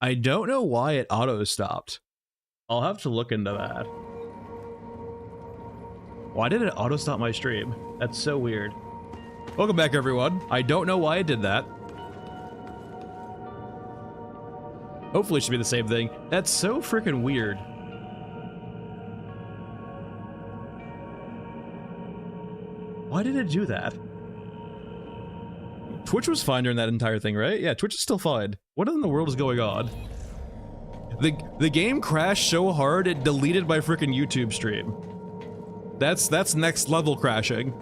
I don't know why it auto-stopped. I'll have to look into that. Why did it auto-stop my stream? That's so weird. Welcome back, everyone. I don't know why it did that. Hopefully it should be the same thing. That's so freaking weird. Why did it do that? Twitch was fine during that entire thing, right? Yeah, Twitch is still fine. What in the world is going on? The game crashed so hard it deleted my freaking YouTube stream. That's next level crashing.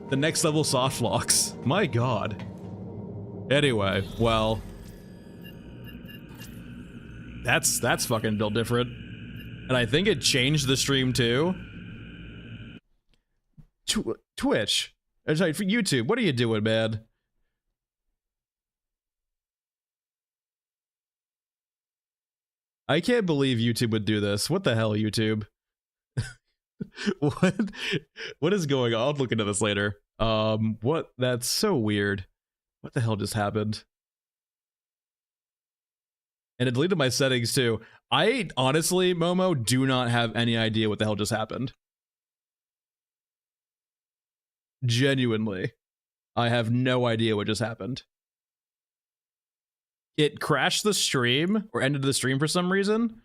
The next level soft locks. My god. Anyway, well, that's fucking built different. And I think it changed the stream too. Twitch. Sorry, for YouTube, what are you doing, man? I can't believe YouTube would do this. What the hell, YouTube? What is going on? I'll look into this later. What? That's so weird. What the hell just happened? And it deleted my settings too. I honestly, Momo, do not have any idea what the hell just happened. Genuinely. I have no idea what just happened. It crashed the stream, or ended the stream for some reason,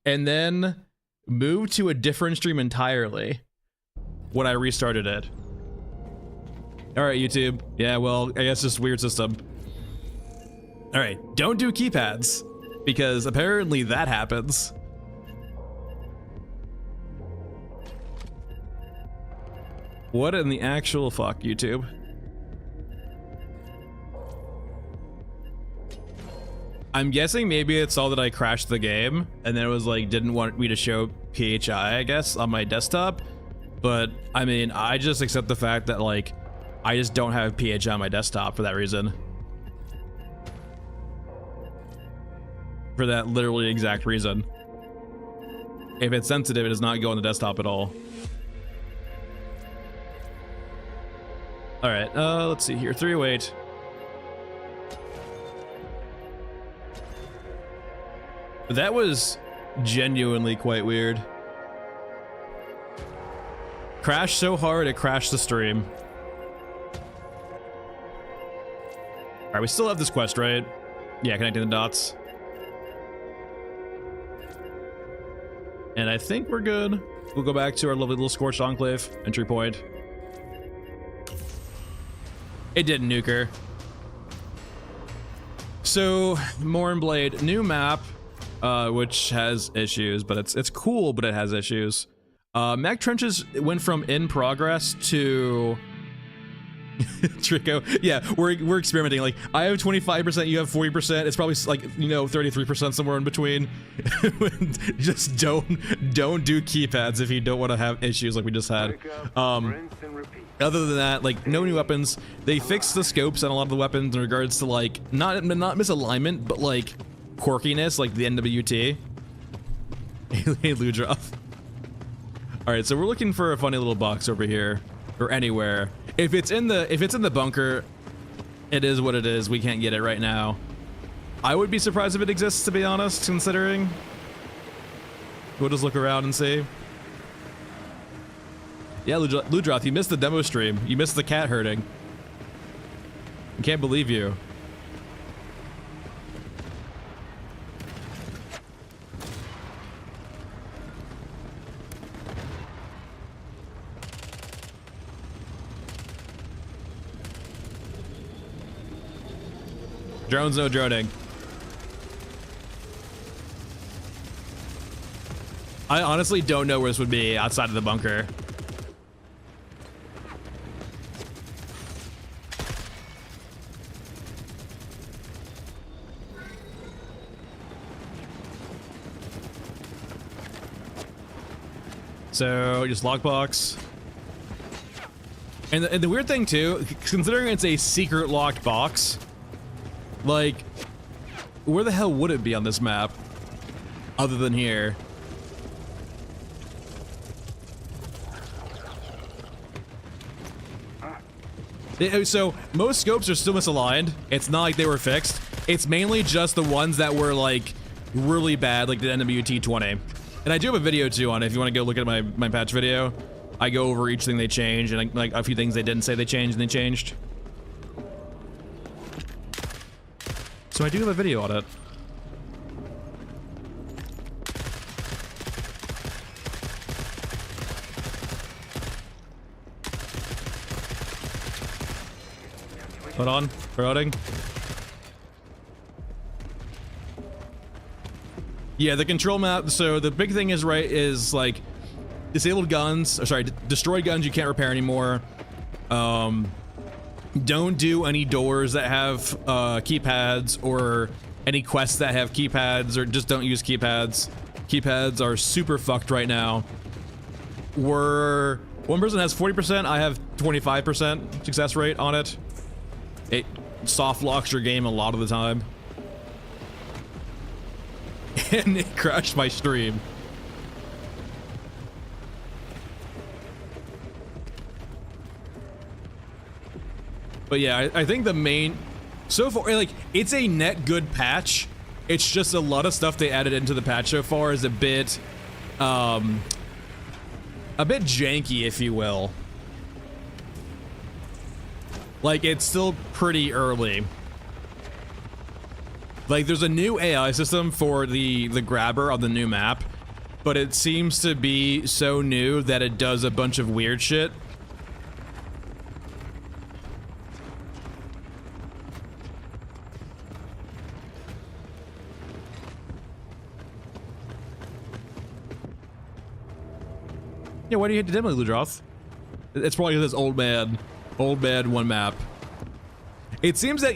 and then moved to a different stream entirely when I restarted it. Alright, YouTube. Yeah, well, I guess just weird system. Alright, don't do keypads, because apparently that happens. What in the actual fuck, YouTube? I'm guessing maybe it saw that I crashed the game, and then it was like, didn't want me to show PHI, I guess, on my desktop. But, I mean, I just accept the fact that, like, I just don't have PHI on my desktop for that reason. For that literally exact reason. If it's sensitive, it does not go on the desktop at all. Alright, let's see here. 308. That was genuinely quite weird. Crashed so hard, it crashed the stream. Alright, we still have this quest, right? Yeah, connecting the dots. And I think we're good. We'll go back to our lovely little Scorched Enclave entry point. It didn't nuke her. So, Mournblade, new map. Which has issues, but it's cool, but it has issues. Mech Trenches went from in progress to Trico. Yeah, we're experimenting. Like, I have 25%, you have 40%. It's probably like, you know, 33% somewhere in between. Just don't do keypads if you don't want to have issues like we just had. Other than that, like, no new weapons. They fixed the scopes on a lot of the weapons in regards to, like, not misalignment, but like quirkiness, like the NWT. Hey, Ludroth. All right, so we're looking for a funny little box over here, or anywhere. If it's in the bunker, it is what it is. We can't get it right now. I would be surprised if it exists, to be honest, considering. We'll just look around and see. Yeah, Ludroth, you missed the demo stream. You missed the cat herding. I can't believe you. Drones, no droning. I honestly don't know where this would be outside of the bunker. So, just lockbox. And the weird thing too, considering it's a secret locked box, like, where the hell would it be on this map other than here? So most scopes are still misaligned. It's not like they were fixed. It's mainly just the ones that were like really bad, like the NWT 20. And I do have a video too on it if you want to go look at my patch video. I go over each thing they changed and like a few things they didn't say they changed and they changed. So I do have a video on it. Hold on, reloading. Yeah, the control map. So the big thing is like disabled guns, or sorry, destroyed guns you can't repair anymore. Don't do any doors that have keypads or any quests that have keypads, or just don't use keypads. Keypads are super fucked right now. One person has 40%, I have 25% success rate on it. It soft locks your game a lot of the time. And it crashed my stream. But yeah, I think the main, so far, like, it's a net good patch. It's just a lot of stuff they added into the patch so far is a bit janky, if you will. Like, it's still pretty early. Like, there's a new AI system for the grabber on the new map, but it seems to be so new that it does a bunch of weird shit. Yeah, why do you hate to demo Ludroth? It's probably this old man one map. It seems that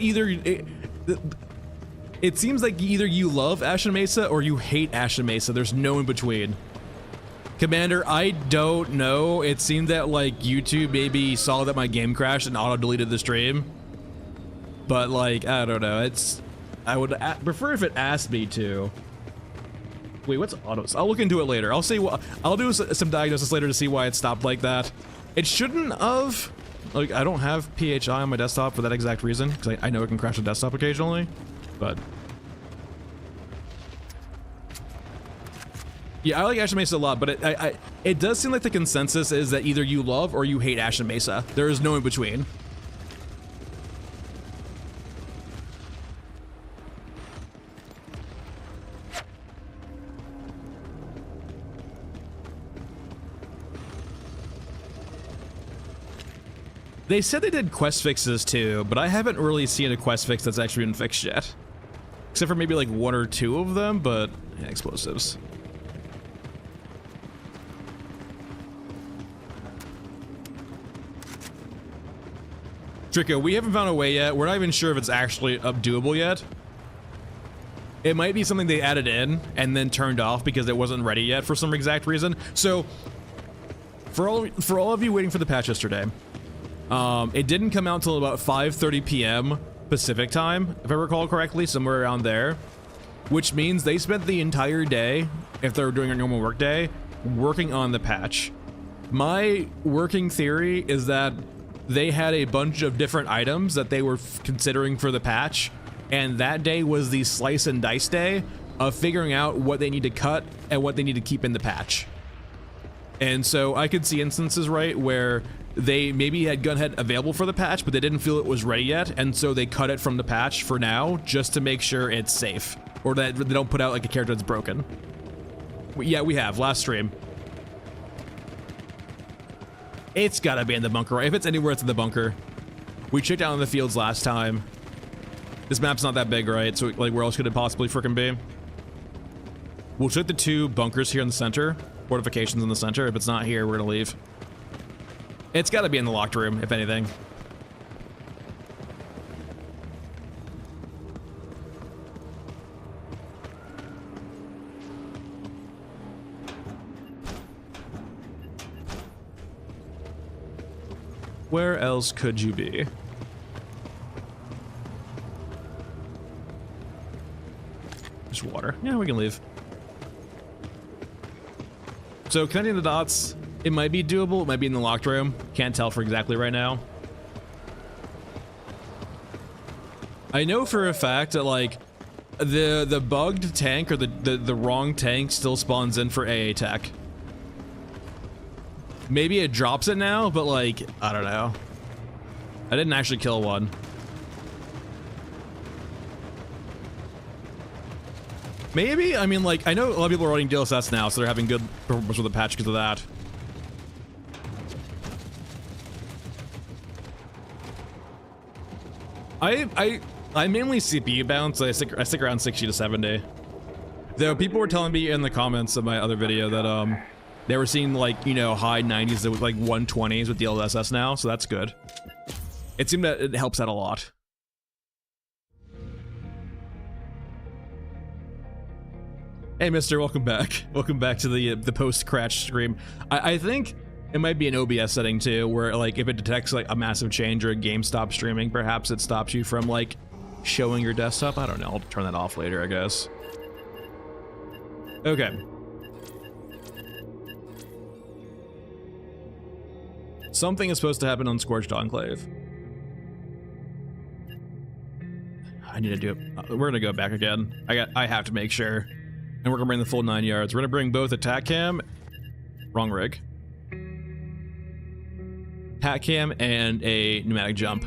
it seems like either you love Ashen Mesa or you hate Ashen Mesa. There's no in between. Commander, I don't know. It seemed that like YouTube maybe saw that my game crashed and auto deleted the stream. But like, I don't know. I would prefer if it asked me to. Wait, what's autos? I'll look into it later. I'll see what I'll do some diagnosis later to see why it stopped like that. It shouldn't have. Like, I don't have PHI on my desktop for that exact reason, because I know it can crash the desktop occasionally, but yeah, I like Ashen Mesa a lot, but it does seem like the consensus is that either you love or you hate Ashen Mesa. There is no in between. They said they did quest fixes too, but I haven't really seen a quest fix that's actually been fixed yet. Except for maybe like one or two of them, but yeah, explosives. Trico, we haven't found a way yet. We're not even sure if it's actually doable yet. It might be something they added in and then turned off because it wasn't ready yet for some exact reason. So for all of you waiting for the patch yesterday, it didn't come out until about 5:30 p.m. Pacific time, if I recall correctly, somewhere around there, which means they spent the entire day, if they were doing a normal work day, working on the patch. My working theory is that they had a bunch of different items that they were considering for the patch, and that day was the slice and dice day of figuring out what they need to cut and what they need to keep in the patch. And so I could see instances, right, where they maybe had Gunhead available for the patch, but they didn't feel it was ready yet, and so they cut it from the patch for now, just to make sure it's safe, or that they don't put out like a character that's broken. Yeah, we have, last stream. It's gotta be in the bunker, right? If it's anywhere, it's in the bunker. We checked out in the fields last time. This map's not that big, right? So like, where else could it possibly frickin' be? We'll check the two bunkers here in the center, fortifications in the center. If it's not here, we're gonna leave. It's got to be in the locked room, if anything. Where else could you be? Just water. Yeah, we can leave. So connecting the dots, it might be doable, it might be in the locked room. Can't tell for exactly right now. I know for a fact that like the bugged tank or the wrong tank still spawns in for AA tech. Maybe it drops it now, but like, I don't know. I didn't actually kill one. Maybe, I mean, like, I know a lot of people are running DLSS now, so they're having good performance with the patch because of that. I mainly CPU bounce, so I stick around 60 to 70. Though people were telling me in the comments of my other video that they were seeing like, you know, high 90s with like 120s with DLSS now, so that's good. It seemed that it helps out a lot. Hey, mister, welcome back. Welcome back to the post-crash stream. I think it might be an OBS setting too, where like if it detects like a massive change or a game stop streaming, perhaps it stops you from like showing your desktop. I don't know. I'll turn that off later, I guess. Okay. Something is supposed to happen on Scorched Enclave. I need to do it. We're gonna go back again. I have to make sure. And we're gonna bring the full 9 yards. We're gonna bring both attack cam, wrong rig, attack cam, and a pneumatic jump.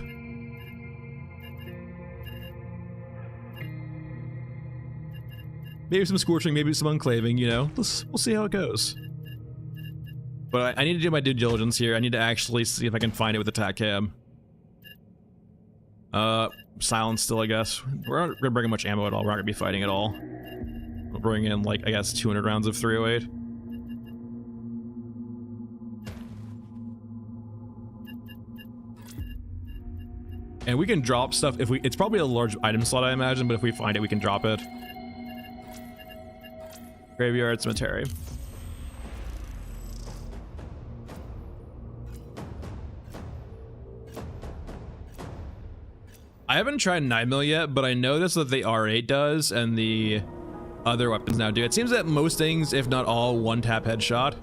Maybe some scorching, maybe some unclaving, you know. We'll see how it goes. But I need to do my due diligence here. I need to actually see if I can find it with attack cam. Silence still, I guess. We're not gonna bring much ammo at all. We're not gonna be fighting at all. We'll bring in, like, I guess 200 rounds of 308. And we can drop stuff if we... It's probably a large item slot, I imagine, but if we find it, we can drop it. Graveyard Cemetery. I haven't tried 9mm yet, but I noticed that the R8 does, and the other weapons now do. It seems that most things, if not all, one-tap headshot.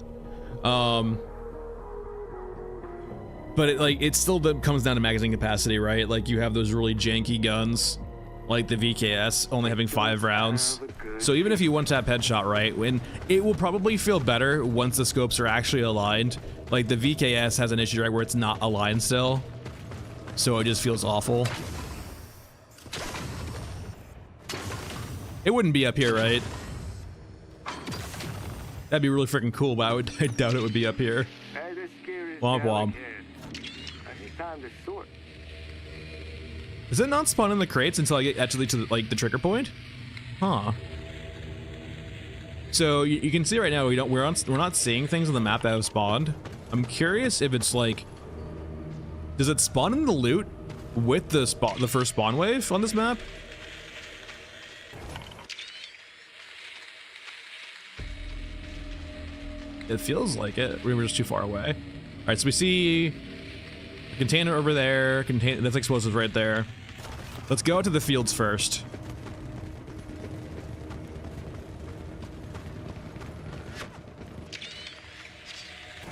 But it still comes down to magazine capacity, right? Like, you have those really janky guns, like the VKS, only having 5 rounds. So even if you one-tap headshot, right, when it will probably feel better once the scopes are actually aligned. Like, the VKS has an issue, right, where it's not aligned still. So it just feels awful. It wouldn't be up here, right? That'd be really freaking cool, but I doubt it would be up here. Womp womp. Does it not spawn in the crates until I get actually to the trigger point? Huh. So you can see right now we're not seeing things on the map that have spawned. I'm curious if it's like, does it spawn in the loot with the first spawn wave on this map? It feels like it. We were just too far away. All right, so we see a container over there. That's explosives right there. Let's go out to the fields first.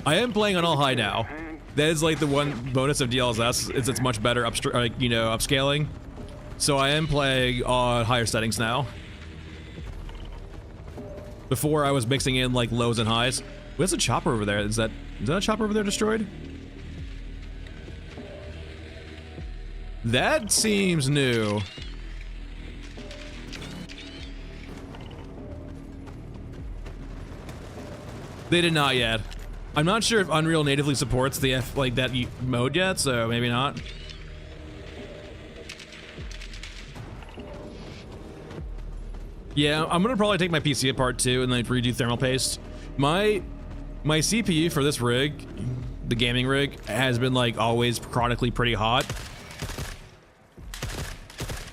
I am playing on all high now. That is like the one bonus of DLSS is it's much better upscaling. So I am playing on higher settings now. Before I was mixing in like lows and highs. Where's a chopper over there? Is that a chopper over there destroyed? That seems new. They did not yet. I'm not sure if Unreal natively supports the that mode yet, so maybe not. Yeah, I'm gonna probably take my PC apart too and then redo thermal paste. My CPU for this rig, the gaming rig, has been like always chronically pretty hot.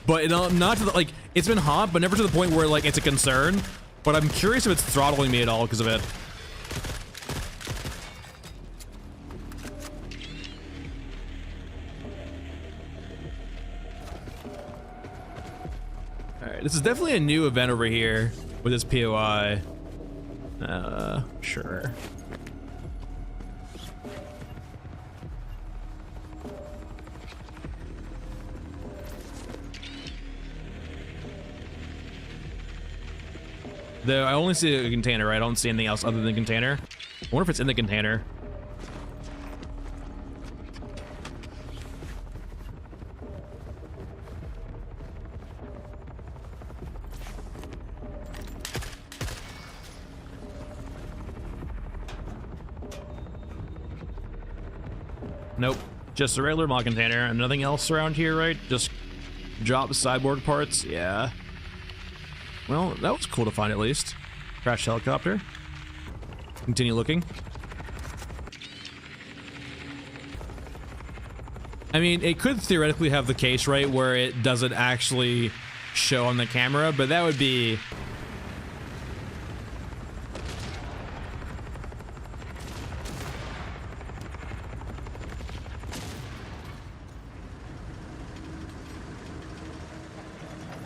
But not to the, it's been hot, but never to the point where like it's a concern. But I'm curious if it's throttling me at all because of it. Alright, this is definitely a new event over here with this POI. Sure. Though I only see a container, right? I don't see anything else other than container. I wonder if it's in the container. Nope. Just a regular mod container and nothing else around here, right? Just drop cyborg parts. Yeah. Well, that was cool to find at least. Crashed helicopter. Continue looking. I mean, it could theoretically have the case, right, where it doesn't actually show on the camera, but that would be...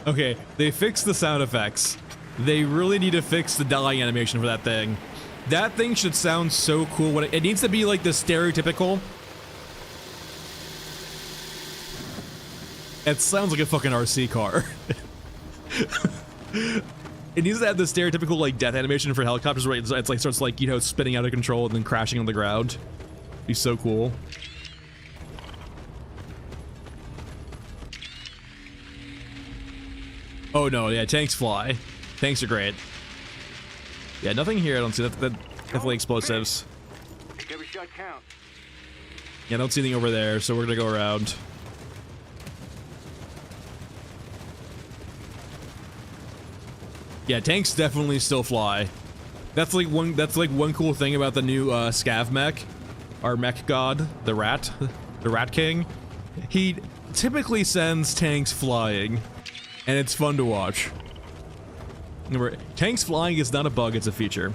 Okay, they fixed the sound effects. They really need to fix the dying animation for that thing. That thing should sound so cool. When it needs to be like the stereotypical. It sounds like a fucking RC car. It needs to have the stereotypical like death animation for helicopters where it's like starts like, you know, spinning out of control and then crashing on the ground. Be so cool. Oh no, yeah, tanks fly. Tanks are great. Yeah, nothing here. I don't see that. Definitely explosives. Every shot counts. Yeah, I don't see anything over there, so we're gonna go around. Yeah, tanks definitely still fly. That's like one cool thing about the new Scav mech, our mech god, the Rat King. He typically sends tanks flying. And it's fun to watch. Remember, tanks flying is not a bug, it's a feature.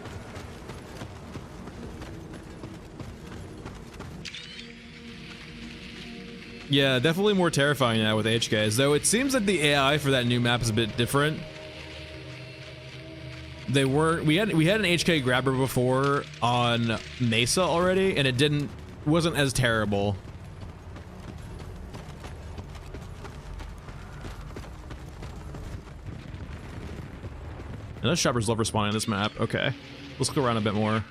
Yeah, definitely more terrifying now with HKs, though it seems that the AI for that new map is a bit different. They weren't, we had an HK grabber before on Mesa already, and it wasn't as terrible. And those shoppers love respawning on this map. Okay. Let's go around a bit more.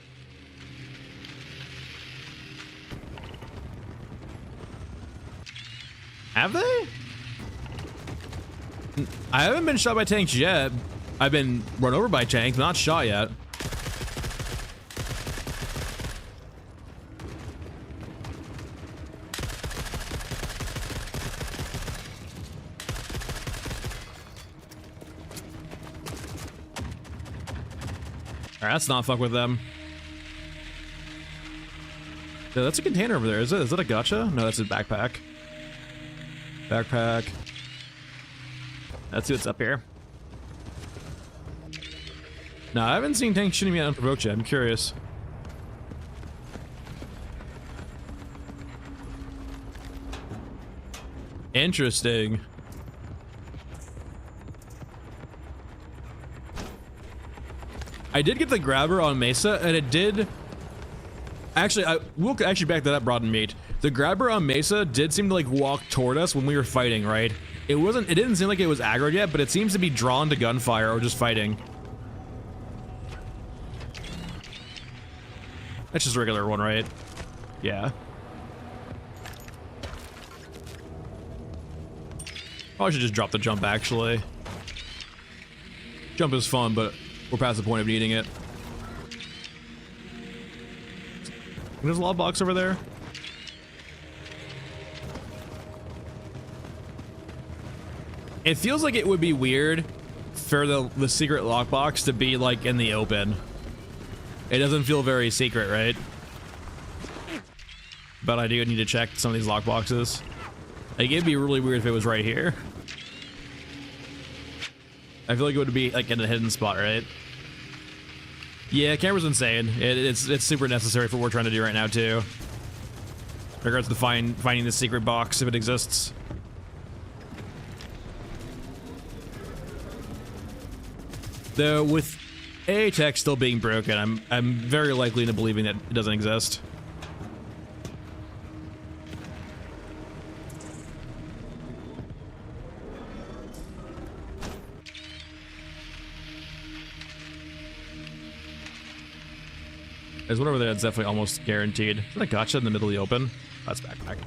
Have they? I haven't been shot by tanks yet. I've been run over by tanks, not shot yet. Alright, let's not fuck with them. Yeah, that's a container over there. Is it a gotcha? No, that's a backpack. Backpack. Let's see what's up here. No, I haven't seen tanks shooting me unprovoked yet. I'm curious. Interesting. I did get the grabber on Mesa, and it did... Actually, we'll actually back that up, Broad and Meat. The grabber on Mesa did seem to, like, walk toward us when we were fighting, right? It didn't seem like it was aggroed yet, but it seems to be drawn to gunfire or just fighting. That's just a regular one, right? Yeah. Oh, I should just drop the jump, actually. Jump is fun, but we're past the point of needing it. There's a lot of box over there. It feels like it would be weird for the secret lockbox to be like in the open. It doesn't feel very secret, right? But I do need to check some of these lockboxes. Like, it'd be really weird if it was right here. I feel like it would be like in a hidden spot, right? Yeah, camera's insane. It's super necessary for what we're trying to do right now too. In regards to finding the secret box if it exists. Though with AA tech still being broken, I'm very likely into believing that it doesn't exist. There's one over there that's definitely almost guaranteed. Is that a gotcha in the middle of the open? That's backpack.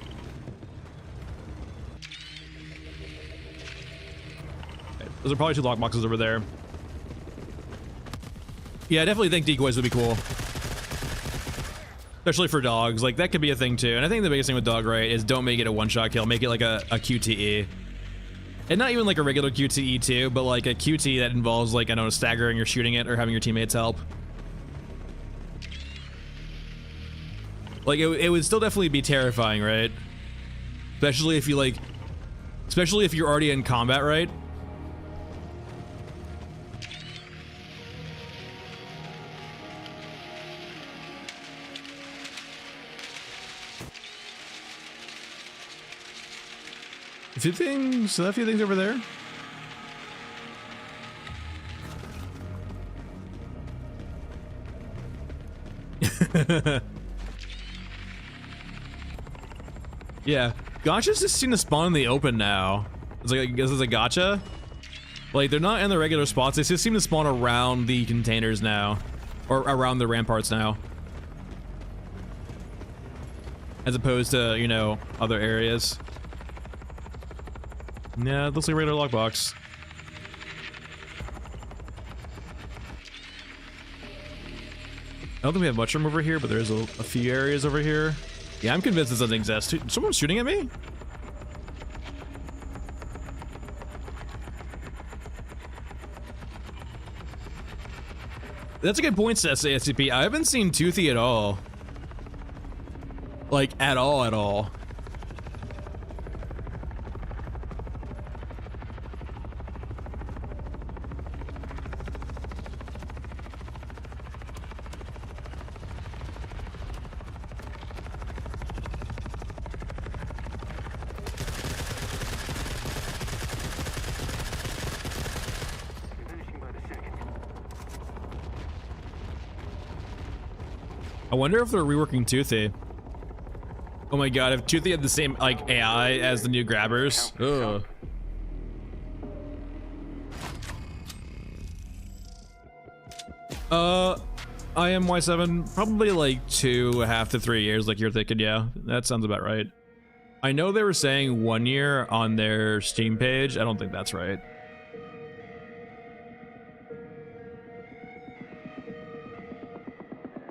Okay, those are probably 2 lockboxes over there. Yeah, I definitely think decoys would be cool. Especially for dogs. Like, that could be a thing too. And I think the biggest thing with dog, right, is don't make it a one-shot kill. Make it like a QTE. And not even like a regular QTE too, but like a QTE that involves, like, I don't know, staggering or shooting it or having your teammates help. Like, it would still definitely be terrifying, right? Especially if you, like... Especially if you're already in combat, right? A few things... A few things over there? Yeah, gotchas just seem to spawn in the open now. It's like, I guess it's a gotcha. Like, they're not in the regular spots. They just seem to spawn around the containers now, or around the ramparts now, as opposed to, you know, other areas. Yeah, it looks like a regular lockbox. I don't think we have much room over here, but there's a few areas over here. Yeah, I'm convinced this doesn't exist. Someone's shooting at me? That's a good point, SCP. I haven't seen Toothy at all. Like, at all. I wonder if they're reworking Toothy. Oh my god, if Toothy had the same, like, AI as the new grabbers. Ugh. I am Y7, probably like 2.5 to 3 years, like you're thinking. Yeah, that sounds about right. I know they were saying 1 year on their Steam page. I don't think that's right.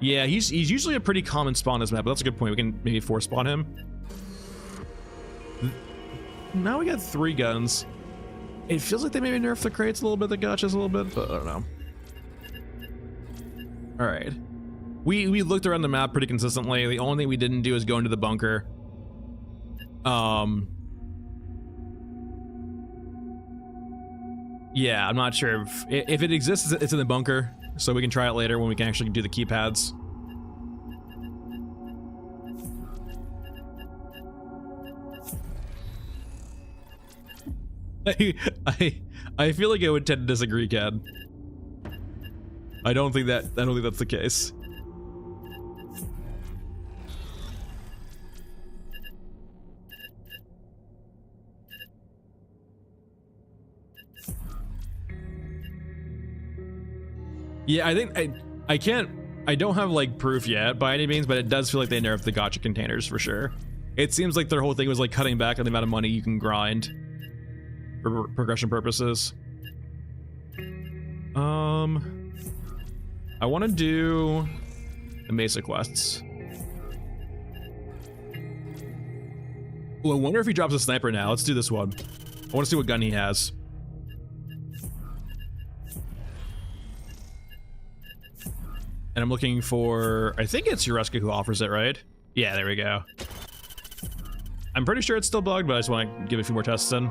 Yeah, he's usually a pretty common spawn on this map, but that's a good point. We can maybe 4 spawn him. Now we got 3 guns. It feels like they maybe nerfed the crates a little bit, the gotchas a little bit, but I don't know. All right, we looked around the map pretty consistently. The only thing we didn't do is go into the bunker. Yeah, I'm not sure if it exists. It's in the bunker, so we can try it later when we can actually do the keypads. I feel like I would tend to disagree, Ken. I don't think that's the case. Yeah, I think I don't have like proof yet by any means, but it does feel like they nerfed the gotcha containers for sure. It seems like their whole thing was like cutting back on the amount of money you can grind for progression purposes. I want to do the Mesa quests. Well, I wonder if he drops a sniper now. Let's do this one. I want to see what gun he has. And I'm looking for, I think it's Yureska who offers it, right? Yeah, there we go. I'm pretty sure it's still bugged, but I just want to give it a few more tests in.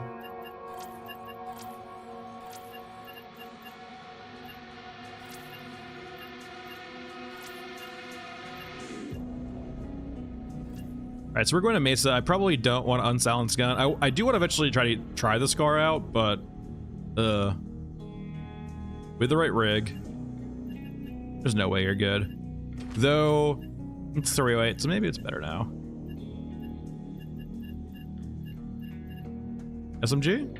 Alright, so we're going to Mesa. I probably don't want to unsilence gun. I do want to eventually try the Scar out, but with the right rig, there's no way you're good. Though it's 308, so maybe it's better now. SMG?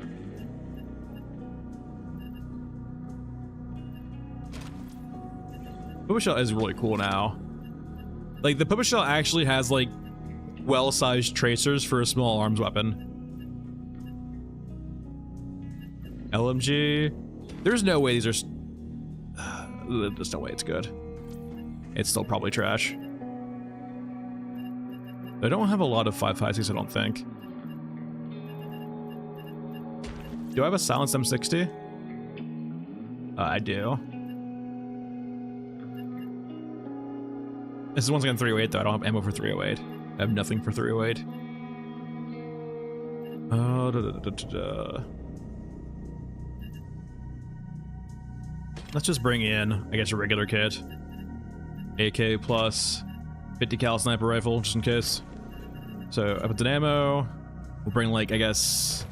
Booba shell is really cool now. Like, the puppet shell actually has, like, well-sized tracers for a small arms weapon. LMG. There's no way these are... There's no way it's good. It's still probably trash. They don't have a lot of 5.56, I don't think. Do I have a silenced M60? I do. This is once again 308 though. I don't have ammo for 308. I have nothing for 308. Let's just bring in, I guess, a regular kit. AK plus 50 cal sniper rifle, just in case. So I put an ammo. We'll bring, like, I guess,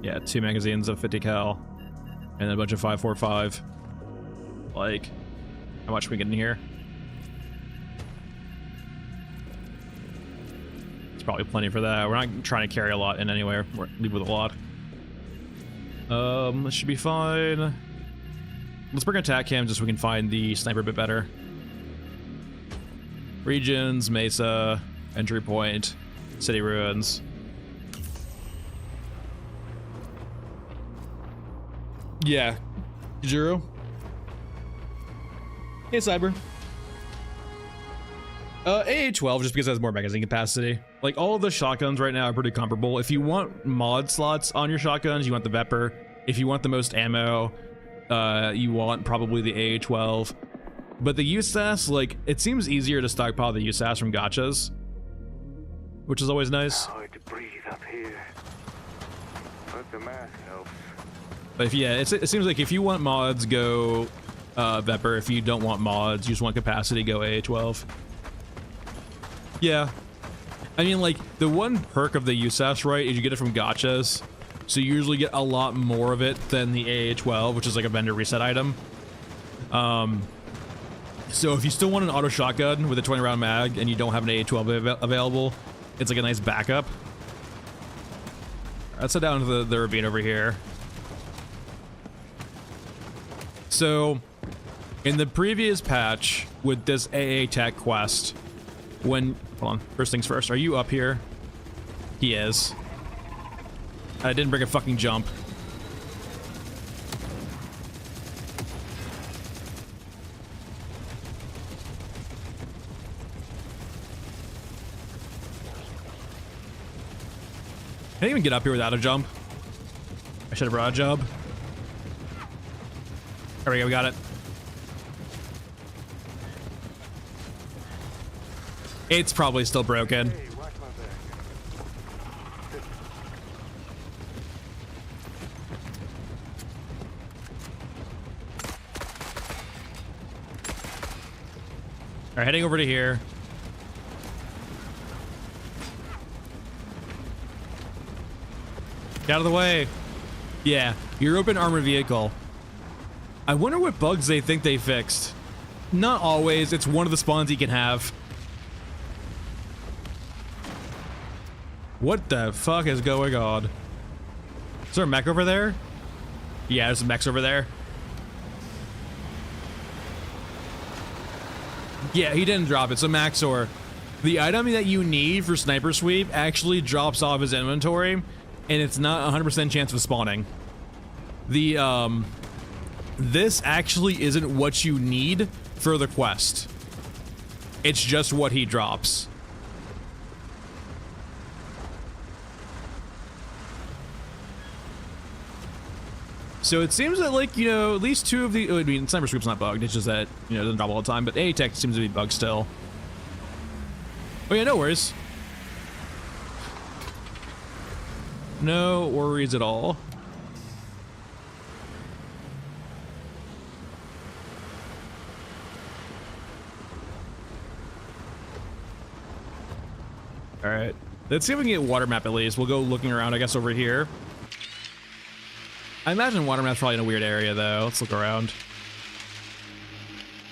yeah, 2 magazines of 50 cal, and then a bunch of 5.45. Like, how much can we get in here? It's probably plenty for that. We're not trying to carry a lot in anywhere. We're leave with a lot. This should be fine. Let's bring attack cam just so we can find the sniper a bit better. Regions, Mesa, entry point, city ruins. Yeah. Jiro. Hey, Cyber. AA-12 just because it has more magazine capacity. Like, all of the shotguns right now are pretty comparable. If you want mod slots on your shotguns, you want the Vepr. If you want the most ammo, you want probably the AA-12. But the USAS, like, it seems easier to stockpile the USAS from gachas, which is always nice. Hard to breathe up here, but the mask helps. But if, yeah, it seems like if you want mods, go Vepr. If you don't want mods, you just want capacity, go AA-12. Yeah. I mean, like, the one perk of the USAS, right, is you get it from gachas. So you usually get a lot more of it than the AA-12, which is like a vendor reset item. So if you still want an auto shotgun with a 20-round mag and you don't have an AA-12 available, it's like a nice backup. Let's head down to the ravine over here. So, in the previous patch with this AA tech quest, when... Hold on. First things first. Are you up here? He is. I didn't bring a fucking jump. Can I even get up here without a jump? I should have brought a jump. There we go, we got it. It's probably still broken. Hey, watch my back. All right, heading over to here. Get out of the way. Yeah, your open armored vehicle. I wonder what bugs they think they fixed. Not always. It's one of the spawns you can have. What the fuck is going on? Is there a mech over there? Yeah, there's some mechs over there. Yeah, he didn't drop it. So Maxor, the item that you need for Sniper Sweep actually drops off his inventory, and it's not 100% chance of spawning. The, this actually isn't what you need for the quest. It's just what he drops. So it seems that, like, you know, at least two of the... I mean, Sniper Sweep's not bugged. It's just that, you know, it doesn't drop all the time. But A-Tech seems to be bugged still. Oh, yeah, no worries. No worries at all. All right. Let's see if we can get water map at least. We'll go looking around, I guess, over here. I imagine water map's probably in a weird area, though. Let's look around.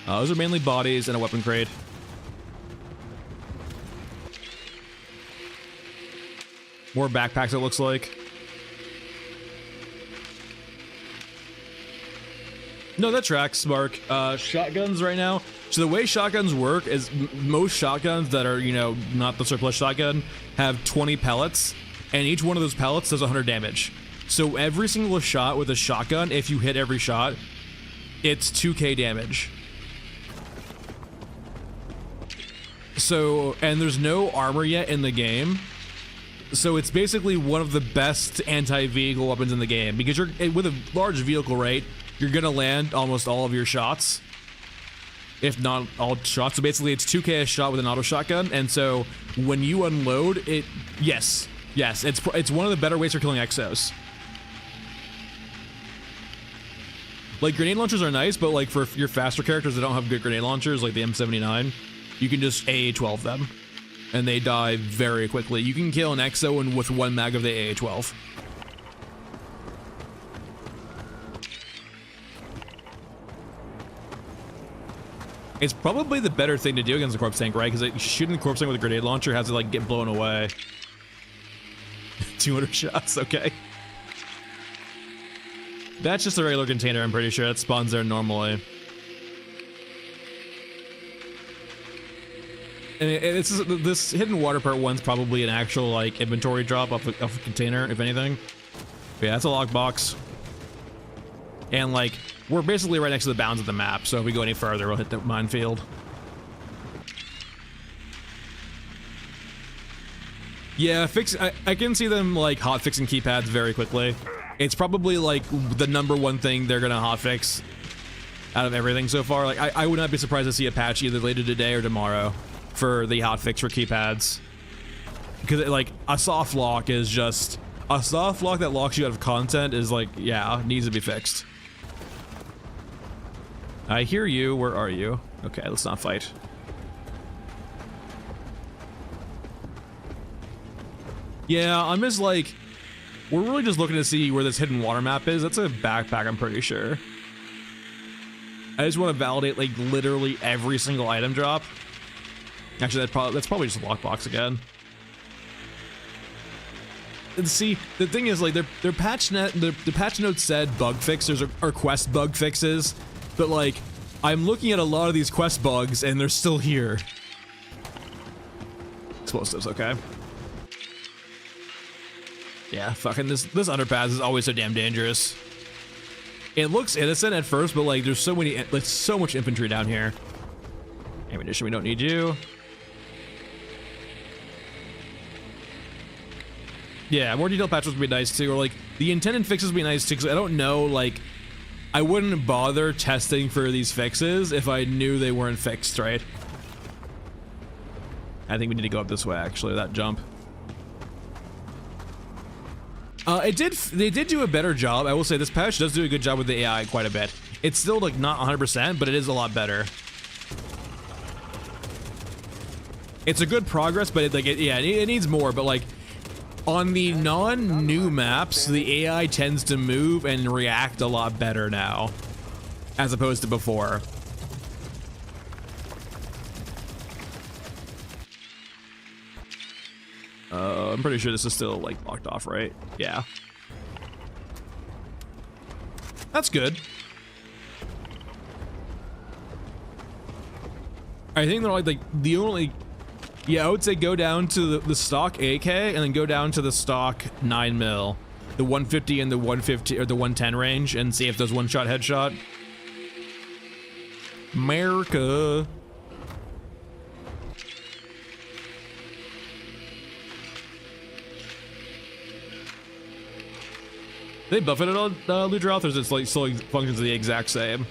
Those are mainly bodies and a weapon crate. More backpacks, it looks like. No, that tracks, Mark. Shotguns right now. So the way shotguns work is most shotguns that are, you know, not the surplus shotgun have 20 pellets, and each one of those pellets does 100 damage. So every single shot with a shotgun, if you hit every shot, it's 2k damage. So, and there's no armor yet in the game. So it's basically one of the best anti-vehicle weapons in the game, because you're with a large vehicle, right? You're gonna land almost all of your shots, if not all shots. So basically it's 2k a shot with an auto shotgun, and so when you unload it, yes, it's one of the better ways for killing exos. Like, grenade launchers are nice, but like for your faster characters that don't have good grenade launchers, like the M79, you can just AA-12 them, and they die very quickly. You can kill an exo with one mag of the AA-12. It's probably the better thing to do against the corpse tank, right? Because shooting the corpse tank with a grenade launcher has to like get blown away. 200 shots, okay. That's just a regular container, I'm pretty sure. That spawns there normally. And this hidden water part one's probably an actual like inventory drop off a container, if anything. But yeah, that's a lockbox. And like, we're basically right next to the bounds of the map, so if we go any further, we'll hit the minefield. Yeah, I can see them like hot fixing keypads very quickly. It's probably like the #1 thing they're gonna hot fix out of everything so far. Like, I would not be surprised to see a patch either later today or tomorrow for the hot fix for keypads, because like a soft lock is just a soft lock that locks you out of content is like, yeah, needs to be fixed. I hear you. Where are you? Okay, let's not fight. Yeah, I'm just like, we're really just looking to see where this hidden water map is. That's a backpack, I'm pretty sure. I just want to validate like literally every single item drop. Actually, that's probably just a lockbox again. And see, the thing is, like, their patch notes said bug fixes or quest bug fixes, but like, I'm looking at a lot of these quest bugs and they're still here. Explosives, okay. Yeah, fucking this underpass is always so damn dangerous. It looks innocent at first, but like, there's so much infantry down here. Ammunition, we don't need you. Yeah, more detailed patches would be nice too, or like the intended fixes would be nice too, because I don't know, like, I wouldn't bother testing for these fixes if I knew they weren't fixed, right? I think we need to go up this way, actually, that jump. They did do a better job. I will say this patch does do a good job with the AI quite a bit. It's still like not 100%, but it is a lot better. It's a good progress, but it needs more, but like, on the non-new maps, the AI tends to move and react a lot better now, as opposed to before. I'm pretty sure this is still like locked off, right? Yeah. That's good. I think they're like the only... Yeah, I would say go down to the stock AK and then go down to the stock 9mm, the 150 and the 150 or the 110 range, and see if there's one-shot headshot. America. They buff it at all, Ludroth, or is it like still functions the exact same?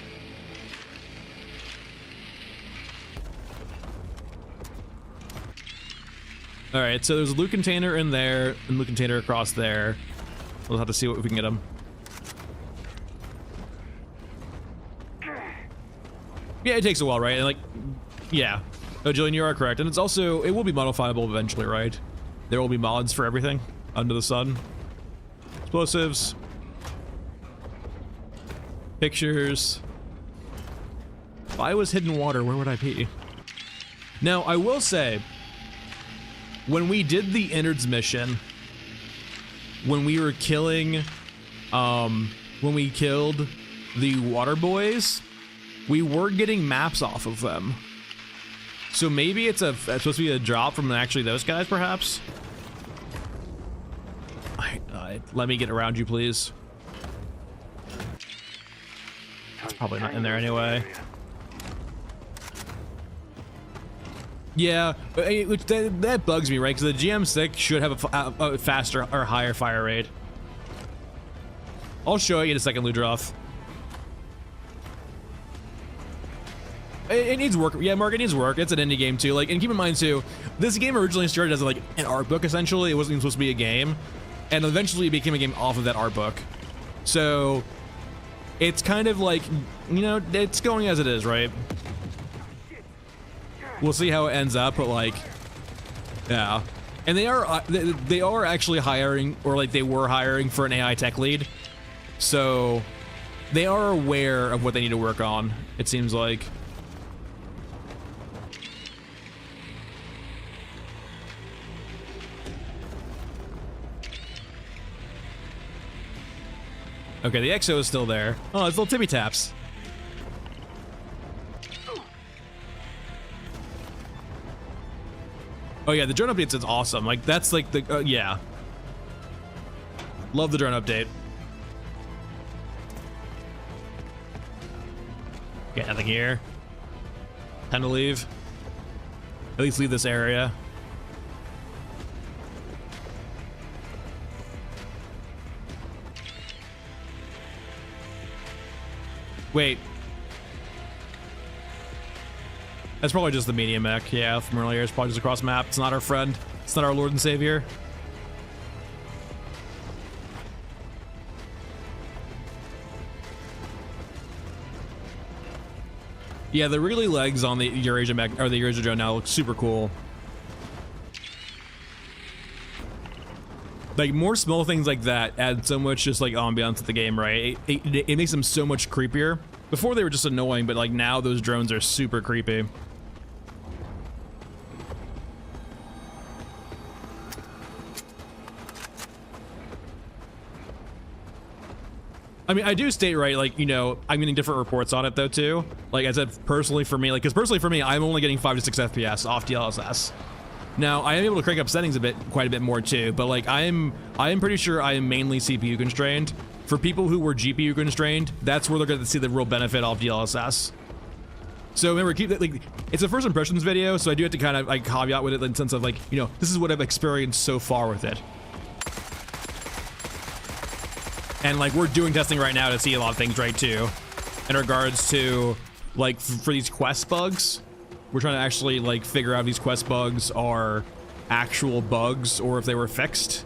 All right, so there's a loot container in there, and loot container across there. We'll have to see what we can get them. Yeah, it takes a while, right? And like, yeah. Oh, Jillian, you are correct. And it's also, it will be modifiable eventually, right? There will be mods for everything under the sun. Explosives. Pictures. If I was hidden water, where would I be? Now, I will say, when we did the innards mission, when we were killing, when we killed the water boys, we were getting maps off of them. So maybe it's supposed to be a drop from actually those guys, perhaps? Let me get around you, please. It's probably not in there anyway. Yeah, that bugs me, right? Because the GM6 should have a faster or higher fire rate. I'll show you in a second, Ludroth. It needs work. Yeah, Mark, it needs work. It's an indie game too. Like, and keep in mind too, this game originally started as like an art book. Essentially, it wasn't even supposed to be a game, and eventually it became a game off of that art book. So it's kind of like, you know, it's going as it is, right? We'll see how it ends up, but like, yeah. And they are actually hiring, or like they were hiring for an AI tech lead, so they are aware of what they need to work on. It seems like. Okay, the EXO is still there. Oh, it's little tippy taps. Oh yeah, the drone updates is awesome. Like, that's like the, yeah. Love the drone update. Yeah, nothing here. Time to leave. At least leave this area. Wait. That's probably just the medium mech, yeah, from earlier. It's probably just across map. It's not our friend. It's not our Lord and Savior. Yeah, the really legs on the Eurasia mech, or the Eurasia drone now look super cool. Like, more small things like that add so much just like ambiance to the game, right? It makes them so much creepier. Before they were just annoying, but like now those drones are super creepy. I mean, I do state, right, like, you know, I'm getting different reports on it though too. Like I said, personally for me, like, because personally for me, I'm only getting 5 to 6 FPS off DLSS. Now, I am able to crank up settings quite a bit more too, but like I am pretty sure I am mainly CPU constrained. For people who were GPU constrained, that's where they're going to see the real benefit of DLSS. So remember, keep that, like, it's a first impressions video, so I do have to kind of like caveat with it in the sense of like, you know, this is what I've experienced so far with it. And like we're doing testing right now to see a lot of things, right, too, in regards to like for these quest bugs. We're trying to actually like figure out if these quest bugs are actual bugs or if they were fixed.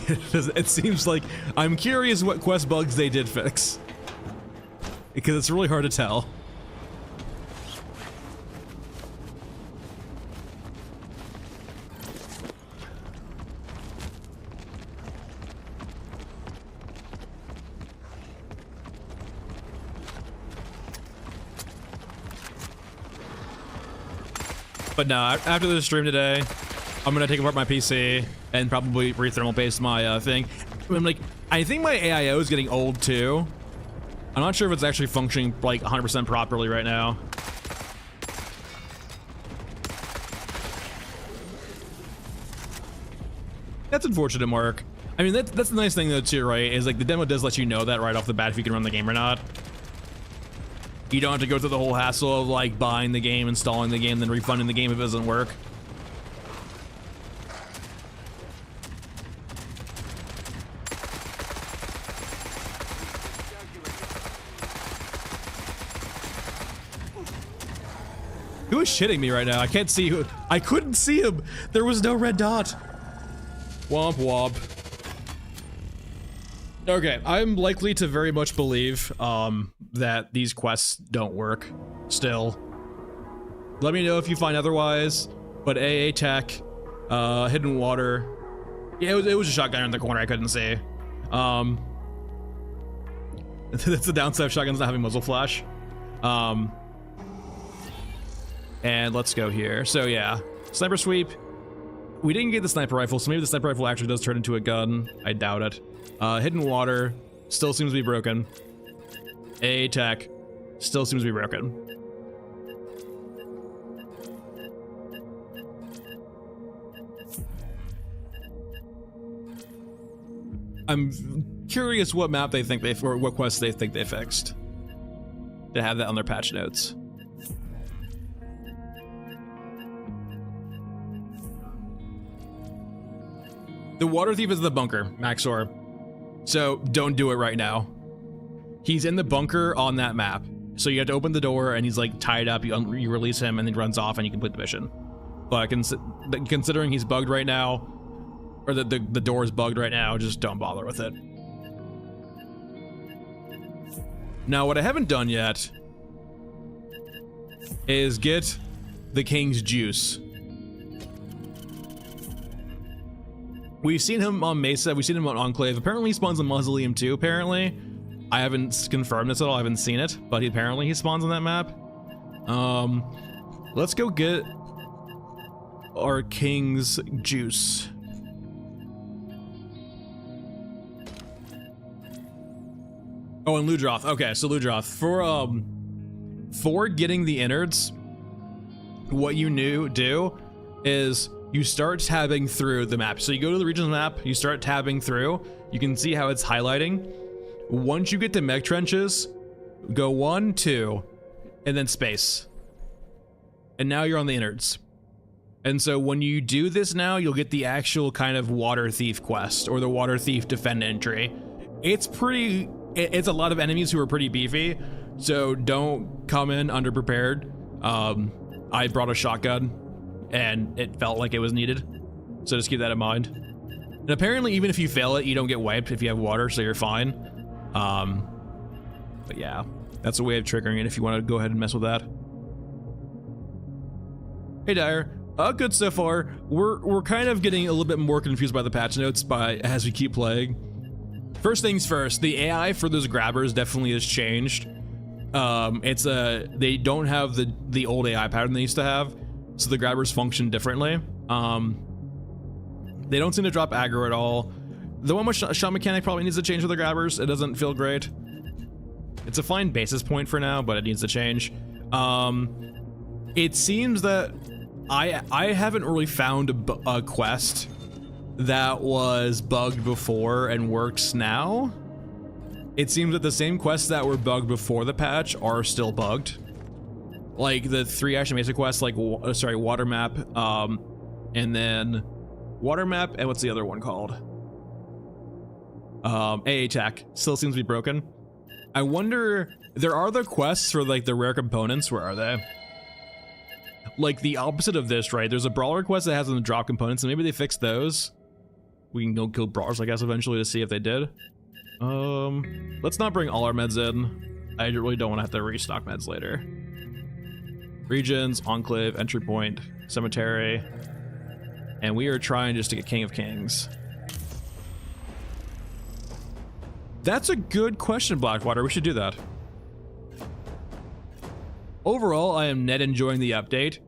It seems like, I'm curious what quest bugs they did fix, because it's really hard to tell. But no, after this stream today, I'm gonna take apart my PC and probably re-thermal paste my thing. I'm like, I think my AIO is getting old too. I'm not sure if it's actually functioning like 100% properly right now. That's unfortunate, Mark. I mean, that's the nice thing though too, right? Is like the demo does let you know that right off the bat if you can run the game or not. You don't have to go through the whole hassle of like buying the game, installing the game, then refunding the game if it doesn't work. Who is shitting me right now? I can't see who. I couldn't see him. There was no red dot. Womp womp. Okay, I'm likely to very much believe that these quests don't work still. Let me know if you find otherwise, but AA Tech, Hidden Water, yeah, it was a shotgun in the corner I couldn't see. That's the downside of shotguns not having muzzle flash. And let's go here. So yeah, sniper sweep. We didn't get the sniper rifle, so maybe the sniper rifle actually does turn into a gun. I doubt it. Hidden Water still seems to be broken. A tech still seems to be broken. I'm curious what map they think or what quest they think they fixed to have that on their patch notes. The water thief is the bunker, Maxor. So don't do it right now. He's in the bunker on that map. So you have to open the door and he's like tied up. You release him and he runs off and you complete the mission. But considering he's bugged right now, or the door is bugged right now, just don't bother with it. Now, what I haven't done yet is get the King's Juice. We've seen him on Mesa, we've seen him on Enclave. Apparently he spawns in Mausoleum too, apparently. I haven't confirmed this at all, I haven't seen it, but apparently he spawns on that map. Let's go get our King's Juice. Oh, and Ludroth. Okay, so Ludroth. For getting the innards, what you do is you start tabbing through the map. So you go to the regions map, you start tabbing through, you can see how it's highlighting. Once you get to mech trenches, go 1, 2, and then space. And now you're on the innards. And so when you do this now, you'll get the actual kind of water thief quest, or the water thief defend entry. It's a lot of enemies who are pretty beefy, so don't come in underprepared. I brought a shotgun and it felt like it was needed, so just keep that in mind. And apparently even if you fail it, you don't get wiped if you have water, so you're fine. But yeah, that's a way of triggering it if you want to go ahead and mess with that. Hey Dyer, good so far. We're kind of getting a little bit more confused by the patch notes as we keep playing. First things first, the AI for those grabbers definitely has changed. They don't have the old AI pattern they used to have, so the grabbers function differently. They don't seem to drop aggro at all. The one with shot mechanic probably needs to change with the grabbers. It doesn't feel great. It's a fine basis point for now, but it needs to change. It seems that I haven't really found a quest that was bugged before and works now. It seems that the same quests that were bugged before the patch are still bugged. Like the 3 Action Mesa quests, like water map, and then water map, and what's the other one called? AA attack still seems to be broken. I wonder, there are the quests for like the rare components. Where are they? Like the opposite of this, right? There's a brawler quest that has them drop components, and maybe they fixed those. We can go kill brawlers, I guess, eventually to see if they did. Let's not bring all our meds in. I really don't want to have to restock meds later. Regions, Enclave, entry point, cemetery, and we are trying just to get King of Kings. That's a good question, Blackwater. We should do that. Overall, I am net enjoying the update.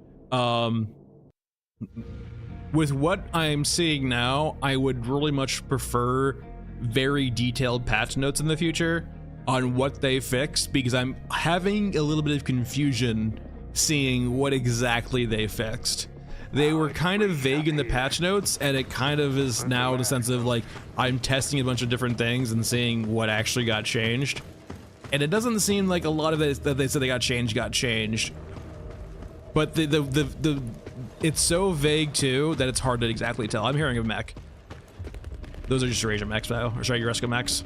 With what I'm seeing now, I would really much prefer very detailed patch notes in the future on what they fixed, because I'm having a little bit of confusion seeing what exactly they fixed. They were kind of vague in the patch notes, and it kind of is now in a sense of like, I'm testing a bunch of different things and seeing what actually got changed. And it doesn't seem like a lot of it that they said they got changed. But it's so vague too that it's hard to exactly tell. I'm hearing a mech. Those are just Eurasian mechs though, or sorry, Euresco mechs.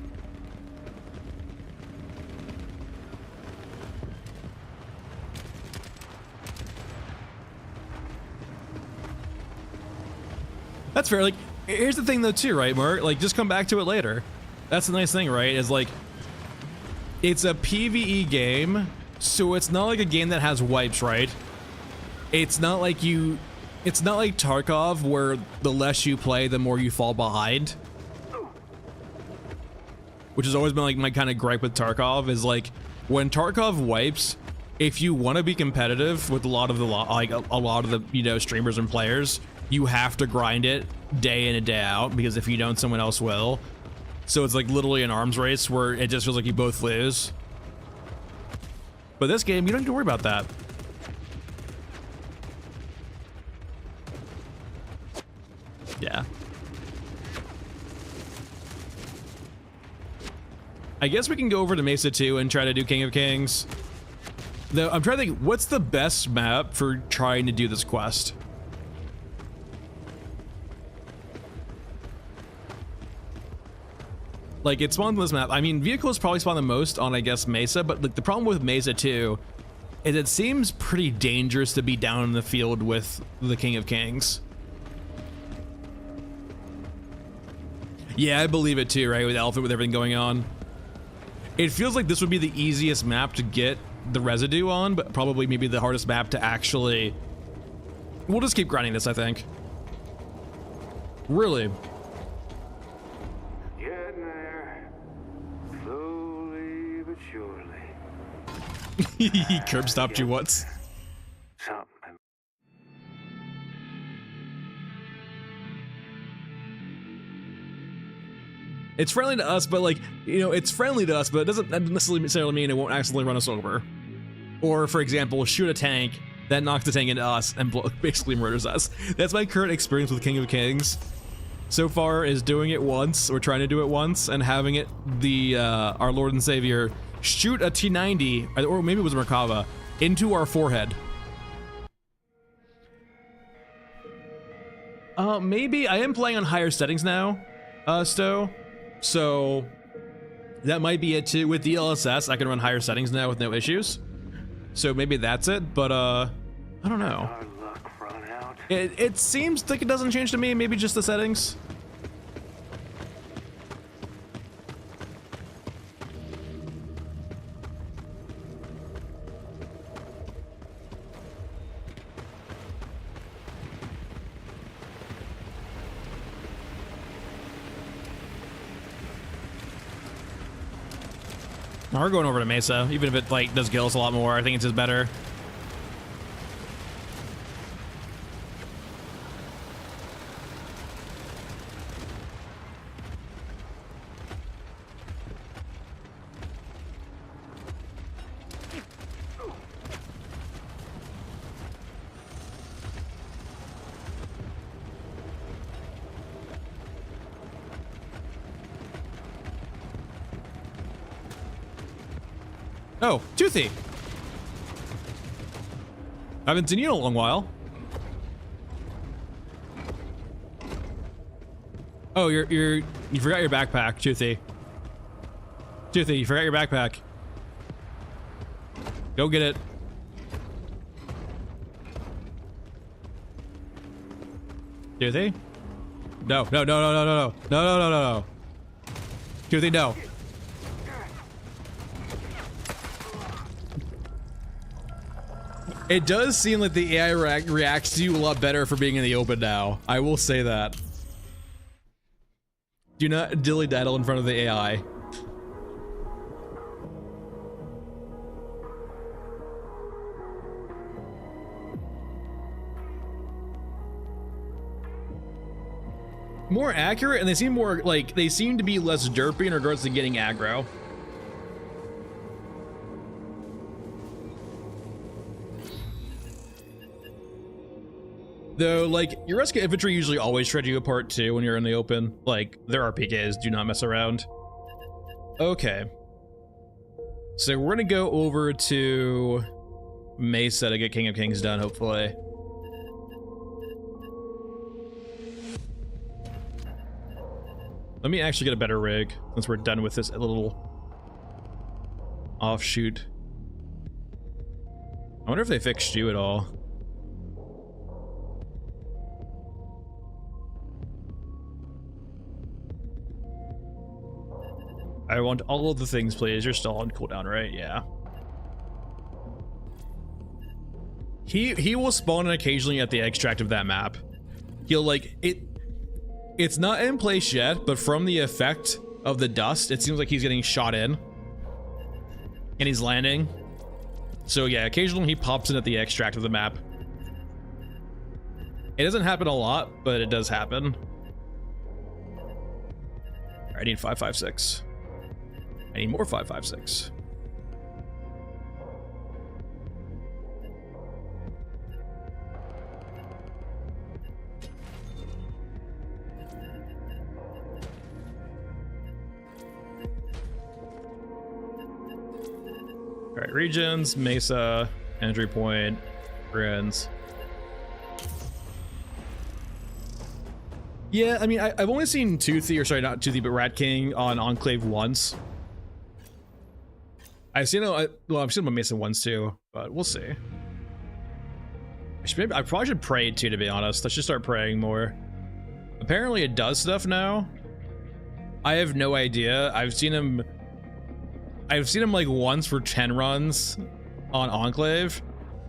That's fair. Like, here's the thing though too, right, Mark? Like, just come back to it later. That's the nice thing, right? Is like, it's a PvE game, so it's not like a game that has wipes, right? It's not like Tarkov, where the less you play, the more you fall behind. Which has always been like my kind of gripe with Tarkov, is like, when Tarkov wipes, if you want to be competitive with a lot of the you know, streamers and players, you have to grind it day in and day out, because if you don't, someone else will. So it's like literally an arms race where it just feels like you both lose. But this game, you don't have to worry about that. Yeah. I guess we can go over to Mesa 2 and try to do King of Kings. Though I'm trying to think, what's the best map for trying to do this quest? Like, it spawns on this map. I mean, vehicles probably spawn the most on, I guess, Mesa, but like the problem with Mesa 2 is it seems pretty dangerous to be down in the field with the King of Kings. Yeah, I believe it too, right? With Elephant, with everything going on. It feels like this would be the easiest map to get the residue on, but probably maybe the hardest map to actually... We'll just keep grinding this, I think. Really. Getting there. Slowly but surely. He curb stopped you once. Something. It's friendly to us, but like, you know, it's friendly to us, but it doesn't necessarily mean it won't accidentally run us over. Or, for example, shoot a tank, that knocks the tank into us and basically murders us. That's my current experience with King of Kings. So far is doing it once, or trying to do it once, and having it, our Lord and Savior, shoot a T-90, or maybe it was a Merkava, into our forehead. Maybe, I am playing on higher settings now, Stowe. So that might be it too. With the LSS, I can run higher settings now with no issues. So maybe that's it, but I don't know. Our luck run out. It seems like it doesn't change to me, maybe just the settings. We're going over to Mesa, even if it like does kills a lot more. I think it's just better. Oh, Toothy. I haven't seen you in a long while. Oh, you forgot your backpack, Toothy. Toothy, you forgot your backpack. Go get it. Toothy? No, no, no, no, no, no, no, no, no, no, no. Toothy, no. It does seem like the AI reacts to you a lot better for being in the open now. I will say that. Do not dilly-daddle in front of the AI. More accurate, and they seem more, like, they seem to be less derpy in regards to getting aggro. Though, like, your rescue infantry usually always shred you apart too when you're in the open. Like, their RPKs do not mess around. Okay. So we're gonna go over to Mesa to get King of Kings done, hopefully. Let me actually get a better rig since we're done with this little offshoot. I wonder if they fixed you at all. I want all of the things, please. You're still on cooldown, right? Yeah. He will spawn in occasionally at the extract of that map. He'll like it. It's not in place yet, but from the effect of the dust, it seems like he's getting shot in, and he's landing. So yeah, occasionally he pops in at the extract of the map. It doesn't happen a lot, but it does happen. All right, I need 556. I need more 556. All right, regions, Mesa, entry point, ruins. Yeah, I mean, I've only seen Toothy, or sorry, not Toothy, but Rat King on Enclave once. I've seen him, well, I've seen him on Mesa once too, but we'll see. I probably should pray too, to be honest. Let's just start praying more. Apparently it does stuff now. I have no idea. I've seen him like once for 10 runs on Enclave.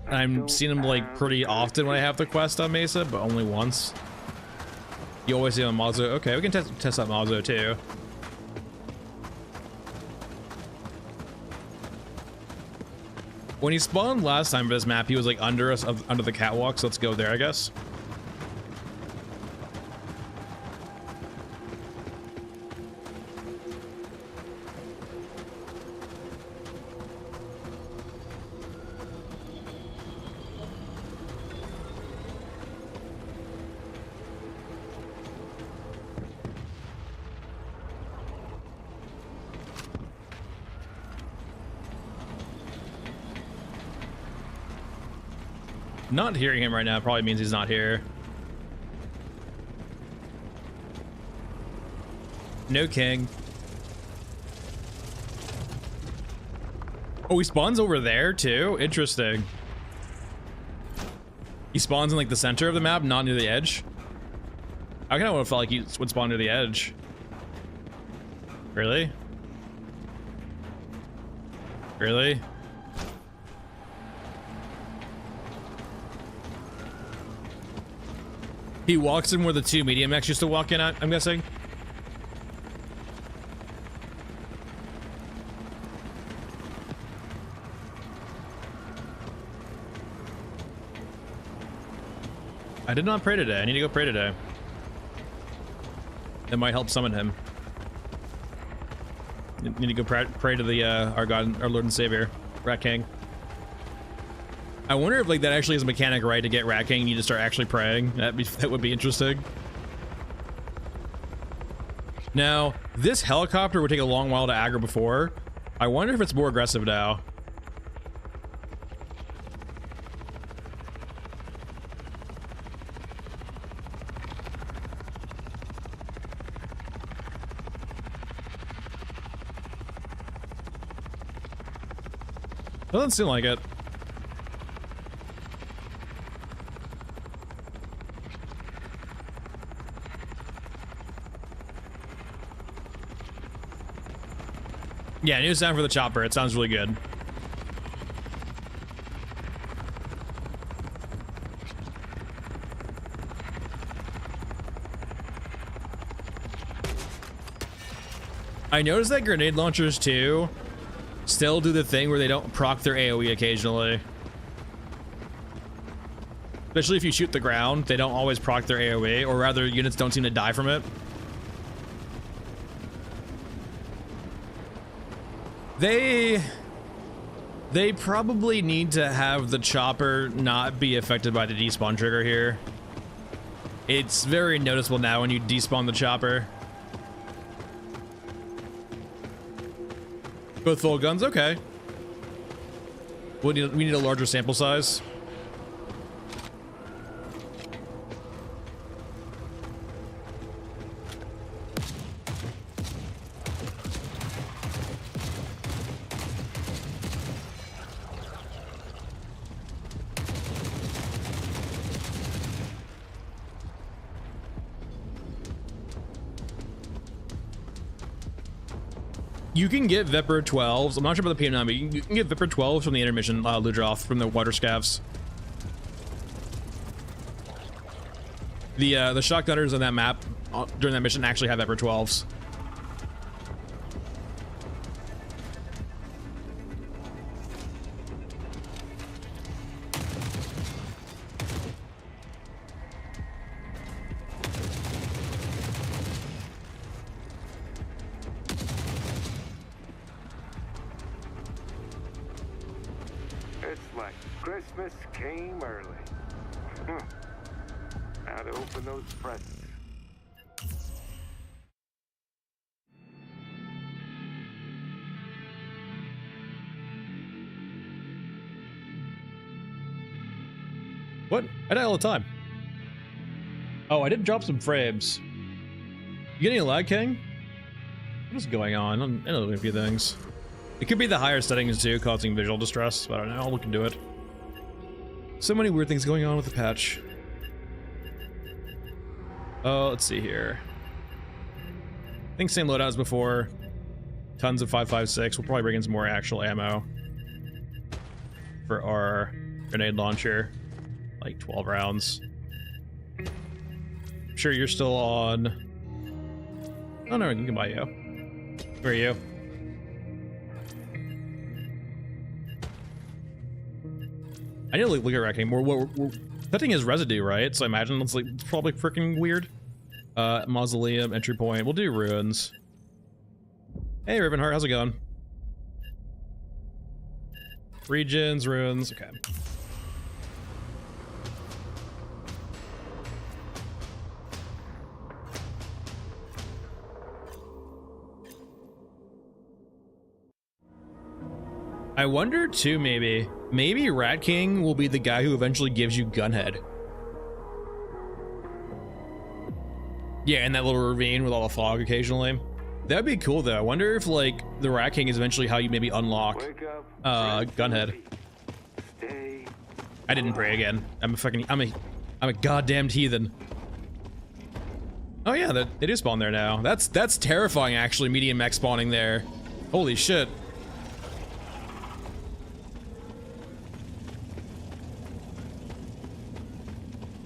And I've seen him like pretty often when I have the quest on Mesa, but only once. You always see him on Mazo. Okay, we can test out Mazo too. When he spawned last time for this map, he was like under us, under the catwalk, so let's go there, I guess. Not hearing him right now probably means he's not here. No king. Oh, he spawns over there too? Interesting. He spawns in like the center of the map, not near the edge. I kind of would have felt like he would spawn near the edge. Really? Really? He walks in where the two medium mechs used to walk in at, I'm guessing. I did not pray today. I need to go pray today. That might help summon him. Need to go pray to the our God, our Lord and Savior, Rat King. I wonder if like that actually is a mechanic, right? To get Rat King, you need to start actually praying. That would be interesting. Now, this helicopter would take a long while to aggro before. I wonder if it's more aggressive now. Doesn't seem like it. Yeah, new sound for the chopper. It sounds really good. I noticed that grenade launchers too still do the thing where they don't proc their AoE occasionally. Especially if you shoot the ground, they don't always proc their AoE, or rather units don't seem to die from it. They probably need to have the chopper not be affected by the despawn trigger here. It's very noticeable now when you despawn the chopper. Both full guns, okay. We need a larger sample size. You can get Viper 12s. I'm not sure about the PM9, but you can get Viper 12s from the intermission Ludroth, from the water scavs. The shotgunners on that map during that mission actually have Viper 12s. It's like Christmas came early. Now to open those presents. What? I die all the time. Oh, I did drop some frames. You getting a lag, King? What is going on? I know a few things. It could be the higher settings too, causing visual distress. But I don't know. I'll look into it. So many weird things going on with the patch. Oh, let's see here. I think same loadout as before. Tons of 5.56. We'll probably bring in some more actual ammo for our grenade launcher. Like 12 rounds. I'm sure you're still on. Oh no, you can buy you. Where are you? I need to look at Wrecking. We're cutting his residue, right? So I imagine it's like it's probably freaking weird. Mausoleum, entry point. We'll do ruins. Hey, Ravenheart, how's it going? Regions, ruins, okay. I wonder too, maybe Rat King will be the guy who eventually gives you Gunhead. Yeah, in that little ravine with all the fog occasionally. That'd be cool though. I wonder if like the Rat King is eventually how you maybe unlock Gunhead. I didn't pray again. I'm a goddamned heathen. Oh yeah, they do spawn there now. That's terrifying actually, medium mech spawning there. Holy shit.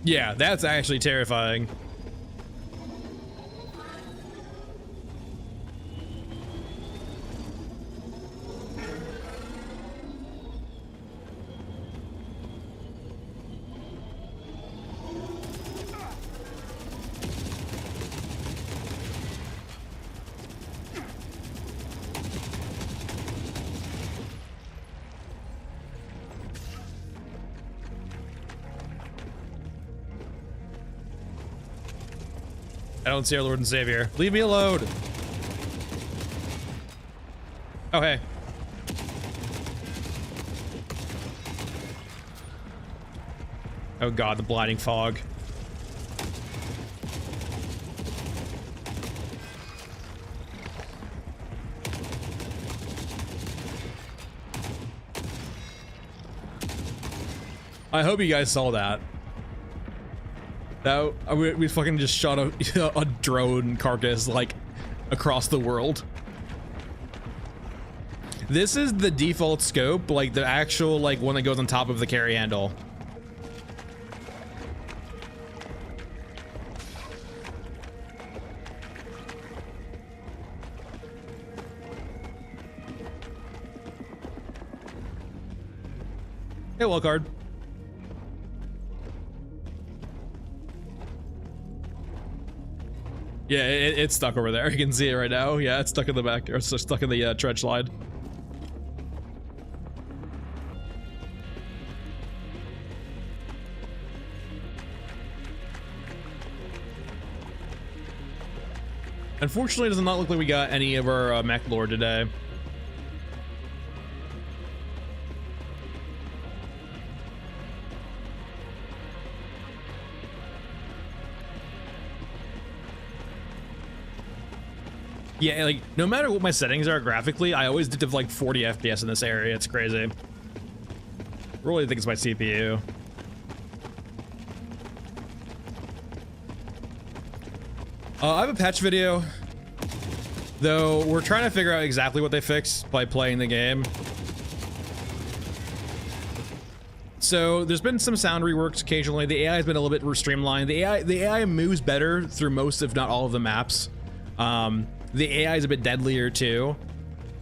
Yeah, that's actually terrifying. I don't see our Lord and Savior. Leave me alone. Oh, hey. Oh god, the blinding fog. I hope you guys saw that. That we fucking just shot a drone carcass like across the world. This is the default scope, like the actual like one that goes on top of the carry handle. Hey, wildcard. Yeah, it's stuck over there. You can see it right now. Yeah, it's stuck in the back, or it's stuck in the trench line. Unfortunately, it does not look like we got any of our mech lore today. Yeah, like, no matter what my settings are graphically, I always did like 40 FPS in this area. It's crazy. Really think it's my CPU. I have a patch video, though we're trying to figure out exactly what they fixed by playing the game. So there's been some sound reworks occasionally. The AI has been a little bit streamlined. The AI moves better through most, if not all, of the maps. The AI is a bit deadlier too.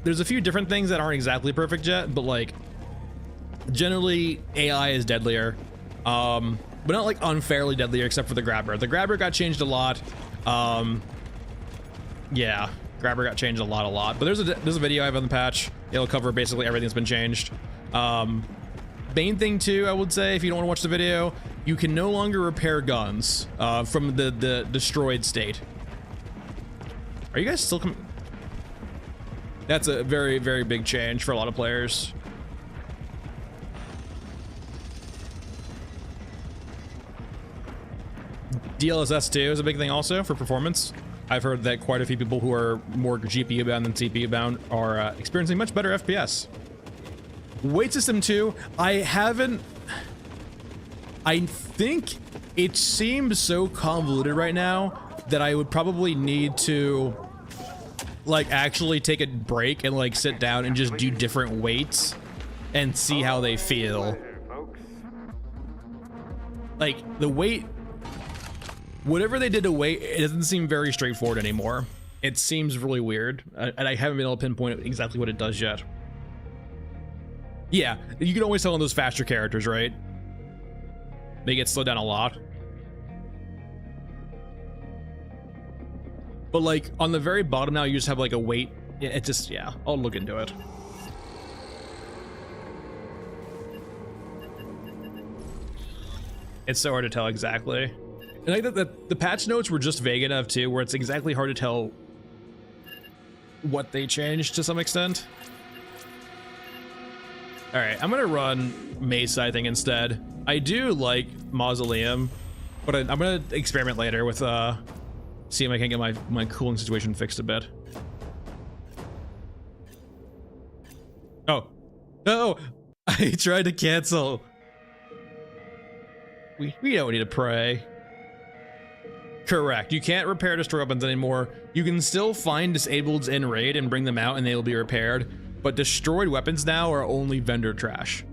There's a few different things that aren't exactly perfect yet, but like generally AI is deadlier, but not like unfairly deadlier, except for the grabber. The grabber got changed a lot. Yeah, grabber got changed a lot. But there's a video I have on the patch. It'll cover basically everything that's been changed. Main thing too, I would say, if you don't want to watch the video, you can no longer repair guns from the destroyed state. Are you guys still coming? That's a very, very big change for a lot of players. DLSS 2 is a big thing also for performance. I've heard that quite a few people who are more GPU bound than CPU bound are experiencing much better FPS. Weight system 2, I think it seems so convoluted right now that I would probably need to like actually take a break and like sit down and just do different weights and see how they feel. Like the weight, whatever they did to weight, it doesn't seem very straightforward anymore. It seems really weird, and I haven't been able to pinpoint exactly what it does yet. Yeah, you can always tell on those faster characters, right? They get slowed down a lot. But like on the very bottom now, you just have like a weight. It just, yeah, I'll look into it. It's so hard to tell exactly. And I think that the patch notes were just vague enough too, where it's exactly hard to tell what they changed to some extent. All right, I'm gonna run Mesa, I think, instead. I do like Mausoleum, but I'm gonna experiment later with see if I can get my cooling situation fixed a bit. Oh, no! I tried to cancel. We don't need to pray. Correct. You can't repair destroy weapons anymore. You can still find disableds in raid and bring them out, and they will be repaired. But destroyed weapons now are only vendor trash.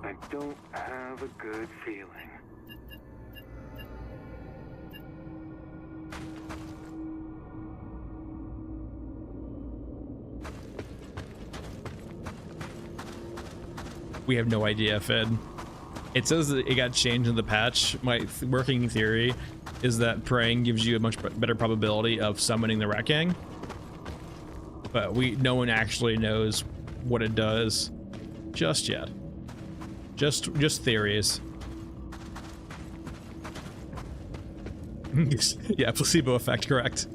I don't have a good feeling. We have no idea, Fed. It says that it got changed in the patch. My working theory is that praying gives you a much better probability of summoning the Rat King, but no one actually knows what it does just yet. Just theories. Yeah, placebo effect, correct.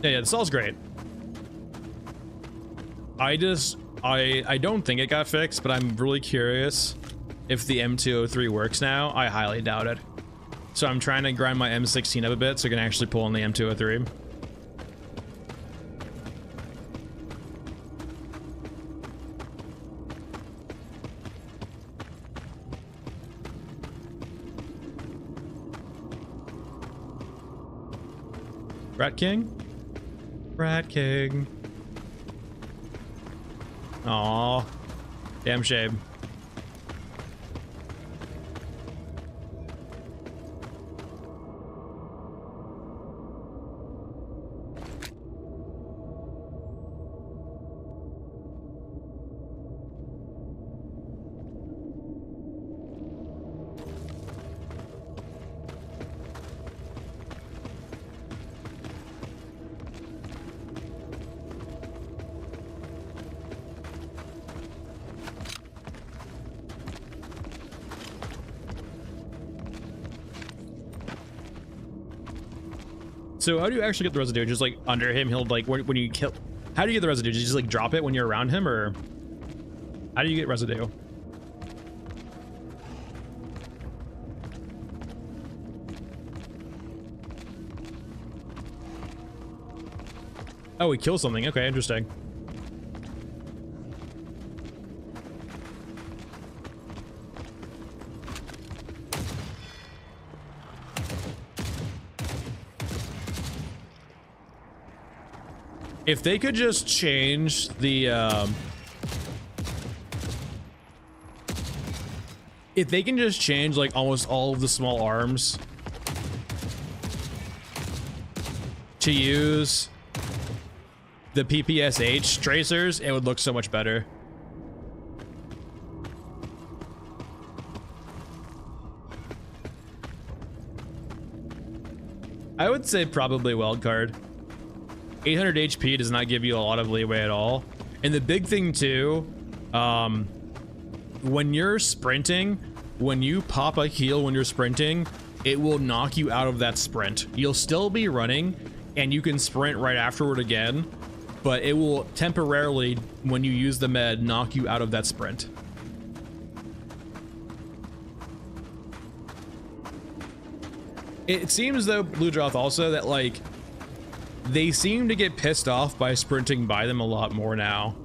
Yeah, this all's great. I don't think it got fixed, but I'm really curious if the M203 works now. I highly doubt it. So I'm trying to grind my M16 up a bit so I can actually pull on the M203. Rat King? Rat King. Aw. Damn shame. So how do you actually get the residue? Just like under him, he'll like when you kill. How do you get the residue? Did you just like drop it when you're around him, or how do you get residue? Oh, he kills something. Okay, interesting. If they could just change the, if they can just change like almost all of the small arms to use the PPSH tracers, it would look so much better. I would say probably wildcard. 800 HP does not give you a lot of leeway at all. And the big thing too When you're sprinting, when you pop a heal when you're sprinting, it will knock you out of that sprint. You'll still be running and you can sprint right afterward again, but it will temporarily, when you use the med, knock you out of that sprint. It seems though, Blue Droth, also that like they seem to get pissed off by sprinting by them a lot more now.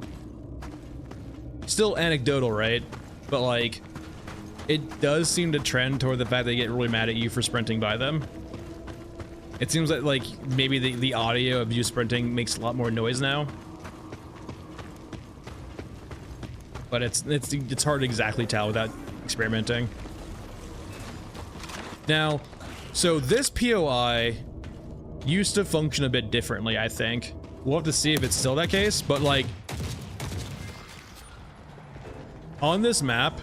Still anecdotal, right? But like it does seem to trend toward the fact they get really mad at you for sprinting by them. It seems like maybe the audio of you sprinting makes a lot more noise now. But it's hard to exactly tell without experimenting. Now, so this POI used to function a bit differently, I think. We'll have to see if it's still that case, but like on this map,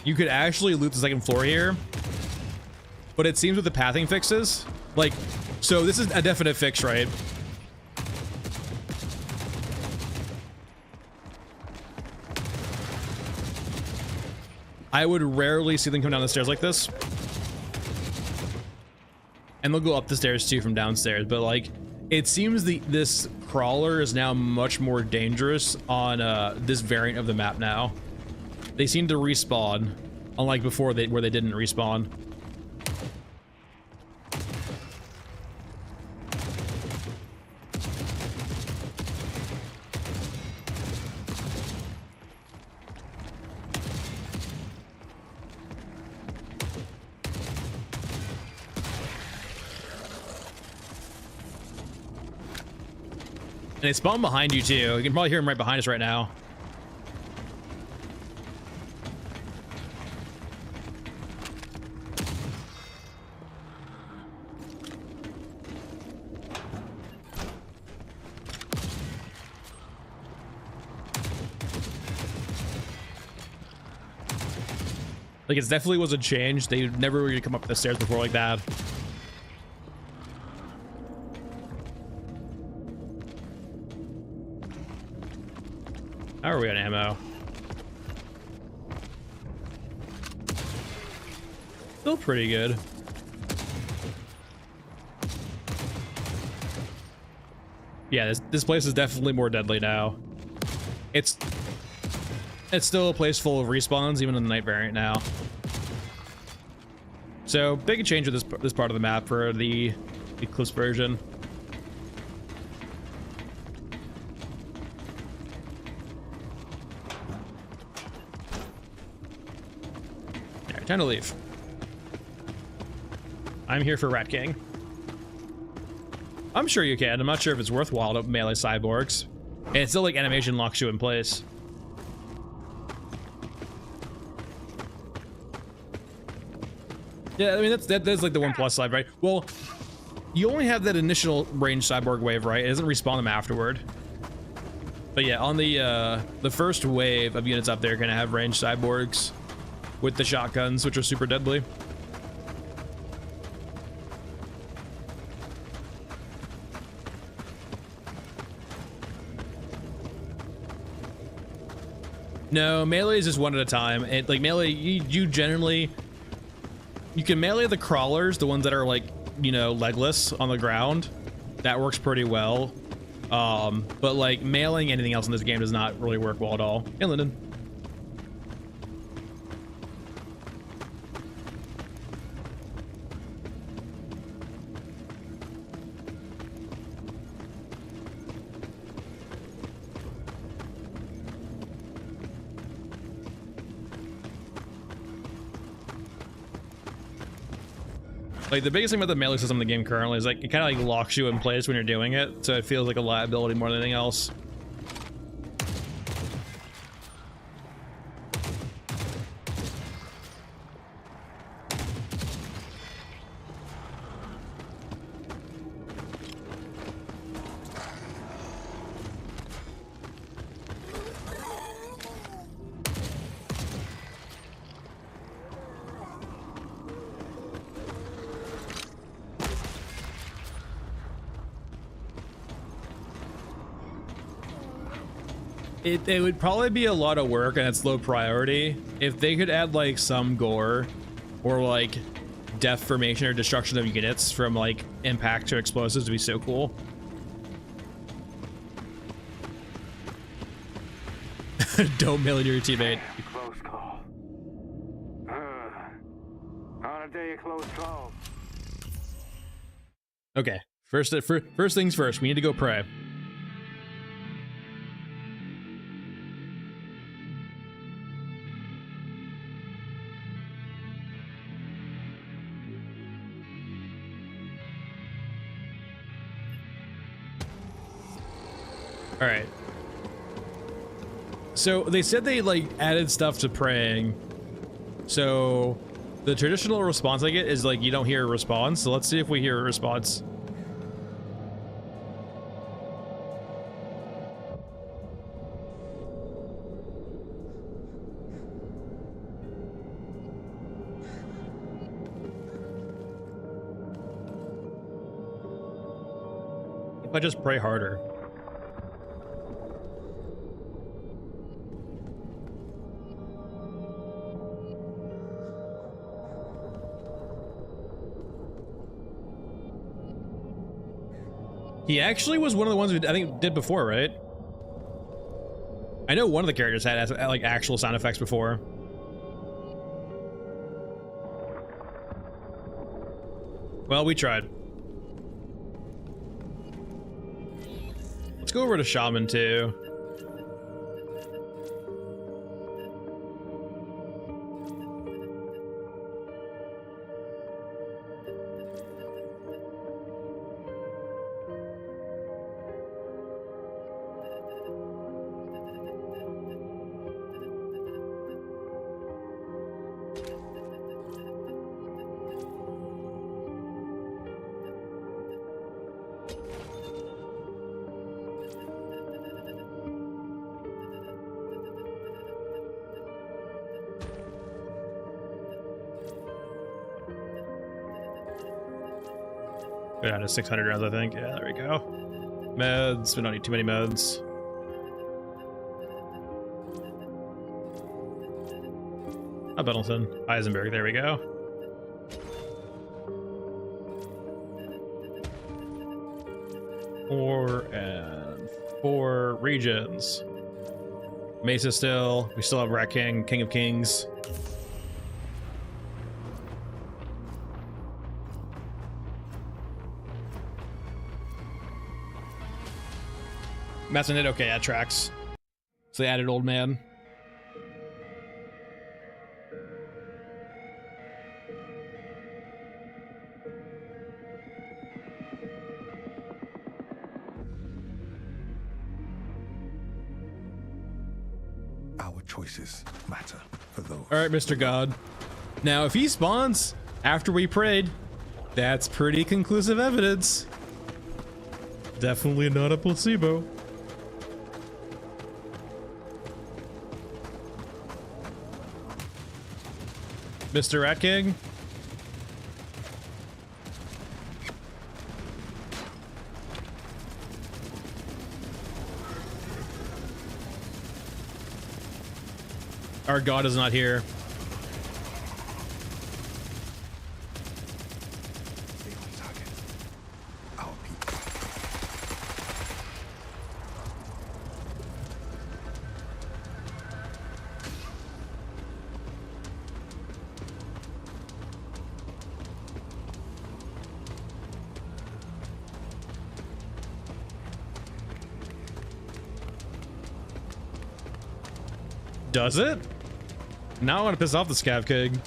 you could actually loot the second floor here, but it seems with the pathing fixes, like, so this is a definite fix, right? I would rarely see them come down the stairs like this. And they'll go up the stairs too from downstairs, but like, it seems this crawler is now much more dangerous on this variant of the map now. They seem to respawn, unlike before where they didn't respawn. And they spawn behind you too. You can probably hear them right behind us right now. Like, it definitely was a change. They never really come up the stairs before like that. How are we on ammo? Still pretty good. Yeah, this place is definitely more deadly now. It's still a place full of respawns, even in the night variant now. So big change with this part of the map for the Eclipse version. Alright, time to leave. I'm here for Rat King. I'm sure you can. I'm not sure if it's worthwhile to melee cyborgs. And it's still like animation locks you in place. Yeah, I mean, that's like the one plus side, right? Well, you only have that initial range cyborg wave, right? It doesn't respawn them afterward. But yeah, on the first wave of units up there are gonna have range cyborgs with the shotguns, which are super deadly. No, melee is just one at a time. And like melee, you generally, you can melee the crawlers, the ones that are like, you know, legless on the ground. That works pretty well. But like meleeing anything else in this game does not really work well at all. Hey, Lyndon. Like, the biggest thing about the melee system in the game currently is like it kind of like locks you in place when you're doing it, so it feels like a liability more than anything else. It would probably be a lot of work and it's low priority. If they could add like some gore or like death formation or destruction of units from like impact to explosives, would be so cool. Don't mail your teammate. Close call. On a day of close calls. Okay, first things first. We need to go pray. All right. So they said they like added stuff to praying. So the traditional response I get is like you don't hear a response. So let's see if we hear a response. If I just pray harder. He actually was one of the ones who I think did before, right? I know one of the characters had like actual sound effects before. Well, we tried. Let's go over to Shaman too. Go down to 600 rounds, I think. Yeah, there we go. Meds. We don't need too many meds. Oh, Pendleton. Eisenberg. There we go. Four regions. Mesa still. We still have Rat King, King of Kings. That's an it. Okay, that tracks. So they added Old Man. Our choices matter for those. All right, Mr. God. Now, if he spawns after we prayed, that's pretty conclusive evidence. Definitely not a placebo. Mr. Rat King? Our God is not here. Stay on target. Our people. Does it? Now I want to piss off the Scav King.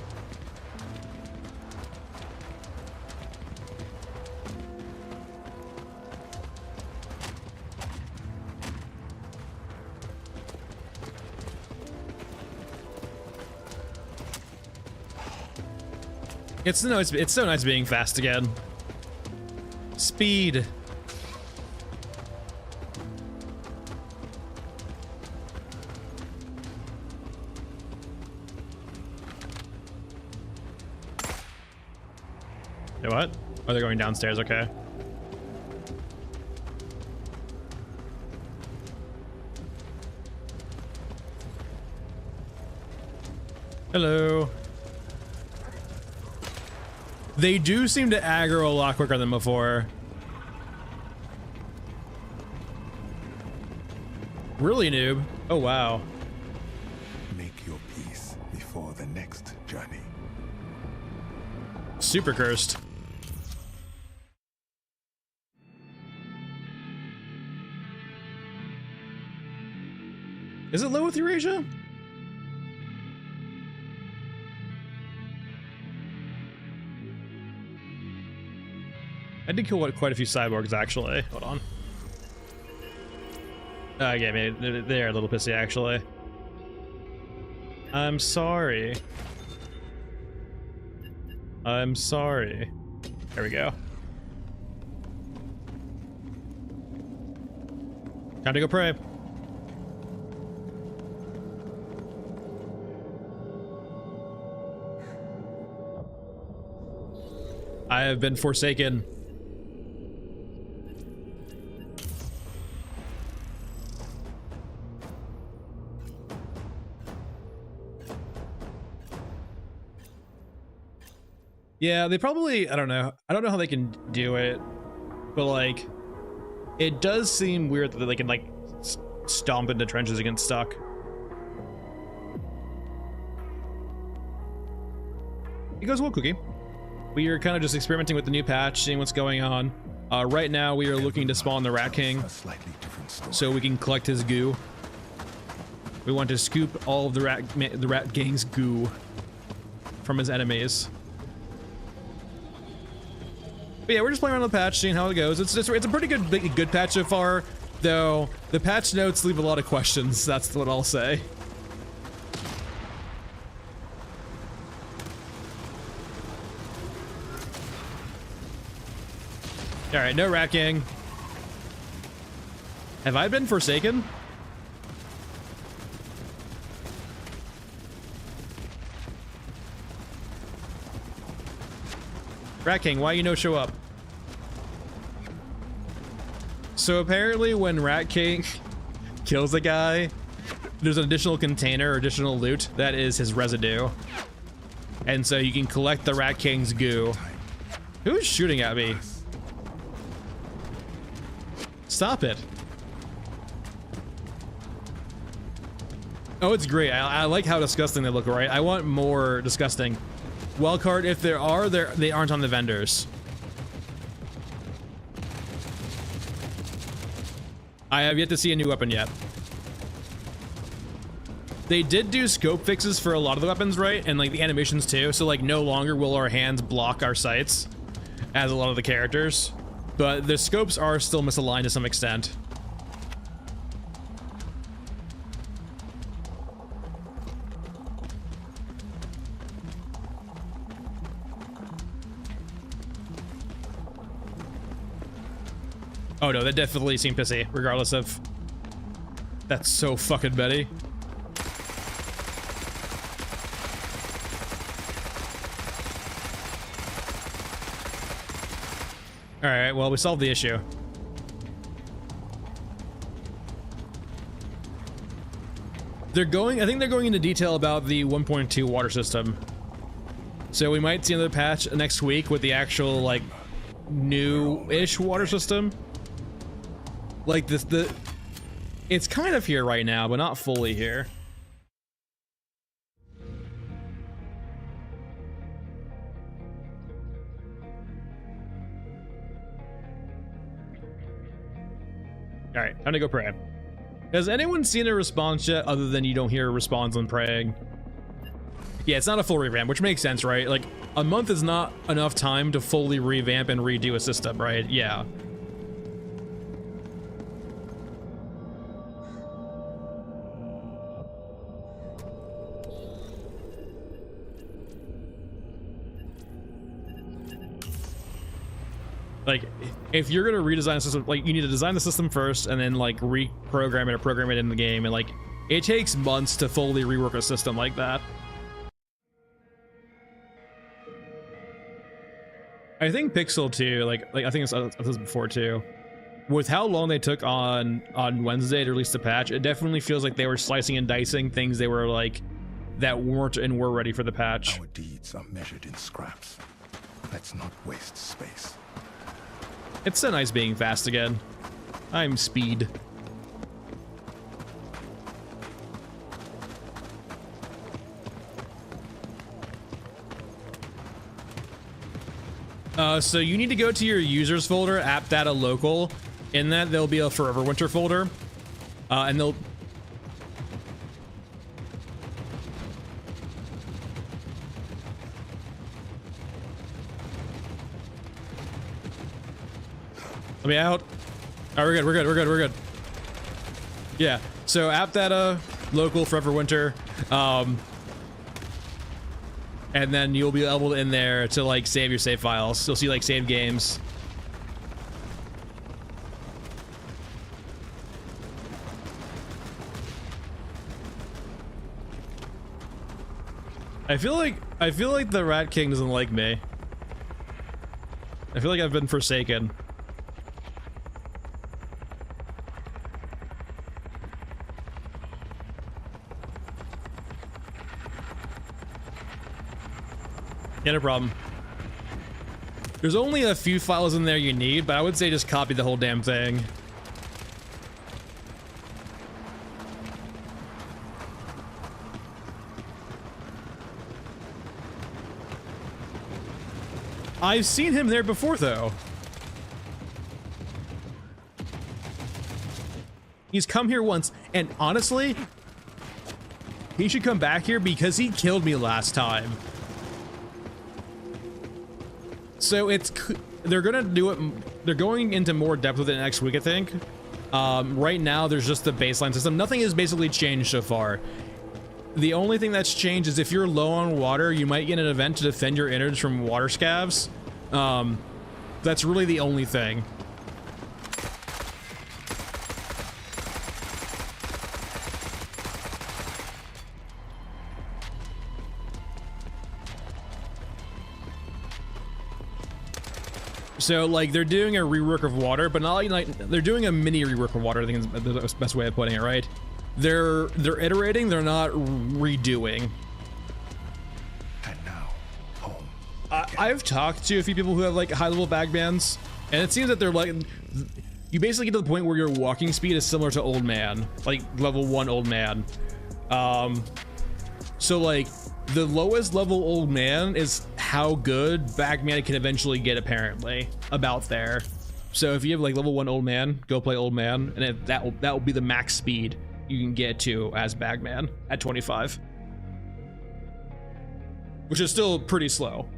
It's so nice being fast again. Speed. You know what? Oh, they're going downstairs, okay. Hello. They do seem to aggro a lot quicker than before. Really, noob? Oh, wow. Make your peace before the next journey. Super cursed. Is it low with Eurasia? I did kill quite a few cyborgs, actually. Hold on. Yeah, maybe they're a little pissy, actually. I'm sorry. I'm sorry. There we go. Time to go pray. I have been forsaken. Yeah, they probably, I don't know how they can do it, but like, it does seem weird that they can like stomp into trenches and get stuck. It goes well, Cookie. We are kind of just experimenting with the new patch, seeing what's going on. Right now, we are looking to spawn the Rat King, so we can collect his goo. We want to scoop all of the Rat Gang's goo from his enemies. But yeah, we're just playing around with the patch, seeing how it goes. It's a pretty good patch so far, though the patch notes leave a lot of questions. That's what I'll say. All right, no Rat Gang. Have I been forsaken? Rat King, why you no show up? So apparently when Rat King kills a guy, there's an additional container or additional loot that is his residue. And so you can collect the Rat King's goo. Who's shooting at me? Stop it. Oh, it's great. I like how disgusting they look, right? I want more disgusting. Wildcard, if there are, they aren't on the vendors. I have yet to see a new weapon yet. They did do scope fixes for a lot of the weapons, right? And like the animations too. So like no longer will our hands block our sights as a lot of the characters. But the scopes are still misaligned to some extent. Oh no, that definitely seemed pissy, regardless of... That's so fucking Betty. Alright, well, we solved the issue. I think they're going into detail about the 1.2 water system. So we might see another patch next week with the actual, like, new-ish water system. Like, it's kind of here right now, but not fully here. All right, time to go pray. Has anyone seen a response yet other than you don't hear a response on praying? Yeah, it's not a full revamp, which makes sense, right? Like, a month is not enough time to fully revamp and redo a system, right? Yeah. Like, if you're gonna redesign a system, like, you need to design the system first and then, like, reprogram it or program it in the game, and, like, it takes months to fully rework a system like that. I think Pixel 2, like I think I've said this before too, with how long they took on Wednesday to release the patch, it definitely feels like they were slicing and dicing things they were, like, that weren't and were ready for the patch. Our deeds are measured in scraps. Let's not waste space. It's so nice being fast again. I'm speed. So you need to go to your users folder, app data local. In that, there'll be a Forever Winter folder, and they'll. Let me out. All right, we're good. We're good. We're good. We're good. Yeah. So app data local Forever Winter. And then you'll be able to in there to like save your save files. You'll see like save games. I feel like the Rat King doesn't like me. I feel like I've been forsaken. Yeah, no problem. There's only a few files in there you need, but I would say just copy the whole damn thing. I've seen him there before, though. He's come here once, and honestly, he should come back here because he killed me last time. So they're gonna do it. They're going into more depth with it next week, I think. Right now, there's just the baseline system. Nothing has basically changed so far. The only thing that's changed is if you're low on water, you might get an event to defend your innards from water scavs. That's really the only thing. So, like, they're doing a rework of water, but not like they're doing a mini rework of water. I think is the best way of putting it, right? They're iterating. They're not redoing. And now, home. I've talked to a few people who have like high-level bagmans, and it seems that they're like, you basically get to the point where your walking speed is similar to Old Man, like level 1 Old Man. So like the lowest level Old Man is how good Bagman can eventually get, apparently, about there. So if you have like level 1 Old Man, go play Old Man, and that will be the max speed you can get to as Bagman at 25, which is still pretty slow.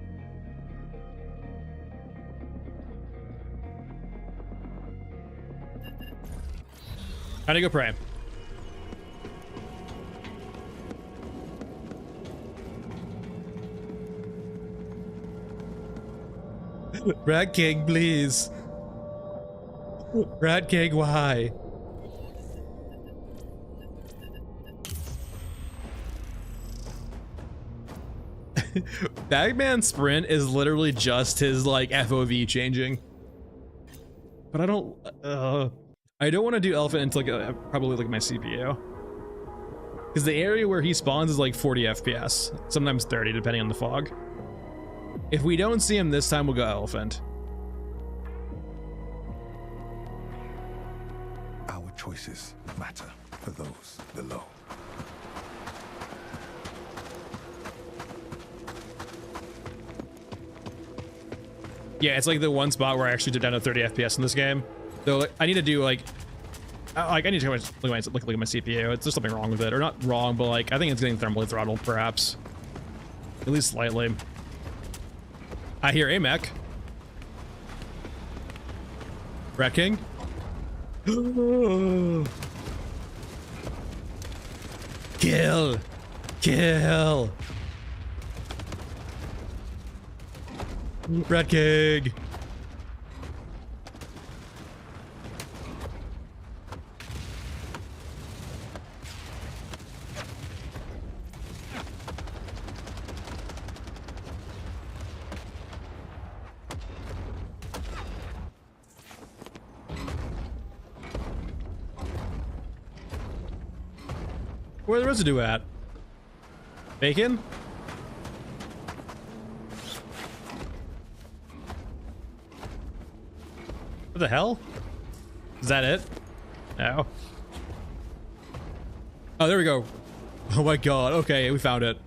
How'd I go pray? Rat King, please. Rat King, why? Bagman Sprint is literally just his like FOV changing. But I don't want to do Elephant until probably like my CPU. Because the area where he spawns is like 40 FPS, sometimes 30 depending on the fog. If we don't see him this time, we'll go Elephant. Our choices matter for those below. Yeah, it's like the one spot where I actually did down to 30 FPS in this game. Though like, I need to do like I need to look at my CPU. It's there's something wrong with it, or not wrong, but like I think it's getting thermally throttled, perhaps, at least slightly. I hear a mech. Rat King. Kill. Kill. Rat King. Where's the residue at? Bacon? What the hell? Is that it? No. Oh, there we go. Oh my god. Okay, we found it.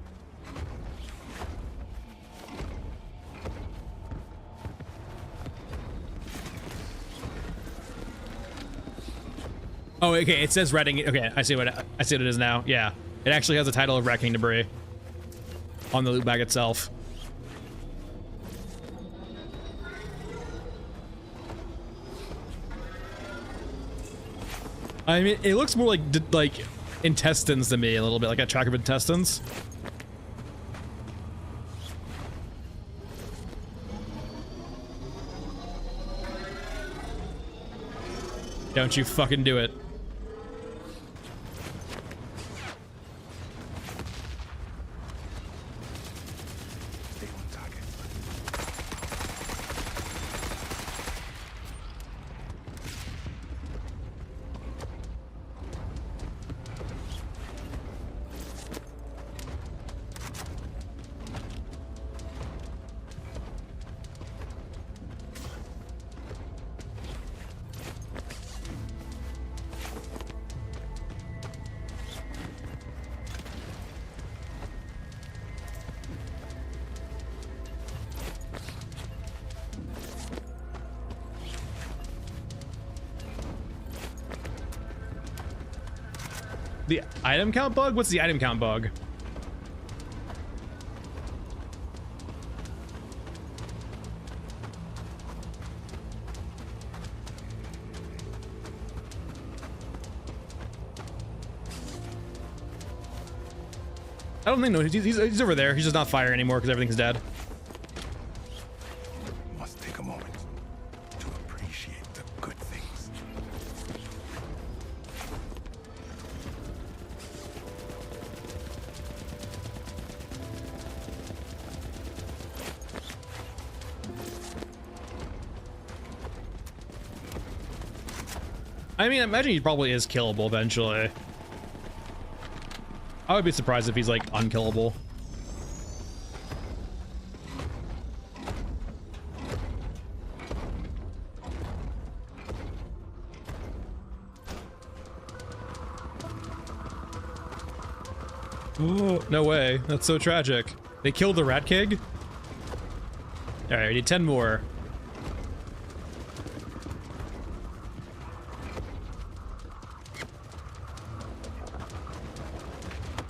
Oh, okay. It says wrecking. Okay, I see what it is now. Yeah, it actually has the title of wrecking debris on the loot bag itself. I mean, it looks more like intestines to me a little bit, like a track of intestines. Don't you fucking do it. Stay on target. The item count bug? What's the item count bug? I don't think no. He's over there. He's just not firing anymore because everything's dead. Must take a moment to appreciate the good things. I mean, I imagine he probably is killable eventually. I would be surprised if he's like unkillable. Oh, no way. That's so tragic. They killed the rat king? Alright, we need 10 more.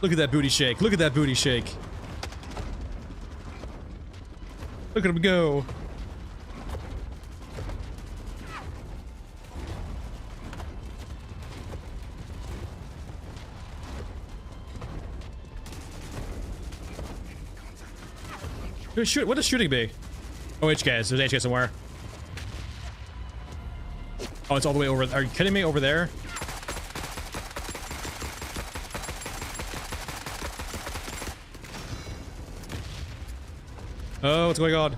Look at that booty shake. Look at that booty shake. Look at him go. Shoot, what does shooting be? Oh, HKs. There's HK somewhere. Oh, it's all the way over. Are you kidding me? Over there? Oh, what's going on?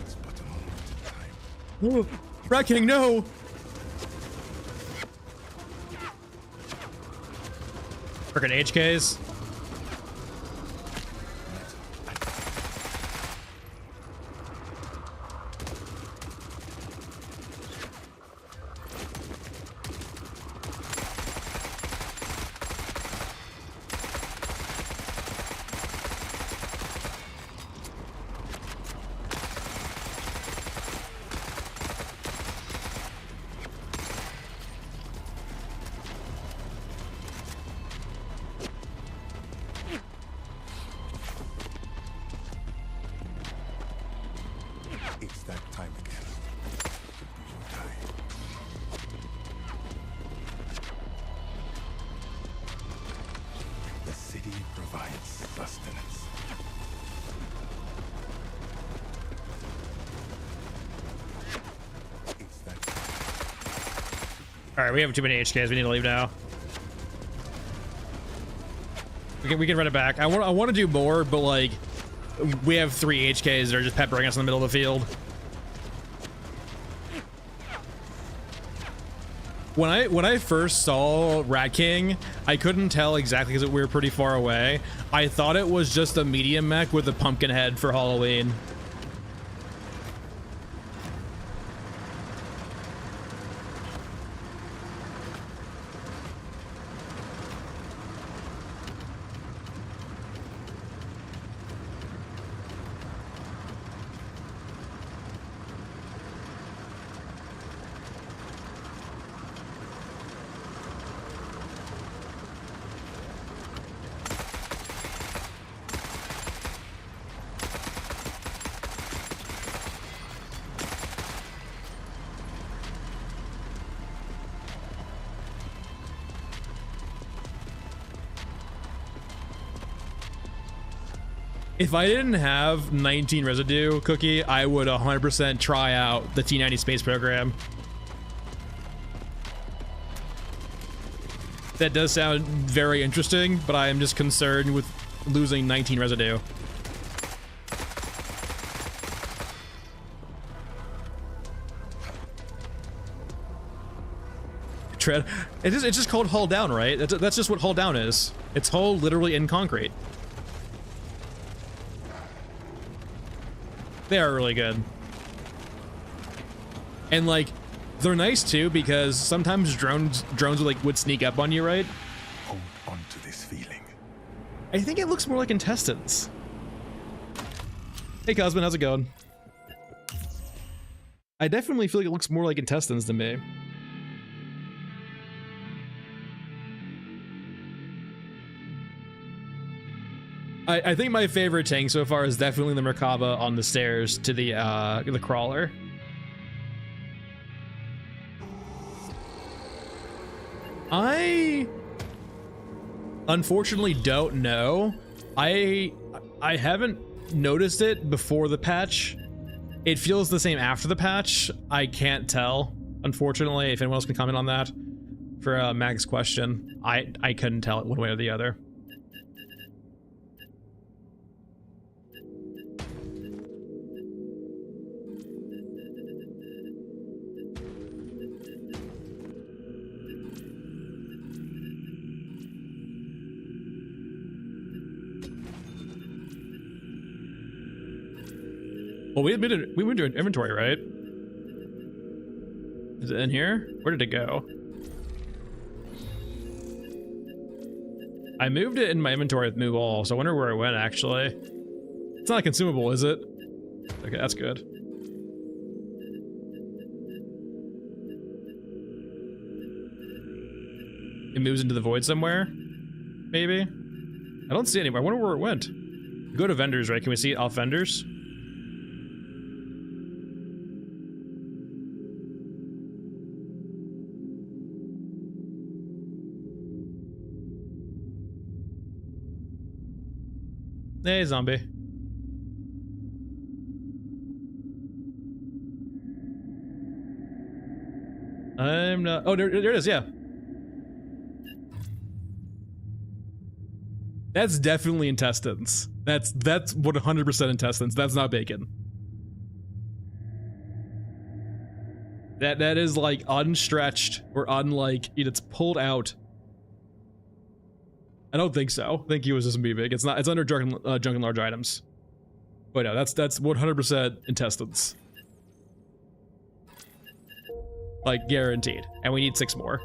It's but a moment in time. Oh, Rat King, no! Frickin' HKs. It's that time again. To do or die. The city provides sustenance. All right, we have too many HKs. We need to leave now. We can run it back. I want to do more, but like we have 3 HKs that are just peppering us in the middle of the field. When I first saw Rat King, I couldn't tell exactly because we were pretty far away. I thought it was just a medium mech with a pumpkin head for Halloween. If I didn't have 19 residue cookie, I would 100% try out the T90 space program. That does sound very interesting, but I am just concerned with losing 19 residue. Tread. It's just called hull down, right? That's just what hull down is. It's hull literally in concrete. They are really good. And like, they're nice too because sometimes drones would sneak up on you, right? Hold on to this feeling. I think it looks more like intestines. Hey Cosmin, how's it going? I definitely feel like it looks more like intestines to me. I think my favorite tank so far is definitely the Merkaba on the stairs to the crawler. I unfortunately don't know. I haven't noticed it before the patch. It feels the same after the patch. I can't tell, unfortunately. If anyone else can comment on that for Mag's question, I couldn't tell it one way or the other. Well, we went to an inventory, right? Is it in here? Where did it go? I moved it in my inventory with move all, so I wonder where it went actually. It's not a consumable, is it? Okay, that's good. It moves into the void somewhere? Maybe? I don't see it anywhere. I wonder where it went. Go to vendors, right? Can we see it off vendors? Hey, zombie. I'm not. Oh, there it is. Yeah. That's definitely intestines. That's 100% intestines. That's not bacon. That is like unstretched or unlike it's pulled out. I don't think so. I think he was just mimic. It's not. It's under junk and large items. But no, that's 100% intestines. Like guaranteed. And we need 6 more.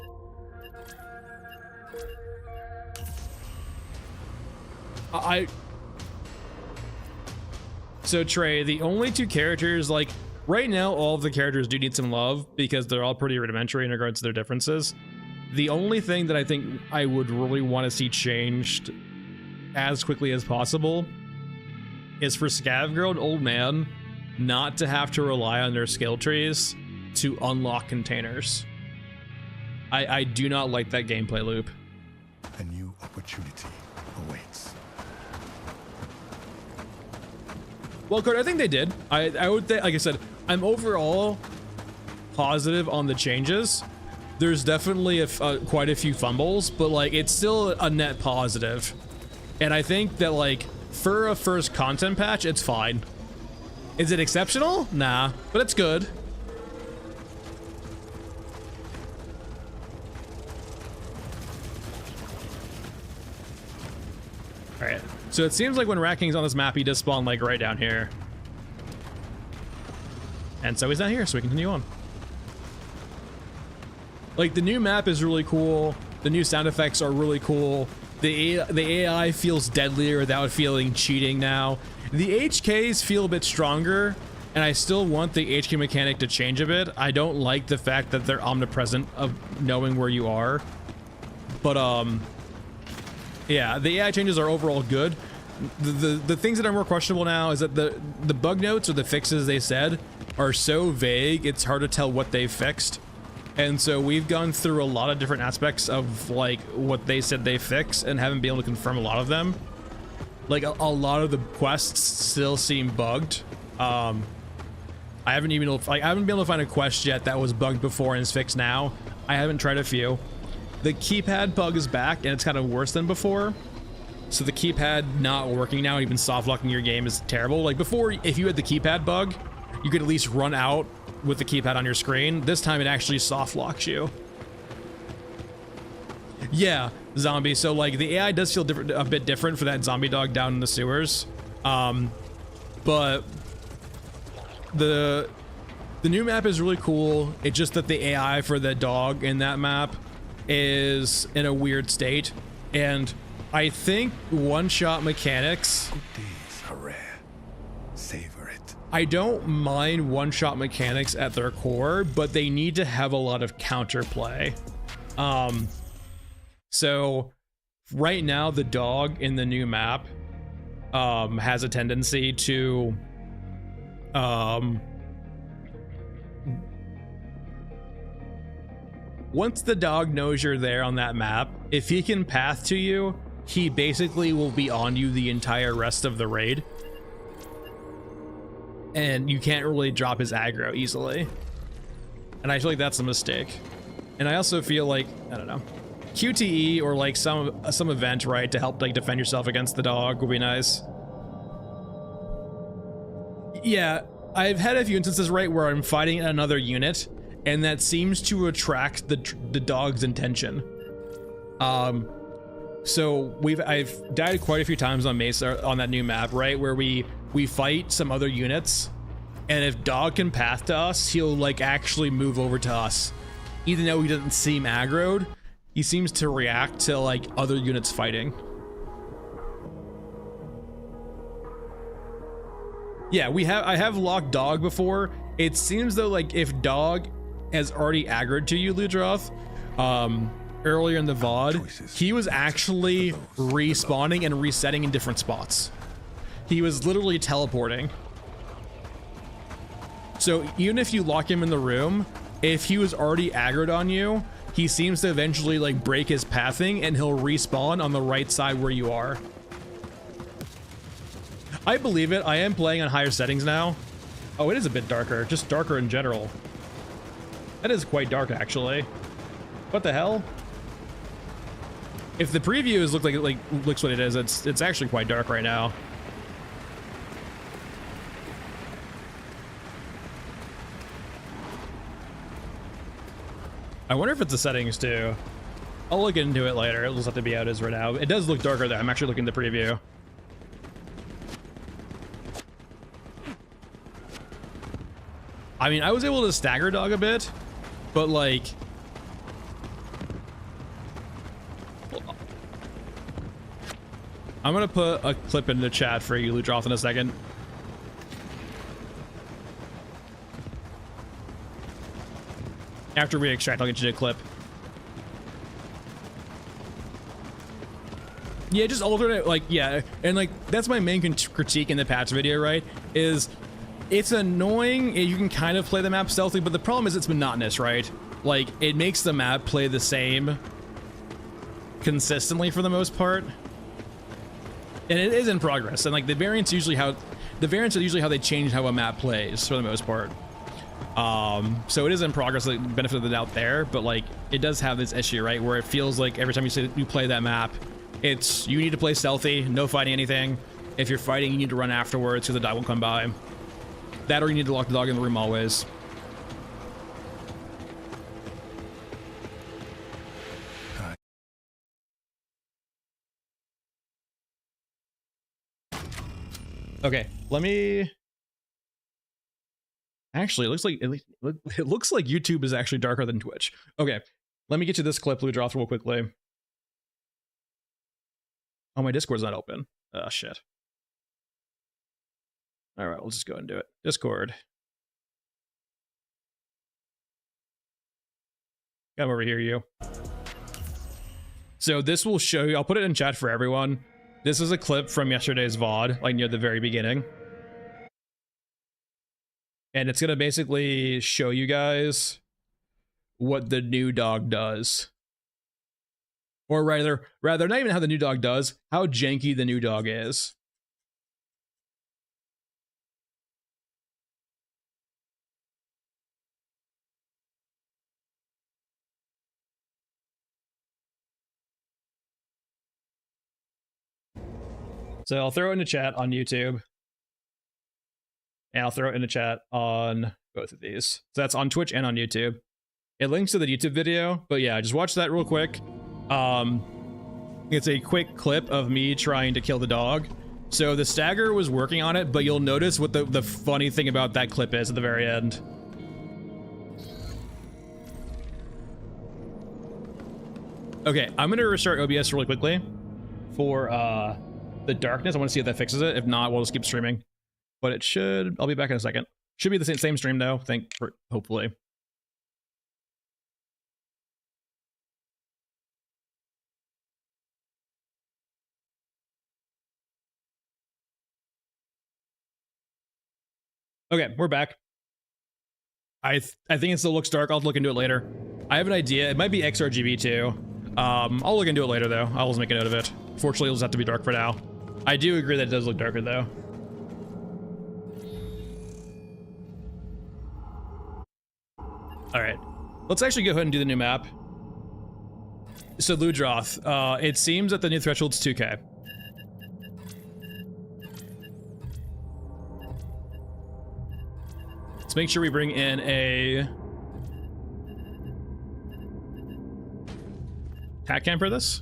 So Trey, the only 2 characters, like right now, all of the characters do need some love because they're all pretty rudimentary in regards to their differences. The only thing that I think I would really want to see changed as quickly as possible is for Scav Girl and Old Man not to have to rely on their skill trees to unlock containers. I do not like that gameplay loop. A new opportunity awaits. Well, Kurt, I think they did. I would think, like I said, I'm overall positive on the changes. there's definitely quite a few fumbles, but like it's still a net positive. And I think that like for a first content patch, it's fine. Is it exceptional? Nah, but it's good. All right, so it seems like when Rat King's on this map, he does spawn like right down here. And so he's not here, so we continue on. Like the new map is really cool. The new sound effects are really cool. The AI feels deadlier without feeling cheating now. The HKs feel a bit stronger, and I still want the HK mechanic to change a bit. I don't like the fact that they're omnipresent of knowing where you are. But yeah, the AI changes are overall good. The things that are more questionable now is that the bug notes or the fixes they said are so vague, it's hard to tell what they've fixed. And so we've gone through a lot of different aspects of like what they said they fixed and haven't been able to confirm a lot of them. Like a lot of the quests still seem bugged. I haven't been able to find a quest yet that was bugged before and is fixed now. I haven't tried a few. The keypad bug is back and it's kind of worse than before. So the keypad not working now, even soft locking your game is terrible. Like before, if you had the keypad bug, you could at least run out with the keypad on your screen. This time it actually soft locks you. Yeah, zombie. So like the AI does feel different, a bit different for that zombie dog down in the sewers. But the new map is really cool. It's just that the AI for the dog in that map is in a weird state. And I think one-shot mechanics... Good days are rare. Savor it. I don't mind one-shot mechanics at their core, but they need to have a lot of counterplay. So right now the dog in the new map has a tendency to once the dog knows you're there on that map, if he can path to you, he basically will be on you the entire rest of the raid. And you can't really drop his aggro easily. And I feel like that's a mistake. And I also feel like, I don't know, QTE or like some event, right, to help like defend yourself against the dog would be nice. Yeah, I've had a few instances, right, where I'm fighting another unit and that seems to attract the dog's intention. So I've died quite a few times on Mesa on that new map, right, where we fight some other units, and if dog can path to us, he'll like actually move over to us. Even though he doesn't seem aggroed, he seems to react to like other units fighting. Yeah, I have locked dog before. It seems though like if dog has already aggroed to you, Ludroth, earlier in the VOD, he was actually respawning and resetting in different spots. He was literally teleporting. So even if you lock him in the room, if he was already aggroed on you, he seems to eventually like break his pathing and he'll respawn on the right side where you are. I believe it. I am playing on higher settings now. Oh, it is a bit darker, just darker in general. That is quite dark actually. What the hell? If the previews looks what it is, it's actually quite dark right now. I wonder if it's the settings too. I'll look into it later. It'll just have to be how it is right now. It does look darker there. I'm actually looking at the preview. I mean, I was able to stagger dog a bit, but like... I'm gonna put a clip in the chat for you, Ludroth, in a second. After we extract, I'll get you a clip. Yeah, just alternate, like, yeah, and like, that's my main critique in the patch video, right, is it's annoying, you can kind of play the map stealthy, but the problem is it's monotonous, right? Like, it makes the map play the same consistently for the most part. And it is in progress, and like the variants are usually how they change how a map plays for the most part. So it is in progress, like benefit of the doubt there, but like it does have this issue, right, where it feels like every time you play that map, it's you need to play stealthy, no fighting anything. If you're fighting, you need to run afterwards because the dog will come by. That or you need to lock the dog in the room always. Okay, let me. Actually, it looks like YouTube is actually darker than Twitch. Okay, let me get you this clip, Blue Droth, real quickly. Oh, my Discord's not open. Oh, shit. All right, we'll just go and do it. Discord. Come over here, you. So this will show you, I'll put it in chat for everyone. This is a clip from yesterday's VOD, like near the very beginning. And it's going to basically show you guys what the new dog does. Or rather, not even how the new dog does, how janky the new dog is. So I'll throw it in the chat on YouTube. And I'll throw it in the chat on both of these. So that's on Twitch and on YouTube. It links to the YouTube video, but yeah, just watch that real quick. It's a quick clip of me trying to kill the dog. So the stagger was working on it, but you'll notice what the funny thing about that clip is at the very end. Okay, I'm gonna restart OBS really quickly for the darkness. I want to see if that fixes it. If not, we'll just keep streaming. But it should. I'll be back in a second. Should be the same stream though. Hopefully. Okay, we're back. I think it still looks dark. I'll look into it later. I have an idea. It might be XRGB too. I'll look into it later though. I'll just make a note of it. Fortunately, it'll just have to be dark for now. I do agree that it does look darker though. All right, let's actually go ahead and do the new map. So Ludroth, it seems that the new threshold's 2K. Let's make sure we bring in a attack camp for this.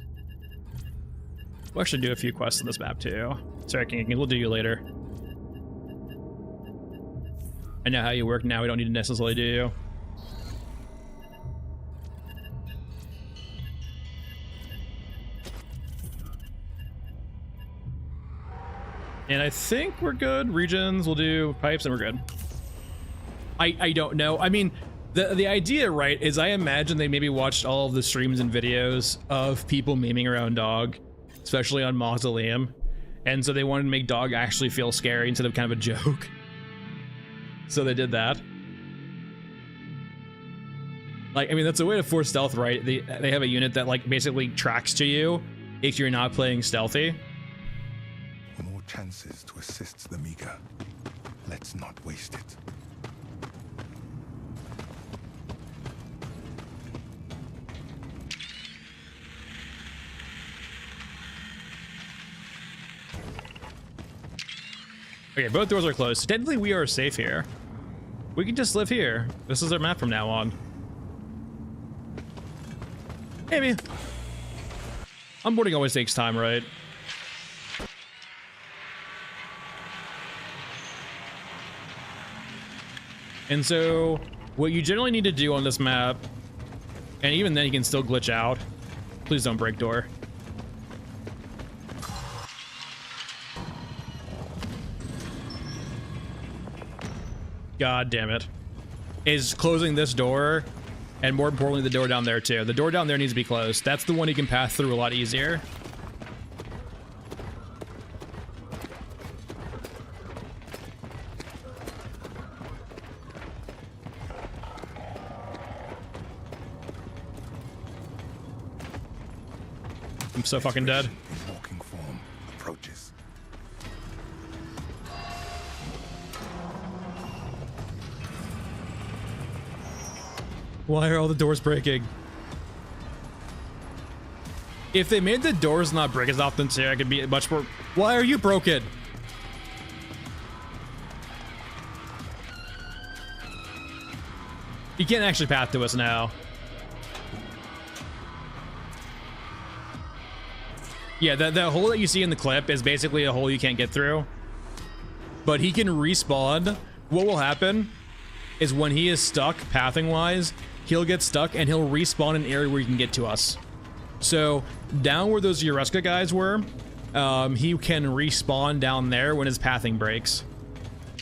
We'll actually do a few quests in this map too. Sorry, King, we'll do you later. I know how you work now. We don't need to necessarily do you. And I think we're good. Regions, we'll do pipes, and we're good. I don't know. I mean, the idea, right, is I imagine they maybe watched all of the streams and videos of people memeing around dog, especially on Mausoleum. And so they wanted to make dog actually feel scary instead of kind of a joke. So they did that. Like, I mean, that's a way to force stealth, right? They have a unit that, like, basically tracks to you if you're not playing stealthy. More chances to assist the meager. Let's not waste it. Okay, both doors are closed. Technically, we are safe here. We can just live here. This is our map from now on. Maybe. Onboarding always takes time, right? And so, what you generally need to do on this map, and even then you can still glitch out. Please don't break door. God damn it. Is closing this door, and more importantly, the door down there too. The door down there needs to be closed. That's the one you can pass through a lot easier. I'm so fucking dead. In walking form approaches. Why are all the doors breaking? If they made the doors not break as often too, I could be much more. Why are you broken? You can't actually path to us now. Yeah, that hole that you see in the clip is basically a hole you can't get through. But he can respawn. What will happen is when he is stuck pathing-wise, he'll get stuck and he'll respawn in an area where he can get to us. So down where those Ureska guys were, he can respawn down there when his pathing breaks.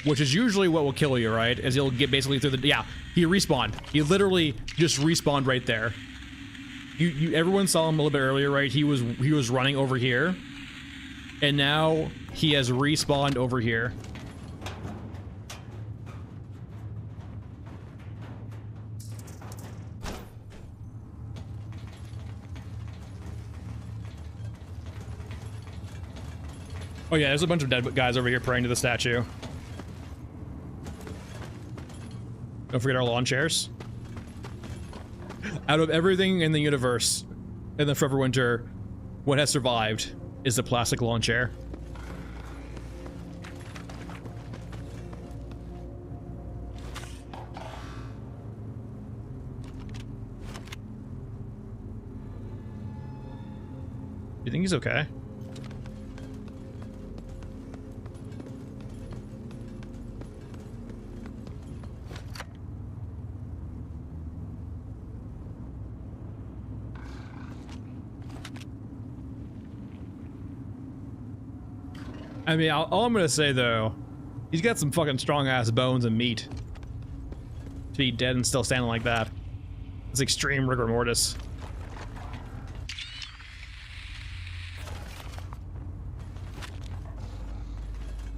Which is usually what will kill you, right? As he'll get basically through the... Yeah, he respawned. He literally just respawned right there. Everyone saw him a little bit earlier, right? He was running over here. And now he has respawned over here. Oh yeah, there's a bunch of dead guys over here praying to the statue. Don't forget our lawn chairs. Out of everything in the universe, in the Forever Winter, what has survived is the plastic lawn chair. You think he's okay? I mean, all I'm gonna say though, he's got some fucking strong ass bones and meat. To be dead and still standing like that. It's extreme rigor mortis.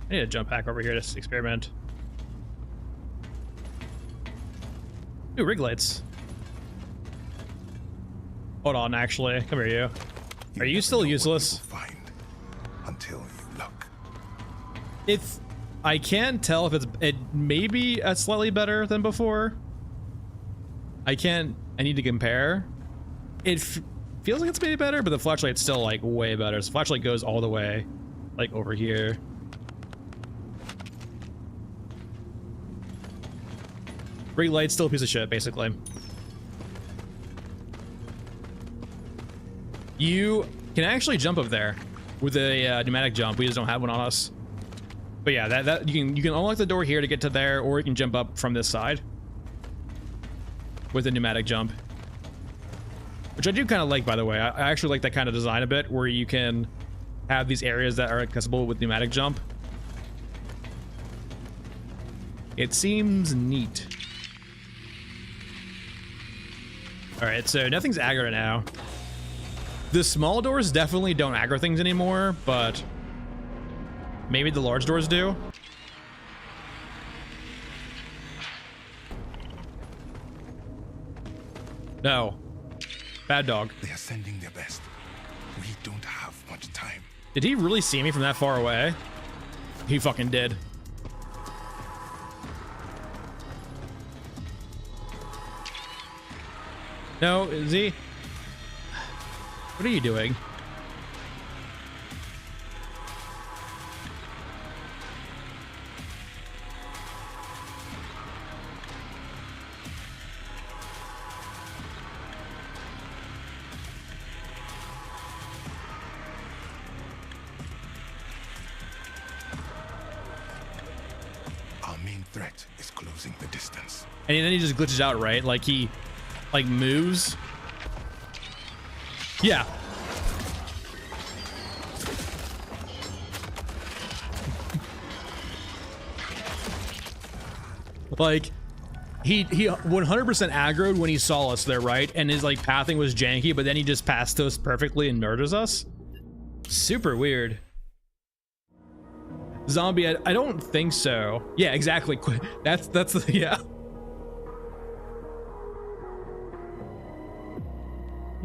I need to jump back over here to experiment. Ooh, rig lights. Hold on, actually. Come here, you. Are you still useless? Find until you look. It's... I can't tell if it may be slightly better than before. I need to compare. It feels like it's maybe better, but the flashlight's still like way better. So flashlight goes all the way like over here. Rig light's still a piece of shit, basically. You can actually jump up there with a pneumatic jump. We just don't have one on us. But yeah, that you can unlock the door here to get to there, or you can jump up from this side with a pneumatic jump, which I do kind of like, by the way. I actually like that kind of design a bit, where you can have these areas that are accessible with pneumatic jump. It seems neat. All right, so nothing's aggro now. The small doors definitely don't aggro things anymore, but maybe the large doors do. No. Bad dog. They are sending their best. We don't have much time. Did he really see me from that far away? He fucking did. No, is he? What are you doing? Our main threat is closing the distance. And then he just glitches out, right? Like he, like, moves. Yeah. Like, he 100% aggroed when he saw us there, right? And his, like, pathing was janky, but then he just passed us perfectly and murders us. Super weird. Zombie, I don't think so. Yeah, exactly. That's yeah.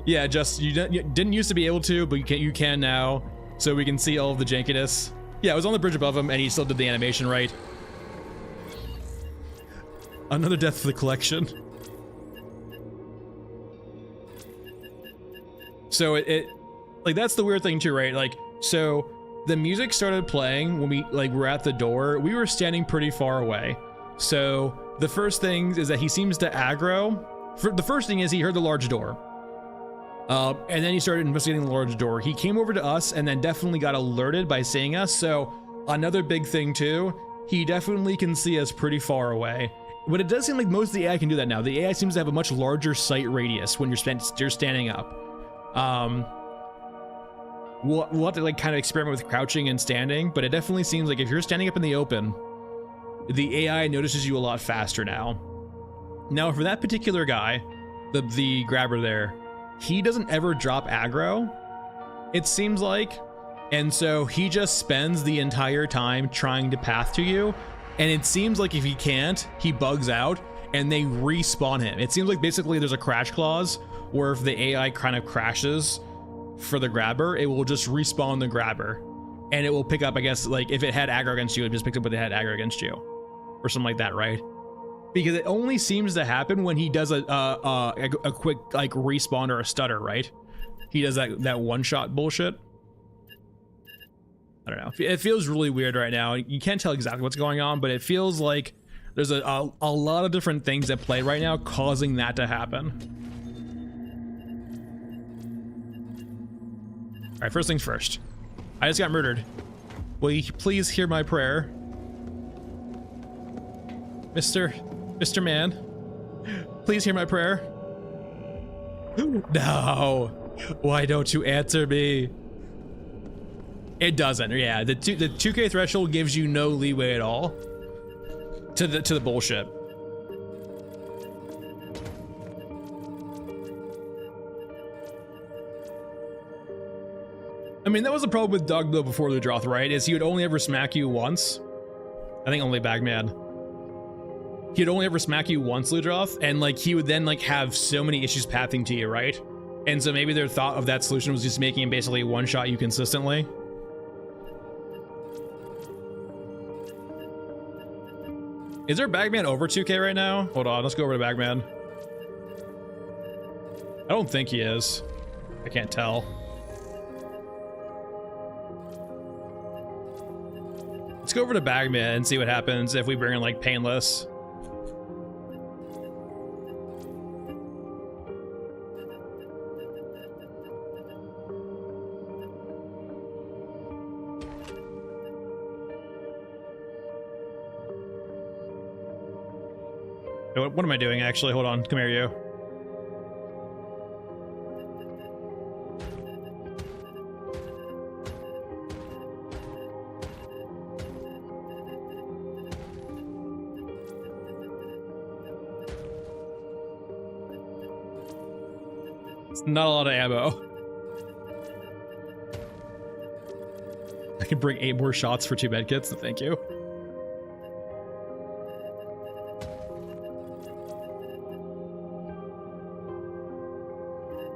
Yeah, just you didn't used to be able to, but you can now, so we can see all of the jankiness. Yeah, I was on the bridge above him, and he still did the animation right. Another death for the collection. So it like that's the weird thing too, right? Like, so the music started playing when we like were at the door. We were standing pretty far away. So the first thing is that he seems to aggro. The first thing is he heard the large door. And then he started investigating the large door. He came over to us and then definitely got alerted by seeing us. So another big thing too, he definitely can see us pretty far away. But it does seem like most of the AI can do that now. The AI seems to have a much larger sight radius when you're standing up. We'll have to like kind of experiment with crouching and standing, but it definitely seems like if you're standing up in the open, the AI notices you a lot faster now. Now for that particular guy, the grabber there, he doesn't ever drop aggro, it seems like. And so he just spends the entire time trying to path to you. And it seems like if he can't, he bugs out and they respawn him. It seems like basically there's a crash clause where if the AI kind of crashes for the grabber, it will just respawn the grabber. And it will pick up, I guess, like if it had aggro against you, it just picked up what it had aggro against you. Or something like that, right? Because it only seems to happen when he does a quick like respawn or a stutter, right? He does that one-shot bullshit. I don't know. It feels really weird right now. You can't tell exactly what's going on, but it feels like there's a lot of different things at play right now causing that to happen. All right, first things first. I just got murdered. Will you please hear my prayer? Mr. Man, please hear my prayer. No, why don't you answer me? It doesn't. Yeah, the 2K threshold gives you no leeway at all to the bullshit. I mean, that was the problem with Dogbill before Ludroth, right? Is he would only ever smack you once. I think only Bagman. He'd only ever smack you once, Ludroth, and like he would then like have so many issues pathing to you, right? And so maybe their thought of that solution was just making him basically one-shot you consistently. Is there Bagman over 2K right now? Hold on, let's go over to Bagman. I don't think he is. I can't tell. Let's go over to Bagman and see what happens if we bring in like Painless. What am I doing actually? Hold on, come here, you. It's not a lot of ammo. I can bring 8 more shots for 2 medkits, so thank you.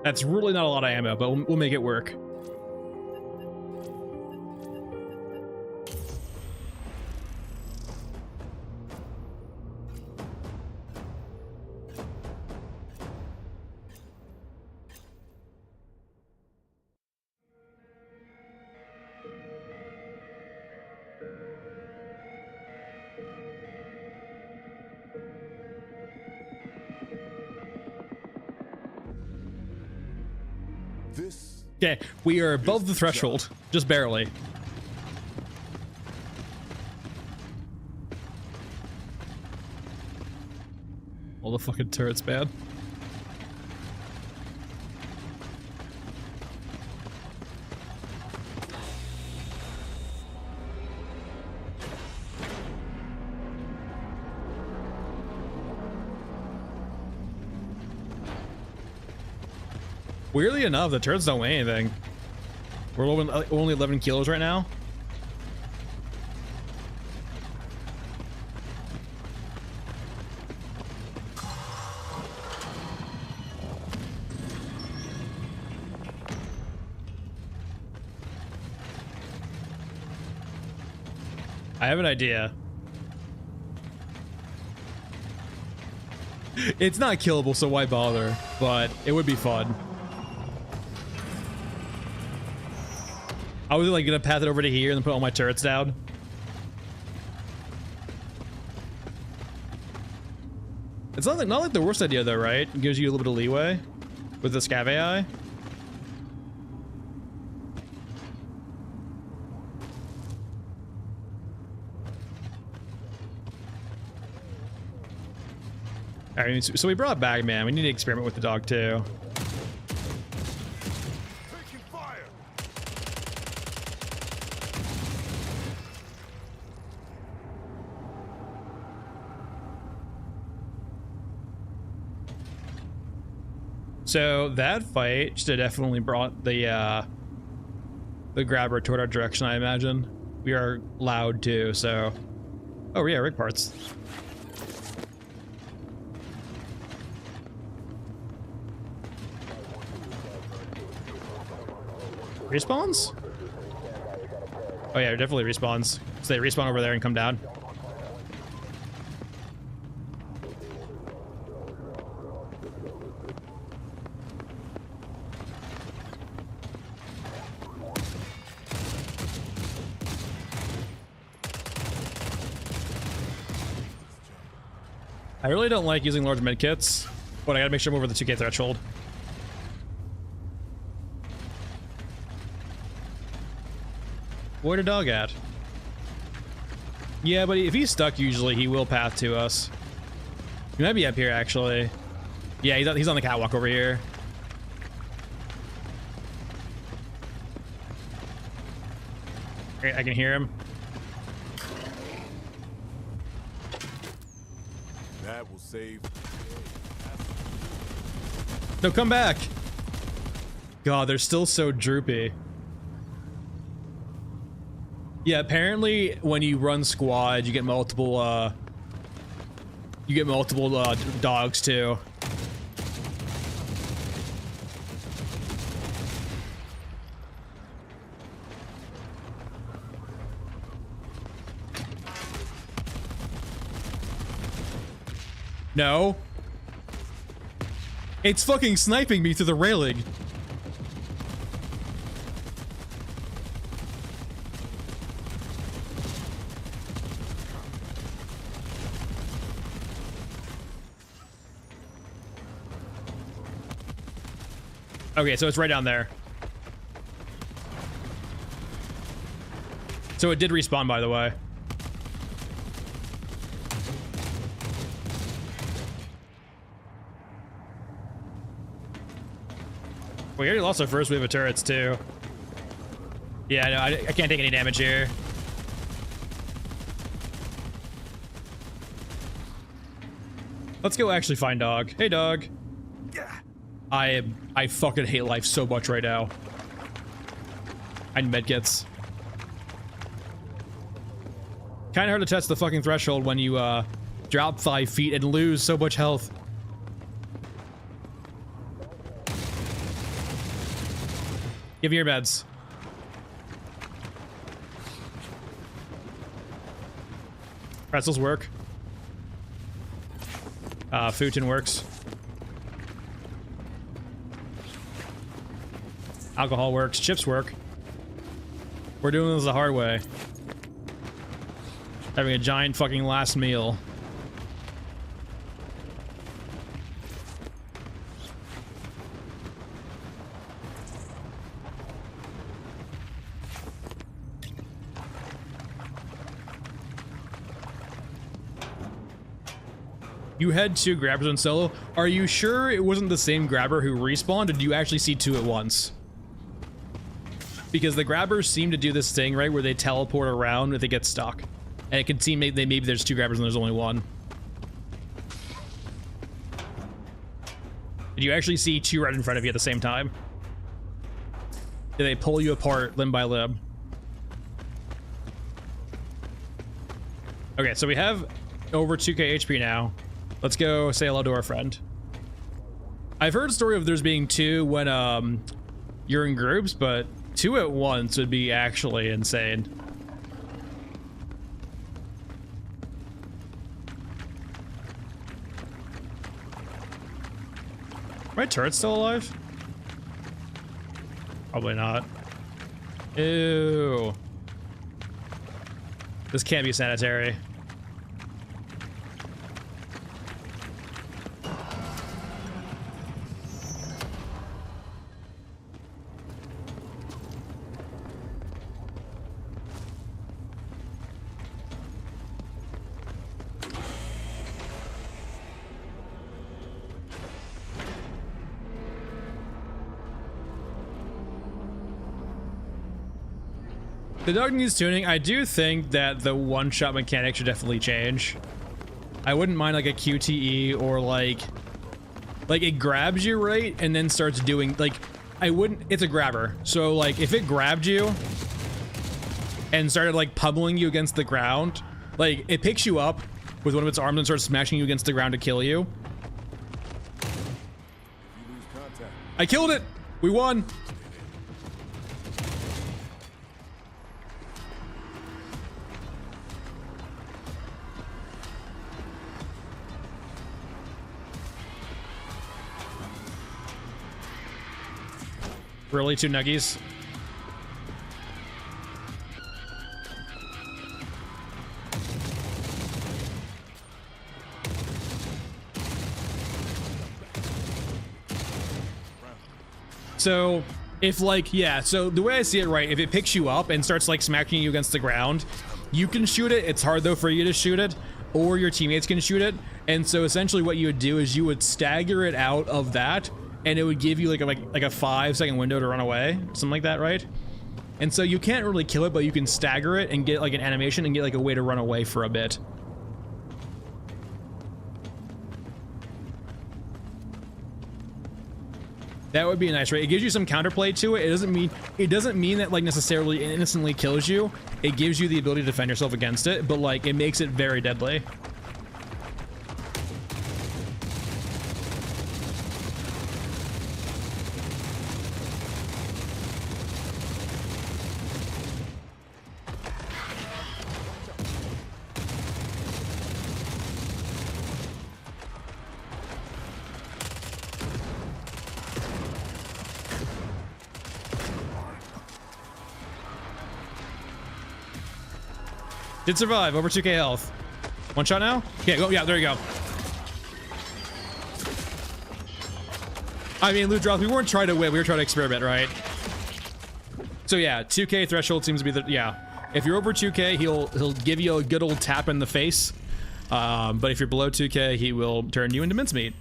That's really not a lot of ammo, but we'll make it work. Okay, we are above the threshold, just barely. All the fucking turrets, man. Weirdly enough, the turrets don't weigh anything. We're only 11 kilos right now. I have an idea. It's not killable, so why bother? But it would be fun. I was like gonna path it over to here and then put all my turrets down. It's not like the worst idea though, right? It gives you a little bit of leeway with the scav AI. All right, so we brought Bagman. We need to experiment with the dog too. Taking fire. So that fight should have definitely brought the grabber toward our direction, I imagine. We are loud too, so... Oh yeah, rig parts. Respawns? Oh yeah, it definitely respawns. So they respawn over there and come down. I really don't like using large medkits, but I gotta make sure I'm over the 2k threshold. Where the dog at? Yeah, but if he's stuck, usually he will path to us. He might be up here, actually. Yeah, he's on the catwalk over here. I can hear him. That will save. No, come back. God, they're still so droopy. Yeah, apparently when you run squad, you get multiple dogs too. No. It's fucking sniping me through the railing. Okay, so it's right down there. So it did respawn, by the way. We already lost our first wave of turrets, too. Yeah, no, I can't take any damage here. Let's go actually find dog. Hey, dog. I fucking hate life so much right now. I need medkits. Kinda hard to test the fucking threshold when you drop 5 feet and lose so much health. Give me your meds. Pretzels work. Futon works. Alcohol works. Chips work. We're doing this the hard way. Having a giant fucking last meal. You had 2 grabbers in solo. Are you sure it wasn't the same grabber who respawned, or did you actually see 2 at once? Because the grabbers seem to do this thing, right, where they teleport around if they get stuck. And it can seem maybe there's 2 grabbers and there's only 1. Did you actually see 2 right in front of you at the same time? Did they pull you apart limb by limb? Okay, so we have over 2k HP now. Let's go say hello to our friend. I've heard a story of there's being 2 when you're in groups, but 2 at once would be actually insane. Are my turrets still alive? Probably not. Ew. This can't be sanitary. The dog needs tuning. I do think that the one-shot mechanic should definitely change. I wouldn't mind like a QTE or like it grabs you right and then starts doing like I wouldn't. It's a grabber, so like if it grabbed you and started like pummeling you against the ground, like it picks you up with one of its arms and starts smashing you against the ground to kill you. I killed it. We won. Really, 2 nuggies? So, if like, yeah, so the way I see it, right, if it picks you up and starts like smacking you against the ground, you can shoot it. It's hard though for you to shoot it, or your teammates can shoot it. And so essentially what you would do is you would stagger it out of that, and it would give you like a 5-second window to run away, something like that, right? And so you can't really kill it, but you can stagger it and get like an animation and get like a way to run away for a bit. That would be nice, right? It gives you some counterplay to it. It doesn't mean that like necessarily it instantly kills you. It gives you the ability to defend yourself against it, but like it makes it very deadly. Did survive, over 2k health. One shot now? Okay, go, yeah, there you go. I mean, loot drops, we weren't trying to win, we were trying to experiment, right? So yeah, 2k threshold seems to be the, yeah. If you're over 2k, he'll give you a good old tap in the face. But if you're below 2k, he will turn you into mincemeat.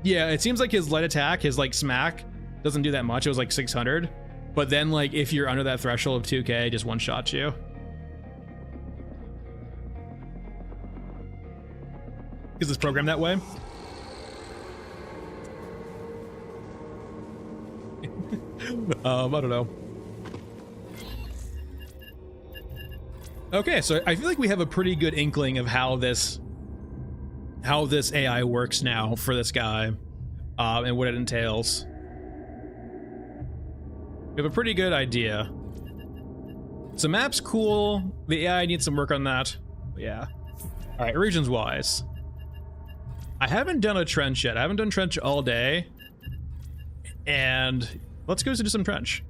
Yeah, it seems like his light attack, his like smack, doesn't do that much. It was like 600. But then, like, if you're under that threshold of 2k, just one-shots you. Is this programmed that way? I don't know. Okay, so I feel like we have a pretty good inkling of how this AI works now for this guy, and what it entails. We have a pretty good idea. So map's cool. The AI needs some work on that. Yeah. All right, regions wise. I haven't done a trench yet. I haven't done trench all day. And let's go do some trench.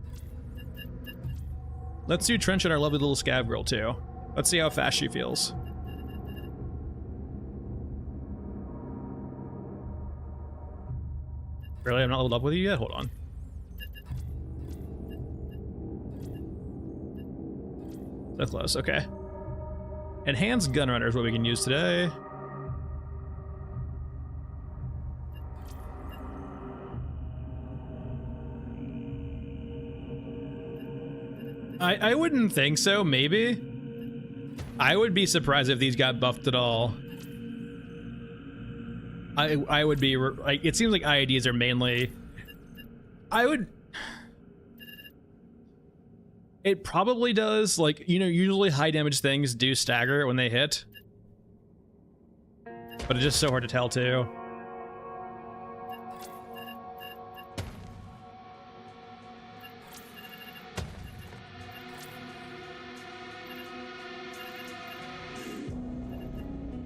Let's do trench on our lovely little scav girl too. Let's see how fast she feels. Really? I'm not leveled up with you yet? Hold on. That's close, okay. Enhanced Gunrunner is what we can use today. I wouldn't think so, maybe. I would be surprised if these got buffed at all. I would be, like, it seems like IEDs are mainly... It probably does, like, you know, usually high damage things do stagger when they hit. But it's just so hard to tell, too.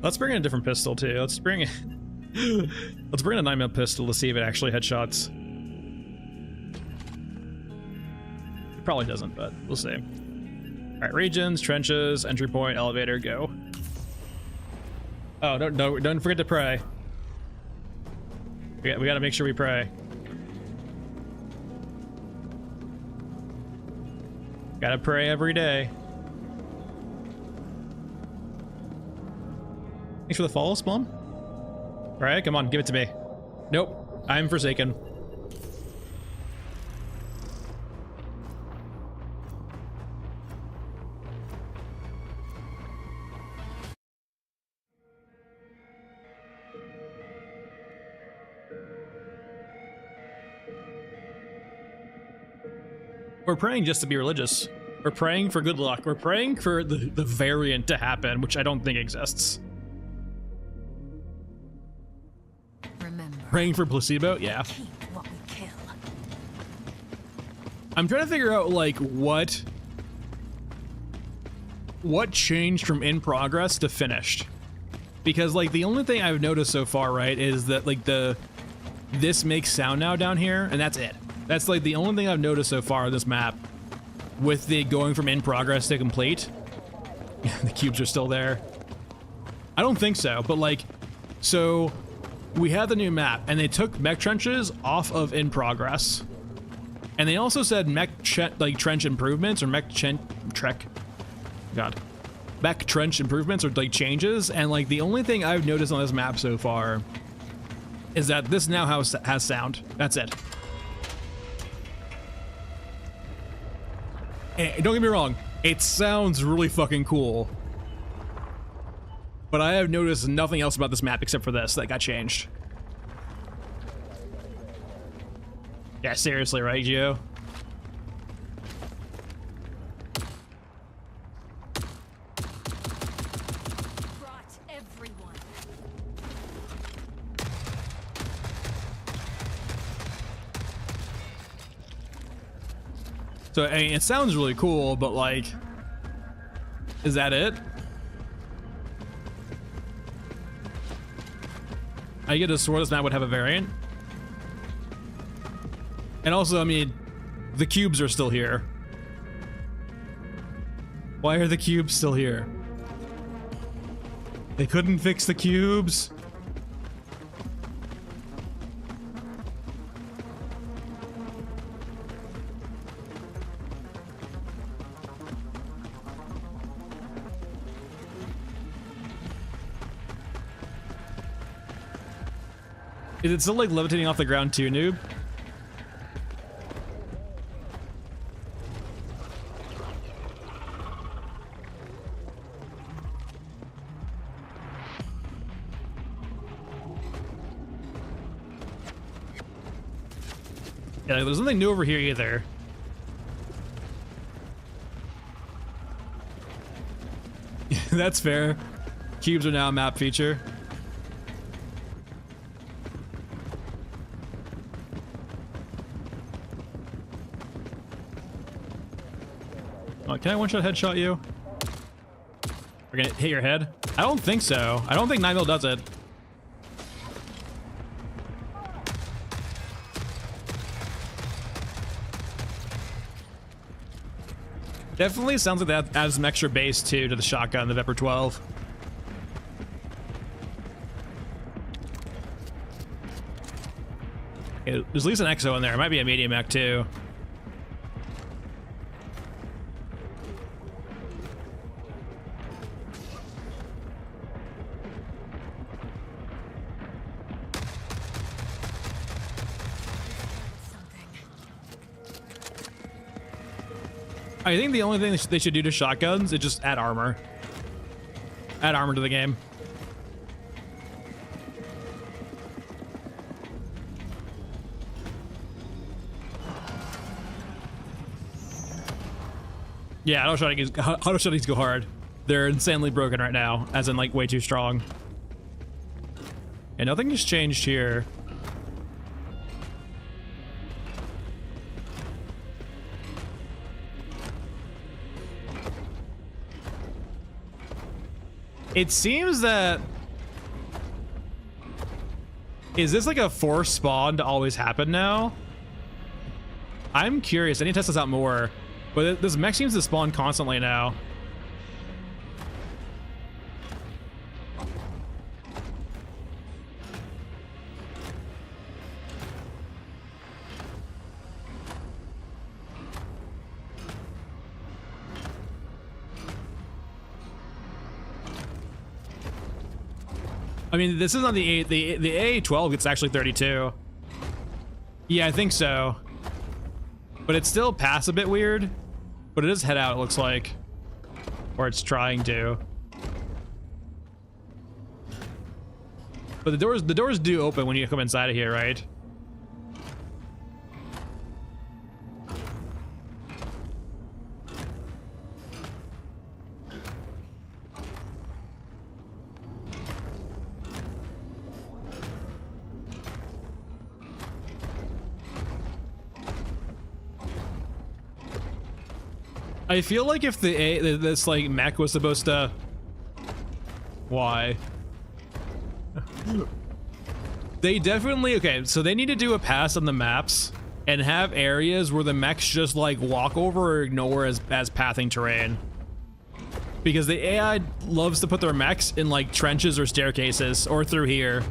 Let's bring in a different pistol, too. Let's bring in... Let's bring in a 9mm pistol to see if it actually headshots. probably doesn't, but we'll see. All right, regions, trenches, entry point, elevator, go. Oh, don't forget to pray. We gotta make sure we pray. Gotta pray every day. Thanks for the follow, Spawn. All right, come on, give it to me. Nope, I'm forsaken. We're praying just to be religious. We're praying for good luck. We're praying for the variant to happen, which I don't think exists. Remember, Praying for placebo? Yeah. keep what we kill. I'm trying to figure out like what changed from in progress to finished. Because like the only thing I've noticed so far, right, is that like this makes sound now down here, and that's it. That's like the only thing I've noticed so far on this map with the going from in progress to complete. The cubes are still there. I don't think so, but like, so we had the new map and they took mech trenches off of in progress. And they also said mech trench improvements or mech trench improvements or like changes. And like the only thing I've noticed on this map so far is that this now has sound. That's it. And don't get me wrong, it sounds really fucking cool. But I have noticed nothing else about this map except for this that got changed. Yeah, seriously, right, Gio? Brought everyone. So, I mean, it sounds really cool, but like, is that it? I get a swore this map would have a variant. And also, I mean, the cubes are still here. Why are the cubes still here? They couldn't fix the cubes. Is it still like levitating off the ground too, noob? Yeah, there's nothing new over here either. That's fair. Cubes are now a map feature. Oh, can I one-shot headshot you? We're gonna hit your head? I don't think so. I don't think 9mm does it. Definitely sounds like that adds some extra bass too to the shotgun, the Vepr 12. Okay, there's at least an EXO in there. It might be a medium mech too. I think the only thing they should do to shotguns is just add armor. Add armor to the game. Yeah, auto shotguns go hard. They're insanely broken right now, as in like way too strong. And nothing has changed here. It seems that... Is this like a forced spawn to always happen now? I'm curious. I need to test this out more. But this mech seems to spawn constantly now. I mean, this is on the A12. It's actually 32. Yeah, I think so. But it still pass a bit weird. But it does head out, it looks like. Or it's trying to. But the doors do open when you come inside of here, right? I feel like if this like mech was supposed to... Why? They definitely... Okay, so they need to do a pass on the maps and have areas where the mechs just like walk over or ignore as pathing terrain. Because the AI loves to put their mechs in like trenches or staircases or through here.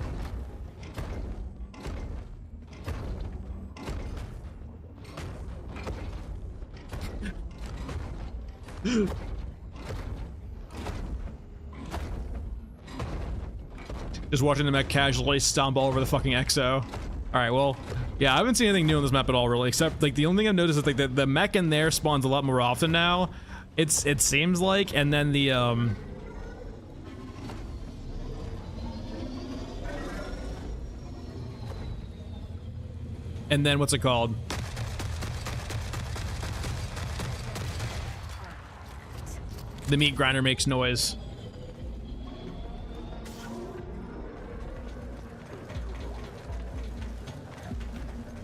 Just watching the mech casually stomp all over the fucking EXO. Alright, well, yeah, I haven't seen anything new on this map at all, really, except, like, the only thing I've noticed is, like, the mech in there spawns a lot more often now. It seems like, and then the, and then, what's it called? The meat grinder makes noise.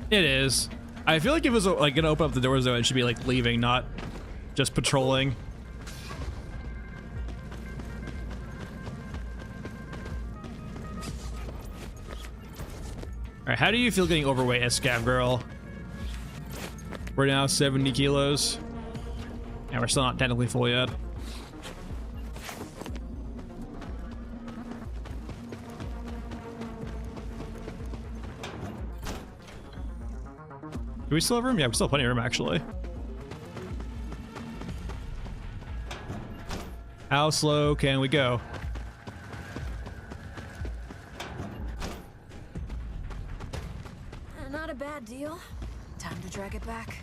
It is. I feel like if it was like gonna open up the doors though, it should be like leaving, not just patrolling. Alright, how do you feel getting overweight as Scav Girl? We're now 70 kilos. And we're still not technically full yet. Do we still have room? Yeah, we still have plenty of room, actually. How slow can we go? Not a bad deal. Time to drag it back.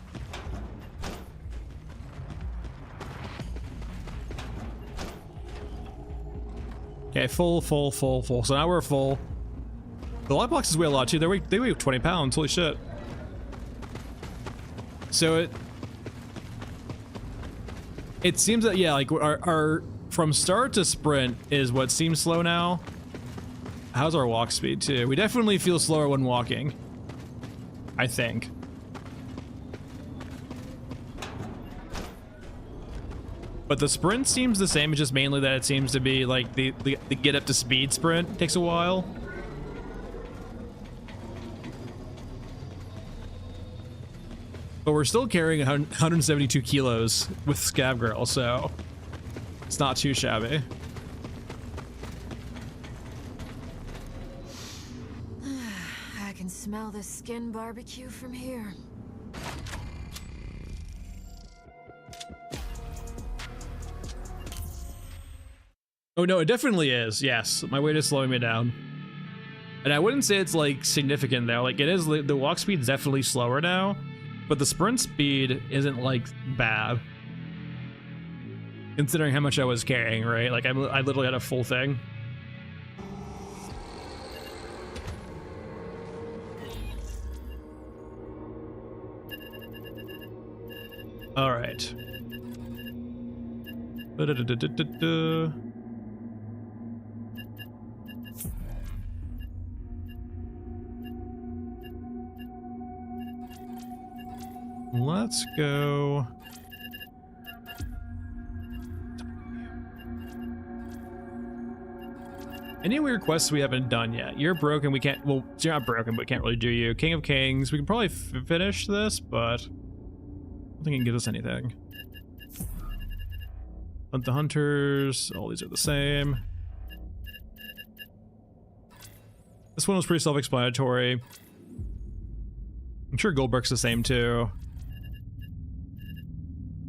Okay, full. So now we're full. The light boxes weigh a lot too. They weigh 20 pounds. Holy shit. So it seems that, yeah, like our from start to sprint is what seems slow now. How's our walk speed too? We definitely feel slower when walking, I think. But the sprint seems the same. It's just mainly that it seems to be like the get up to speed sprint takes a while. But we're still carrying 172 kilos with Scav Girl, so it's not too shabby. I can smell the skin barbecue from here. Oh no, it definitely is. Yes, my weight is slowing me down. And I wouldn't say it's like significant though. Like it is, the walk speed is definitely slower now. But the sprint speed isn't like bad, considering how much I was carrying, right? Like I literally had a full thing. All right. Let's go. Any weird quests we haven't done yet? You're broken, we can't, well, you're not broken, but we can't really do you. King of Kings, we can probably finish this, but don't think it can give us anything. Hunt the hunters. All these are the same. This one was pretty self-explanatory. I'm sure Goldberg's the same too.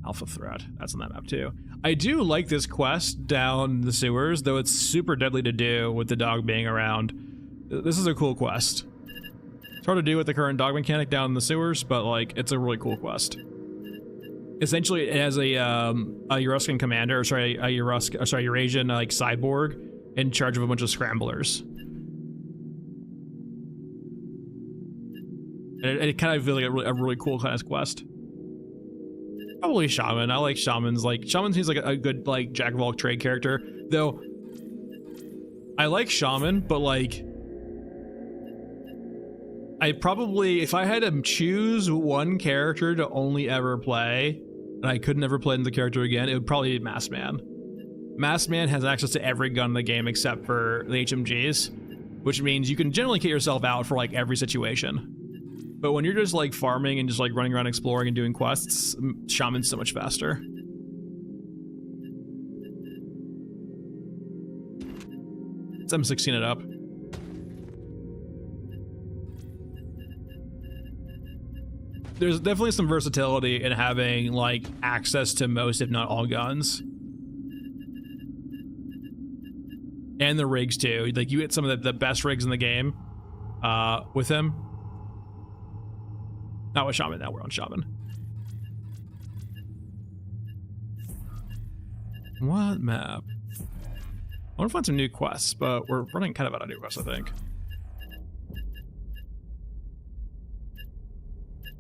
Alpha threat. That's on that map too. I do like this quest down the sewers, though it's super deadly to do with the dog being around. This is a cool quest. It's hard to do with the current dog mechanic down in the sewers, but like it's a really cool quest. Essentially, it has a Eurasian commander, or sorry, a Eurasian like cyborg in charge of a bunch of scramblers. And it kind of feels like a really cool kind of quest. Probably Shaman. I like Shamans. Like Shaman seems like a good like jack of all trade character. Though I like Shaman, but like I probably, if I had to choose one character to only ever play, and I could never play the character again, it would probably be Masked Man. Masked Man has access to every gun in the game except for the HMGs, which means you can generally get yourself out for like every situation. But when you're just like farming and just like running around exploring and doing quests, Shaman's so much faster. It's M16 it up. There's definitely some versatility in having like access to most, if not all, guns. And the rigs too. Like you get some of the best rigs in the game with him. Not with Shaman, now we're on Shaman. What map? I want to find some new quests, but we're running kind of out of new quests, I think.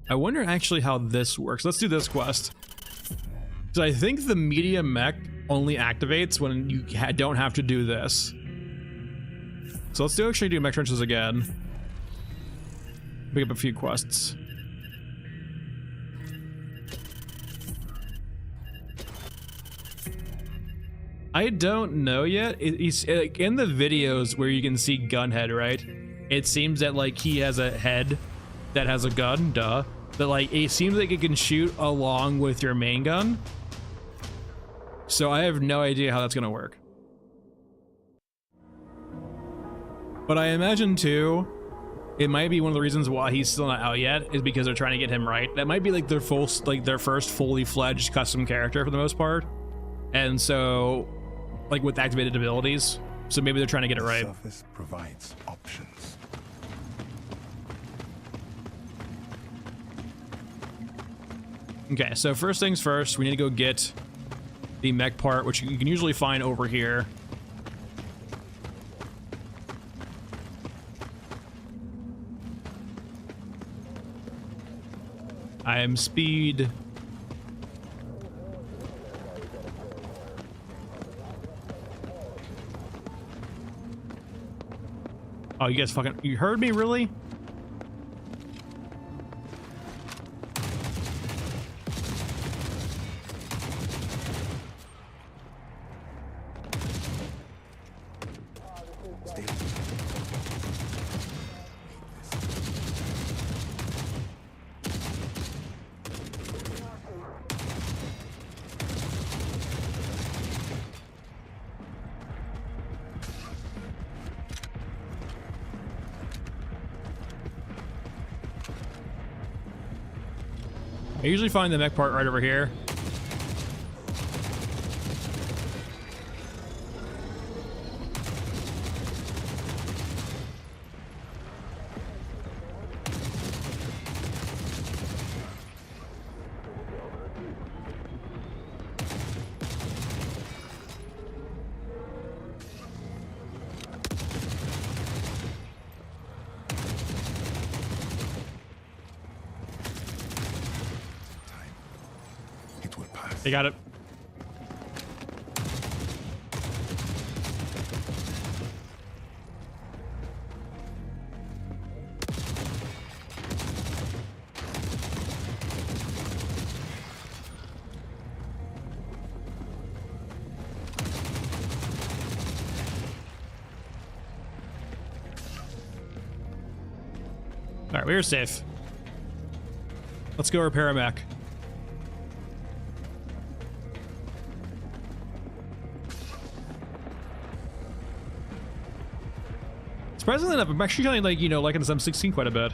I wonder actually how this works. Let's do this quest. So I think the medium mech only activates when you don't have to do this. So let's actually do mech trenches again. Pick up a few quests. I don't know yet. He's in the videos where you can see Gunhead, right? It seems that like he has a head that has a gun, duh. But like it seems like it can shoot along with your main gun. So I have no idea how that's gonna work. But I imagine too, it might be one of the reasons why he's still not out yet is because they're trying to get him right. That might be like their first fully fledged custom character for the most part. And so like with activated abilities. So maybe they're trying to get it right. The surface provides options. Okay, so first things first, we need to go get the mech part, which you can usually find over here. I am speed. Oh, you guys fucking, you heard me, really? I usually find the mech part right over here. They got it. All right, we're safe. Let's go repair a mech. Surprisingly enough, I'm actually kind of like, you know, liking this M16 quite a bit.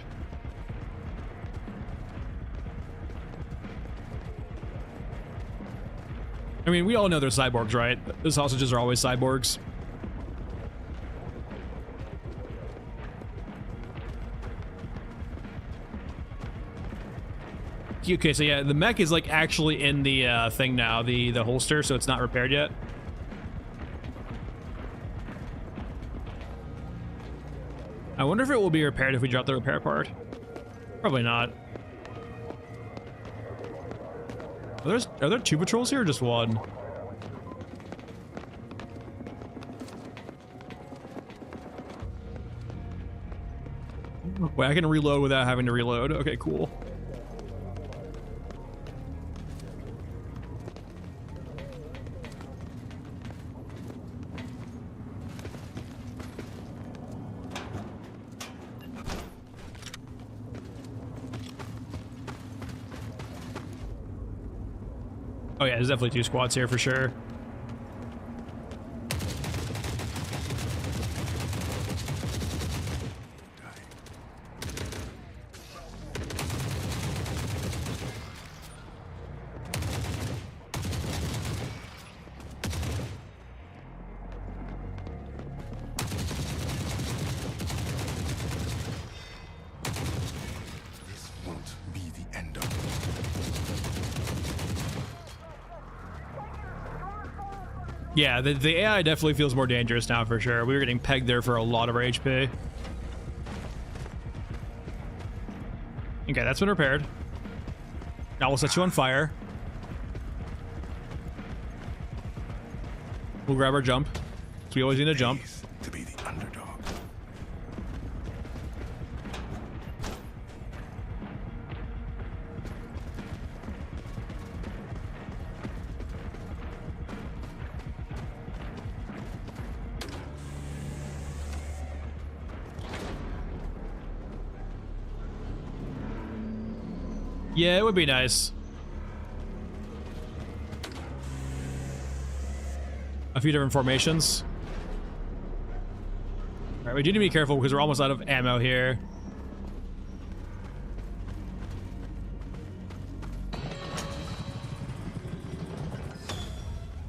I mean, we all know they're cyborgs, right? The sausages are always cyborgs. Okay, so yeah, the mech is like actually in the thing now, the holster, so it's not repaired yet. I wonder if it will be repaired if we drop the repair part. Probably not. Are there 2 patrols here or just 1? Wait, I can reload without having to reload. Okay, cool. Oh yeah, there's definitely 2 squads here for sure. This won't be the end of it. Yeah, the AI definitely feels more dangerous now for sure. We were getting pegged there for a lot of our HP. Okay, that's been repaired. Now we'll set you on fire. We'll grab our jump. So we always need a jump. Pays to be the underdog. Yeah, it would be nice. A few different formations. All right, we do need to be careful because we're almost out of ammo here.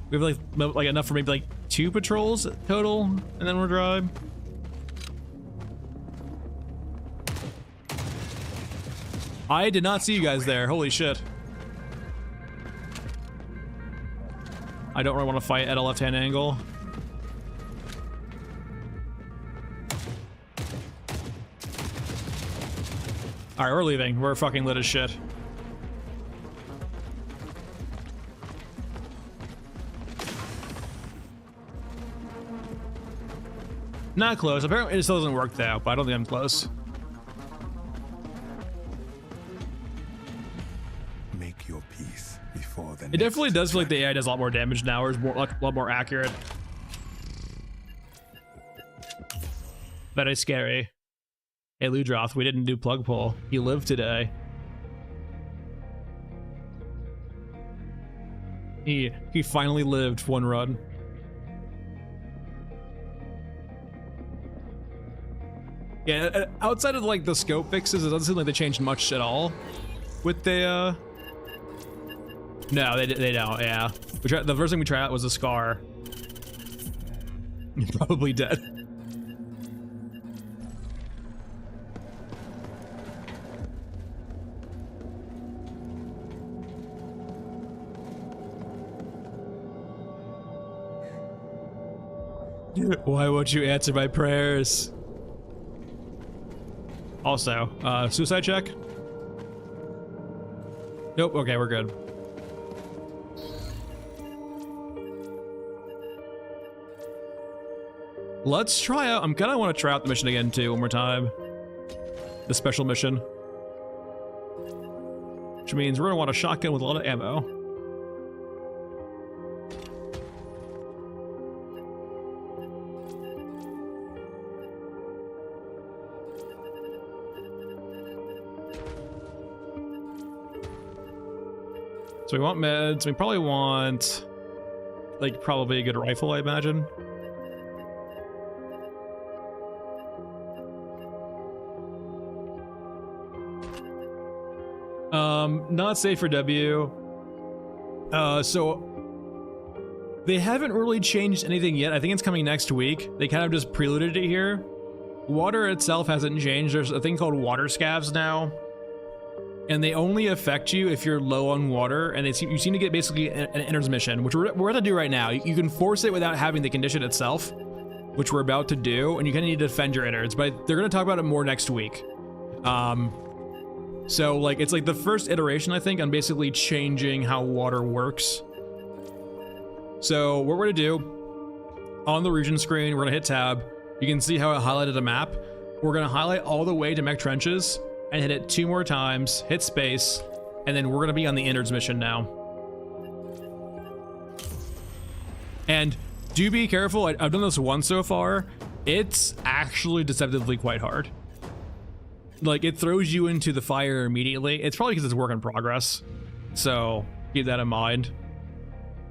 We have like enough for maybe like 2 patrols total, and then we're dry. I did not see you guys there. Holy shit. I don't really want to fight at a left-hand angle. Alright, we're leaving. We're fucking lit as shit. Not close. Apparently it still doesn't work though, but I don't think I'm close. Make your peace before the It definitely does feel like the AI does a lot more damage now, or is more, like, a lot more accurate. Very scary. Hey, Ludroth, we didn't do plug pull. You lived today. He finally lived one run. Yeah, outside of like the scope fixes, it doesn't seem like they changed much at all with the No, they don't. Yeah, the first thing we tried out was a scar. You're probably dead. Why won't you answer my prayers? Also, suicide check? Nope, okay, we're good. Let's try out, I'm gonna want to try out the mission again too, one more time. The special mission. Which means we're gonna want a shotgun with a lot of ammo. So we want meds, we probably want, like, probably a good rifle, I imagine. Not safe for W. So they haven't really changed anything yet. I think it's coming next week. They kind of just preluded it here. Water itself hasn't changed. There's a thing called water scavs now, and they only affect you if you're low on water, and you seem to get basically an innards mission, which we're about to do right now. You can force it without having the condition itself, which we're about to do, and you kind of need to defend your innards, but they're going to talk about it more next week. So like it's like the first iteration, I think, on basically changing how water works. So what we're gonna do, on the region screen, we're gonna hit tab. You can see how it highlighted a map. We're gonna highlight all the way to mech trenches and hit it 2 more times, hit space, and then we're gonna be on the innards mission now. And do be careful, I've done this once so far. It's actually deceptively quite hard. Like, it throws you into the fire immediately. It's probably because it's work in progress, so keep that in mind.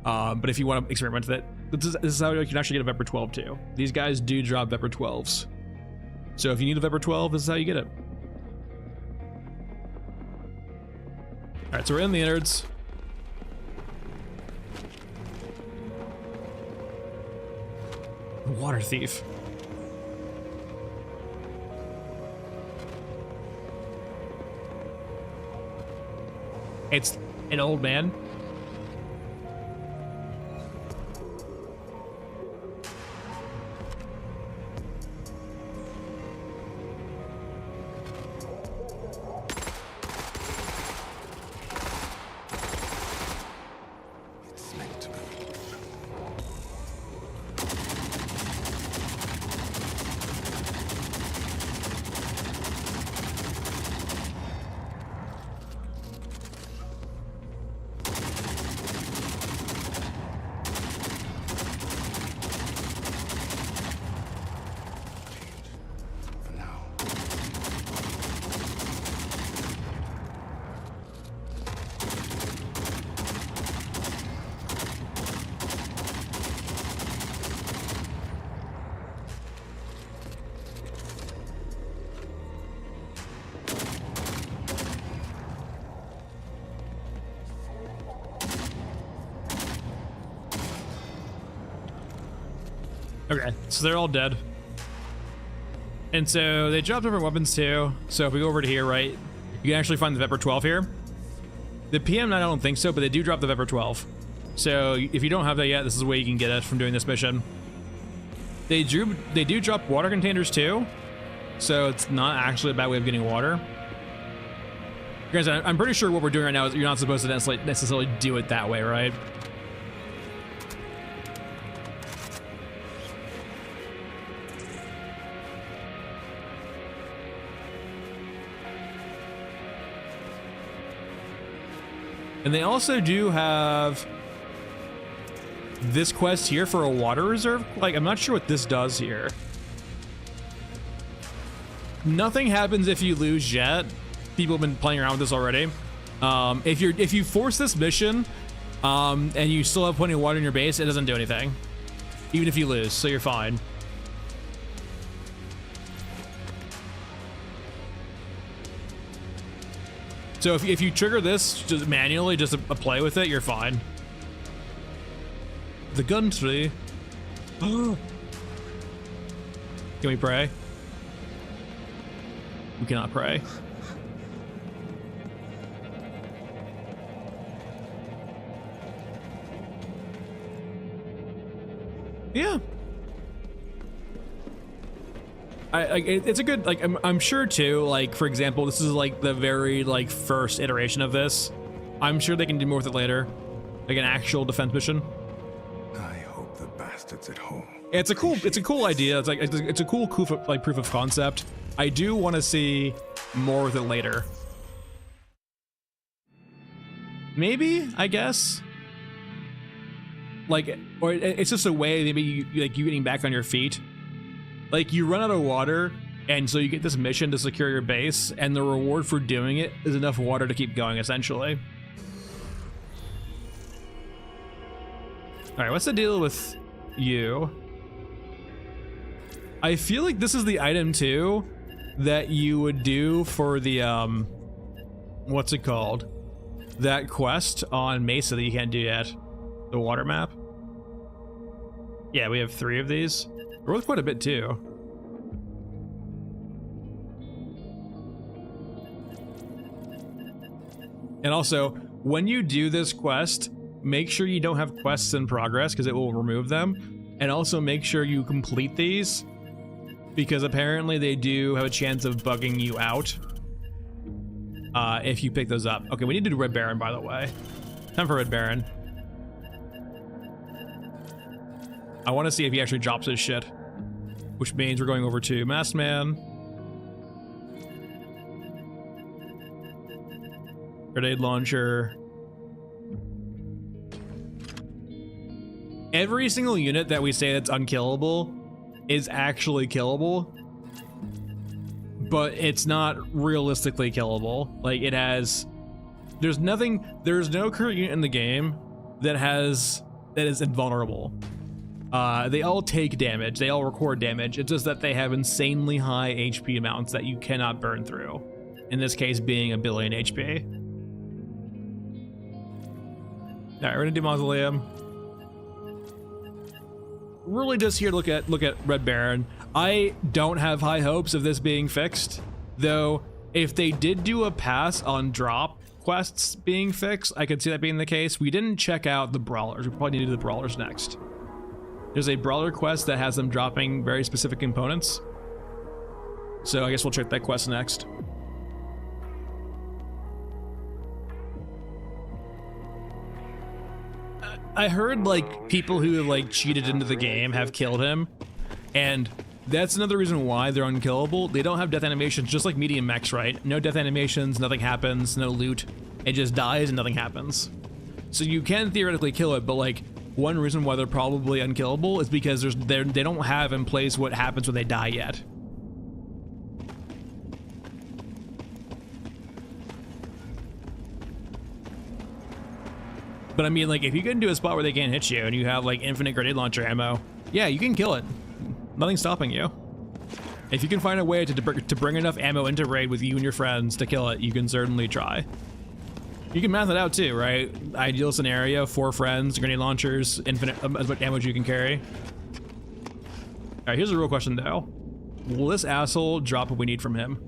But if you want to experiment with it, this is how you can actually get a Vepr 12 too. These guys do drop Vepr 12s. So if you need a Vepr 12, this is how you get it. Alright, so we're in the innards. Water thief. It's an old man. It's meant to be. For now. Okay, so they're all dead. And so they dropped different weapons too. So if we go over to here, right, you can actually find the Vepr 12 here. The PM9, I don't think so, but they do drop the Vepr 12. So if you don't have that yet, this is the way you can get it from doing this mission. They do drop water containers too. So it's not actually a bad way of getting water. Guys, I'm pretty sure what we're doing right now is you're not supposed to necessarily do it that way, right? And they also do have this quest here for a water reserve. Like, I'm not sure what this does here. Nothing happens if you lose yet. People have been playing around with this already. If you force this mission and you still have plenty of water in your base, it doesn't do anything, even if you lose, so you're fine. So if you trigger this just manually, just to play with it, you're fine. The gun tree. Can we pray? We cannot pray. Yeah. It's a good, like, I'm sure too, like, for example, this is like the very like first iteration of this. I'm sure they can do more with it later, like an actual defense mission. I hope the bastards at home. It's a cool idea. It's like it's a cool proof of concept. I do want to see more with it later. Maybe, I guess. Like, or it's just a way maybe you getting back on your feet. Like, you run out of water, and so you get this mission to secure your base, and the reward for doing it is enough water to keep going, essentially. Alright, what's the deal with you? I feel like this is the item, too, that you would do for the, what's it called? That quest on Mesa that you can't do yet. The water map. Yeah, we have 3 of these. We're worth quite a bit too. And also, when you do this quest, make sure you don't have quests in progress because it will remove them. And also make sure you complete these because apparently they do have a chance of bugging you out if you pick those up. Okay, we need to do Red Baron, by the way. Time for Red Baron. I want to see if he actually drops his shit, which means we're going over to Masked Man. Grenade launcher. Every single unit that we say that's unkillable is actually killable, but it's not realistically killable. Like there's no current unit in the game that is invulnerable. They all take damage, they all record damage. It's just that they have insanely high HP amounts that you cannot burn through. In this case being 1 billion HP. Alright, we're gonna do Mausoleum. Really just here to look at Red Baron. I don't have high hopes of this being fixed, though if they did do a pass on drop quests being fixed, I could see that being the case. We didn't check out the Brawlers. We probably need to do the Brawlers next. There's a Brawler quest that has them dropping very specific components. So I guess we'll check that quest next. I heard like people who have like cheated into the game have killed him, and that's another reason why they're unkillable. They don't have death animations, just like medium mechs, right? No death animations, nothing happens, no loot. It just dies and nothing happens. So you can theoretically kill it, but like one reason why they're probably unkillable is because they don't have in place what happens when they die yet. But I mean, like, if you get into a spot where they can't hit you and you have like infinite grenade launcher ammo, yeah, you can kill it. Nothing's stopping you. If you can find a way to bring enough ammo into raid with you and your friends to kill it, you can certainly try. You can math it out too, right? Ideal scenario, 4 friends, grenade launchers, infinite as much ammo as you can carry. All right, here's a real question though. Will this asshole drop what we need from him?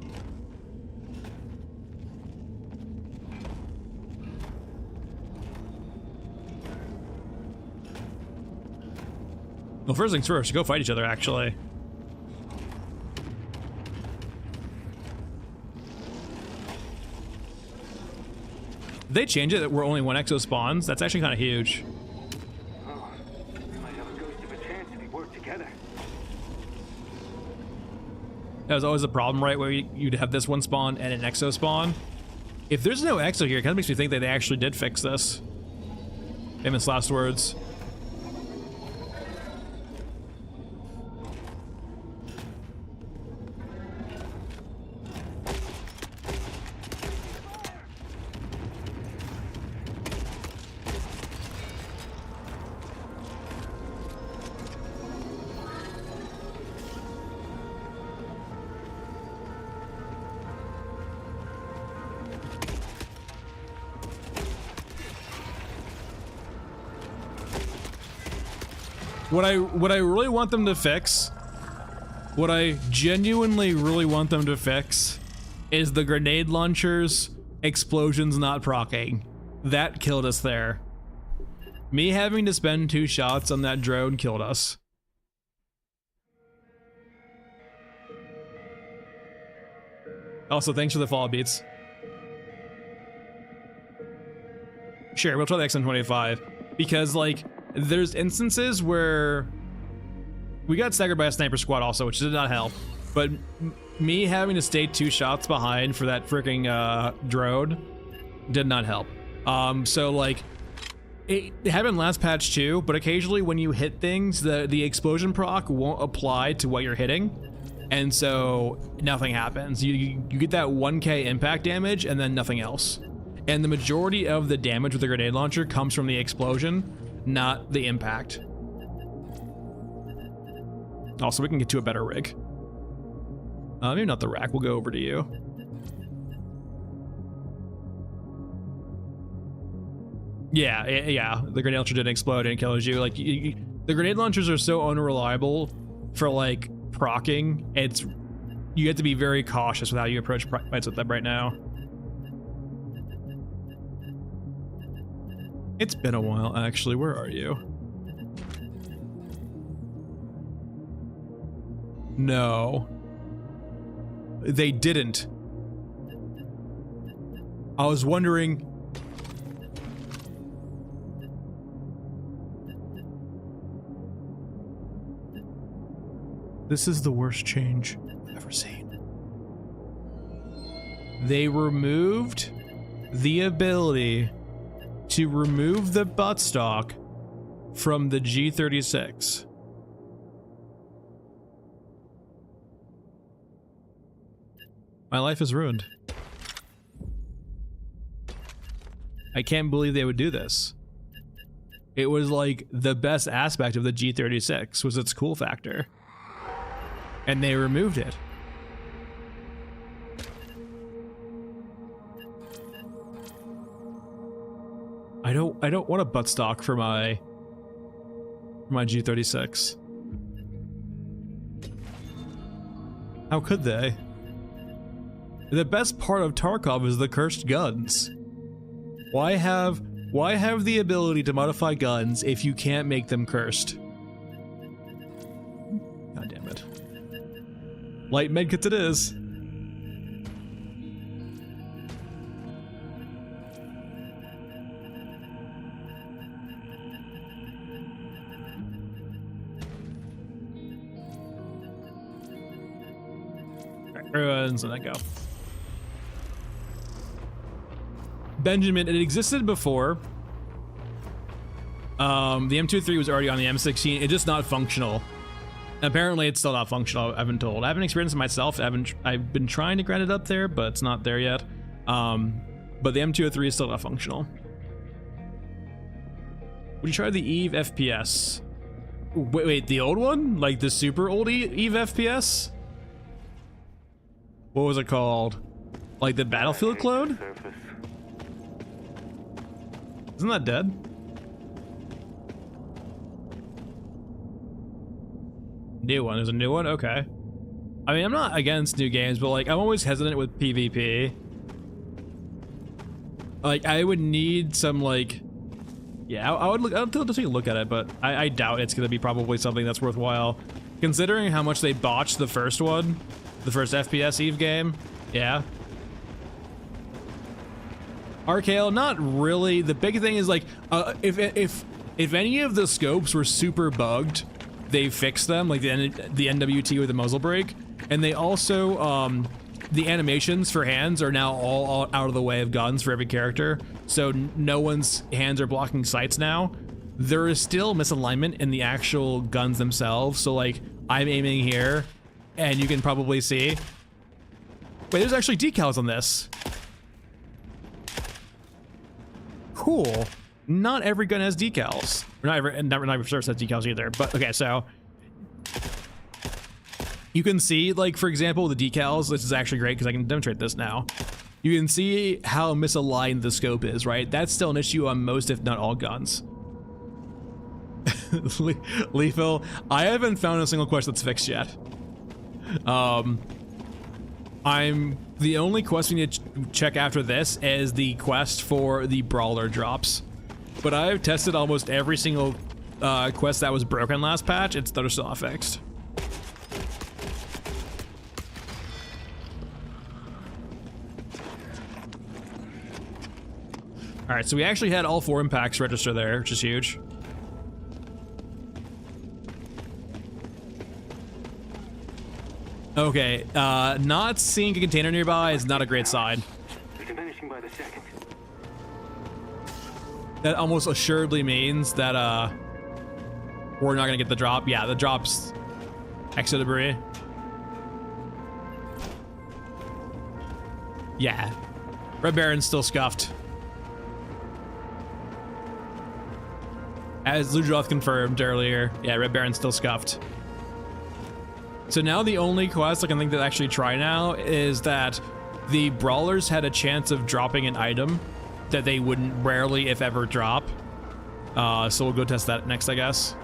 Well, first things first, go fight each other, actually. Did they change it that we're only 1 exo spawns? That's actually kind of huge. Oh, might have a ghost of a chance if we work together. That was always the problem, right? Where you'd have this one spawn and an exo spawn. If there's no exo here, it kind of makes me think that they actually did fix this. Famous last words. What I really want them to fix, what I genuinely really want them to fix, is the grenade launchers, explosions not proccing. That killed us there. Me having to spend 2 shots on that drone killed us. Also, thanks for the follow beats. Sure, we'll try the XM25 because like there's instances where we got staggered by a sniper squad also, which did not help, but me having to stay 2 shots behind for that freaking drone did not help. So like it happened last patch too, but occasionally when you hit things, the explosion proc won't apply to what you're hitting, and so nothing happens. You get that 1k impact damage and then nothing else, and the majority of the damage with the grenade launcher comes from the explosion, not the impact. Also, we can get to a better rig. Maybe not the rack, we'll go over to you. Yeah, the grenade launcher didn't explode and it kills you. Like, the grenade launchers are so unreliable for, like, proccing. You have to be very cautious with how you approach fights with them right now. It's been a while, actually. Where are you? No. They didn't. I was wondering... This is the worst change I've ever seen. They removed the ability to remove the buttstock from the G36. My life is ruined. I can't believe they would do this. It was like the best aspect of the G36 was its cool factor. And they removed it. I don't want a buttstock for my G36. How could they? The best part of Tarkov is the cursed guns. Why have the ability to modify guns if you can't make them cursed? God damn it. Light medkits it is. Ruins, and then go. Benjamin, it existed before. The M23 was already on the M16. It's just not functional. Apparently, it's still not functional, I've been told. I haven't experienced it myself. I've been trying to grind it up there, but it's not there yet. But the M203 is still not functional. Would you try the Eve FPS? Wait, the old one? Like the super old Eve FPS? What was it called? Like the Battlefield clone? Isn't that dead? New one. There's a new one? Okay. I mean, I'm not against new games, but like, I'm always hesitant with PvP. Like, I would need some like... Yeah, I'll take a look at it, but I doubt it's gonna be probably something that's worthwhile. Considering how much they botched the first one, the first FPS Eve game, yeah. Arcale, not really. The big thing is like, if any of the scopes were super bugged, they fixed them, like the NWT or the muzzle brake, and they also the animations for hands are now all out of the way of guns for every character, so no one's hands are blocking sights now. There is still misalignment in the actual guns themselves, so like I'm aiming here, and you can probably see. Wait, there's actually decals on this. Cool. Not every gun has decals. Not every service has decals either. But okay, so you can see, like, for example, the decals. This is actually great because I can demonstrate this now. You can see how misaligned the scope is, right? That's still an issue on most, if not all, guns. Lethal, I haven't found a single quest that's fixed yet. The only quest we need to check after this is the quest for the brawler drops. But I've tested almost every single quest that was broken last patch. They're still not fixed. All right, so we actually had all 4 impacts register there, which is huge. Okay, not seeing a container nearby is not a great sign. Diminishing by the second. That almost assuredly means that we're not gonna get the drop. Yeah, the drop's extra debris. Yeah, Red Baron's still scuffed. As Ludroth confirmed earlier, yeah, Red Baron's still scuffed. So now the only quest I can think to actually try now is that the brawlers had a chance of dropping an item that they wouldn't rarely, if ever, drop. So we'll go test that next, I guess.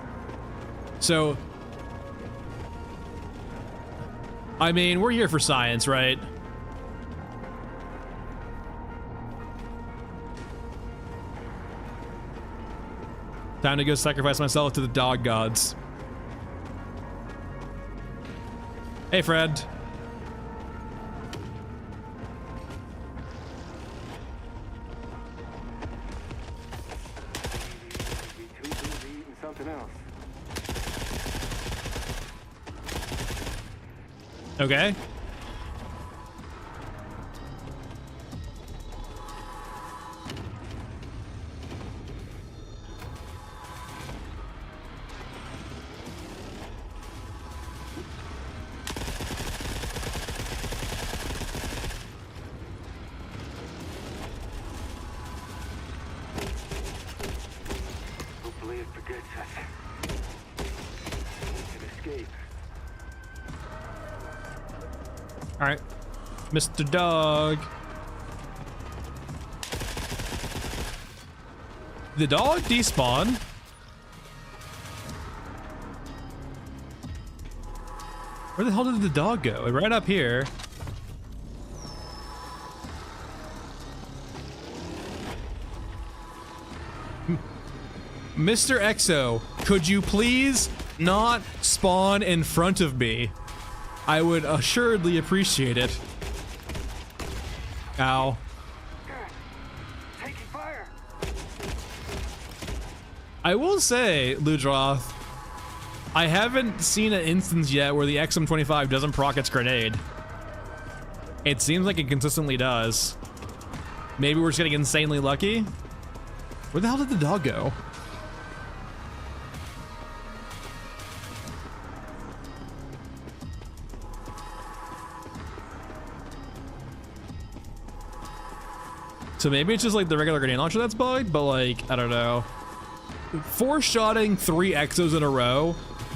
So, I mean, we're here for science, right? Time to go sacrifice myself to the dog gods. Hey, Fred. Be too busy eating something else. Okay. Hopefully it forgets us. We can escape. All right, Mr. Dog. The dog despawn. Where the hell did the dog go? Right up here. Mr. Exo, could you please not spawn in front of me? I would assuredly appreciate it. Ow. Taking fire. I will say, Ludroth, I haven't seen an instance yet where the XM25 doesn't proc its grenade. It seems like it consistently does. Maybe we're just getting insanely lucky? Where the hell did the dog go? So maybe it's just like the regular grenade launcher that's bugged, but like, I don't know. 4-shotting 3 Exos in a row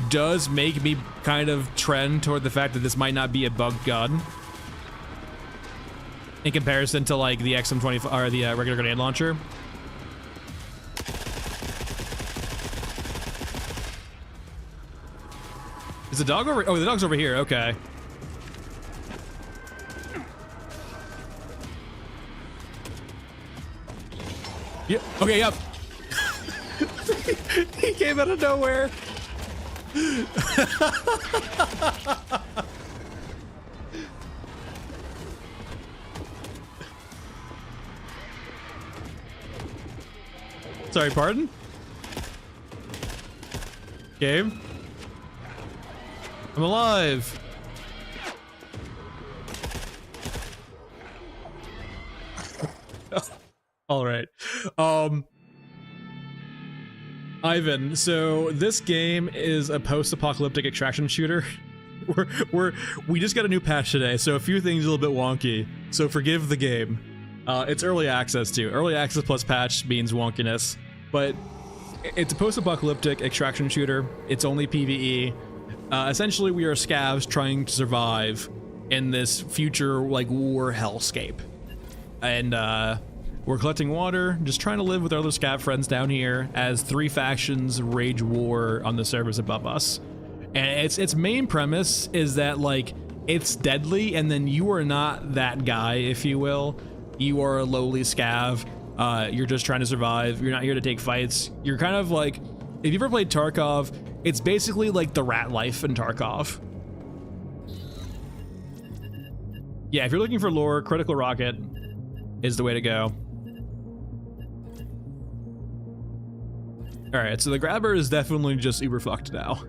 does make me kind of trend toward the fact that this might not be a bugged gun. In comparison to like the XM25 or the regular grenade launcher. Is the dog over? Oh, the dog's over here. Okay. Yep. Okay. Yep. He came out of nowhere. Sorry, pardon? Game? I'm alive. All right. Ivan, so this game is a post-apocalyptic extraction shooter. We just got a new patch today, so a few things are a little bit wonky. So forgive the game. It's early access too. Early access plus patch means wonkiness, but it's a post-apocalyptic extraction shooter. It's only PvE. Essentially, we are scavs trying to survive in this future like war hellscape, and we're collecting water, just trying to live with our other scav friends down here as 3 factions rage war on the servers above us. And its main premise is that like it's deadly, and then you are not that guy, if you will. You are a lowly scav. You're just trying to survive. You're not here to take fights. You're kind of like, if you ever played Tarkov, it's basically like the rat life in Tarkov. Yeah, if you're looking for lore, Critical Rocket is the way to go. All right, so the grabber is definitely just uber fucked now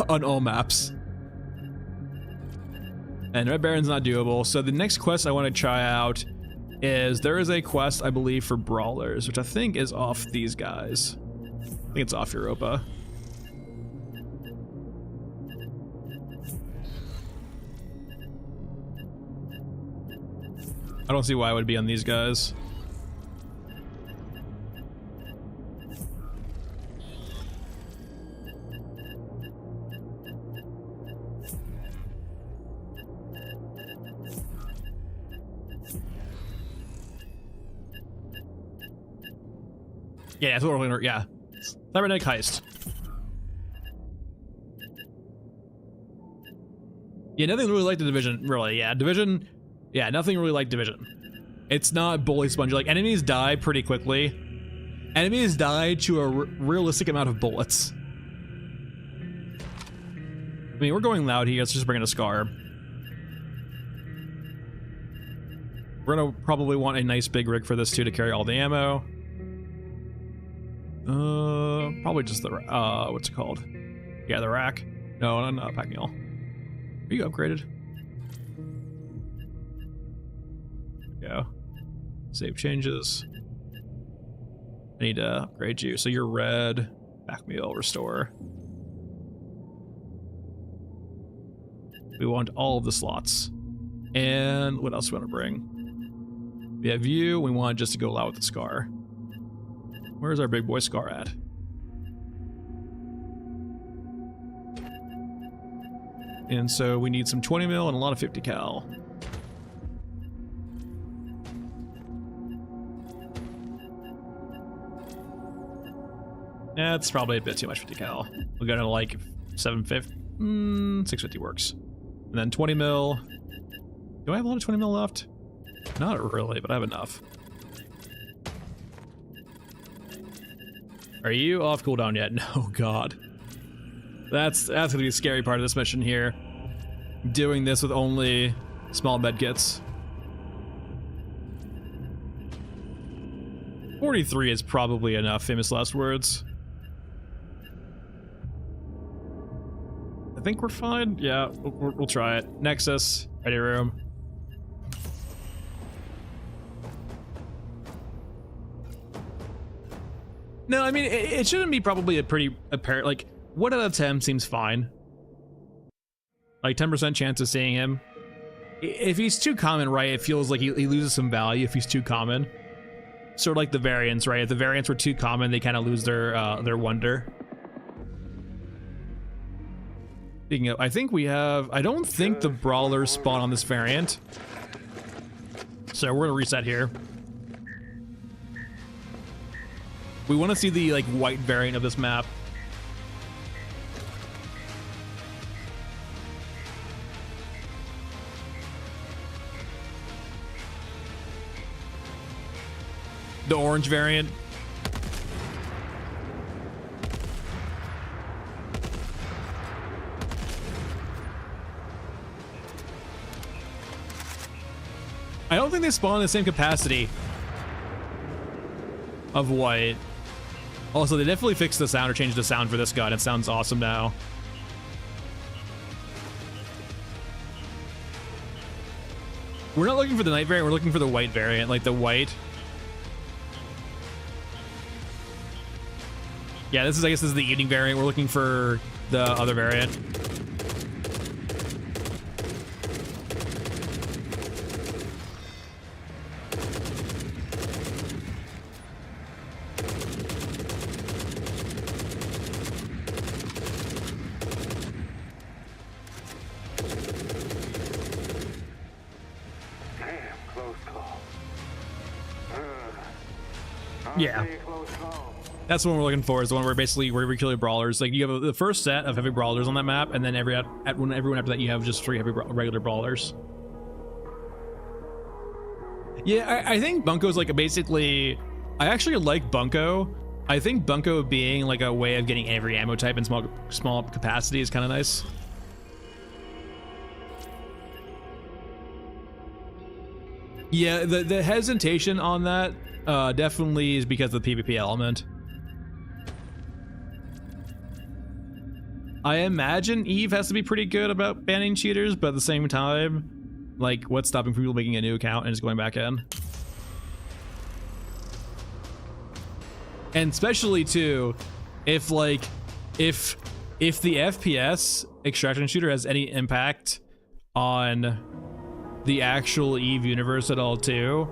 on all maps. And Red Baron's not doable. So the next quest I want to try out is there is a quest, I believe, for brawlers, which I think is off these guys. I think it's off Europa. I don't see why it would be on these guys. Yeah, that's what we're looking for. Yeah. Cybernetic heist. Yeah, nothing really like the Division, really. Yeah, Division. Yeah, nothing really like Division. It's not bully spongy. Like, enemies die pretty quickly. Enemies die to a realistic amount of bullets. I mean, we're going loud here. Let's just bring in a Scar. We're gonna probably want a nice big rig for this too to carry all the ammo. Probably just the what's it called? Yeah, the rack. No, not packing all. Are you upgraded? There we go. Save changes. I need to upgrade you. So you're red. Back meal, restore. We want all of the slots. And what else do we want to bring? We have you. We want just to go loud with the Scar. Where's our big boy Scar at? And so we need some 20 mil and a lot of 50 cal. That's probably a bit too much 50 cal. We'll go to like 750. 650 works. And then 20 mil. Do I have a lot of 20 mil left? Not really, but I have enough. Are you off cooldown yet? No, God. That's gonna be a scary part of this mission here. Doing this with only small medkits. 43 is probably enough, famous last words. I think we're fine. Yeah, we'll try it. Nexus, ready room. No, I mean, it shouldn't be probably a pretty apparent, like, 1 out of 10 seems fine. Like, 10% chance of seeing him. If he's too common, right, it feels like he loses some value if he's too common. Sort of like the variants, right? If the variants were too common, they kind of lose their wonder. Speaking of, I think we have, I don't think the brawlers spawn on this variant. So we're gonna reset here. We want to see the like white variant of this map. The orange variant. I don't think they spawn in the same capacity of white. Also, they definitely fixed the sound or changed the sound for this gun. It sounds awesome now. We're not looking for the night variant, we're looking for the white variant, like the white. Yeah, I guess this is the evening variant. We're looking for the other variant. Yeah. That's the one we're looking for, is the one where basically where we kill your brawlers. Like, you have the first set of heavy brawlers on that map, and then everyone after that you have just 3 regular brawlers. Yeah, I think Bunko's like basically, I actually like Bunko. I think Bunko being like a way of getting every ammo type in small capacity is kind of nice. Yeah, the hesitation on that definitely is because of the PvP element. I imagine Eve has to be pretty good about banning cheaters, but at the same time, like, what's stopping people making a new account and just going back in? And especially too, if like, if the FPS extraction shooter has any impact on the actual Eve universe at all too,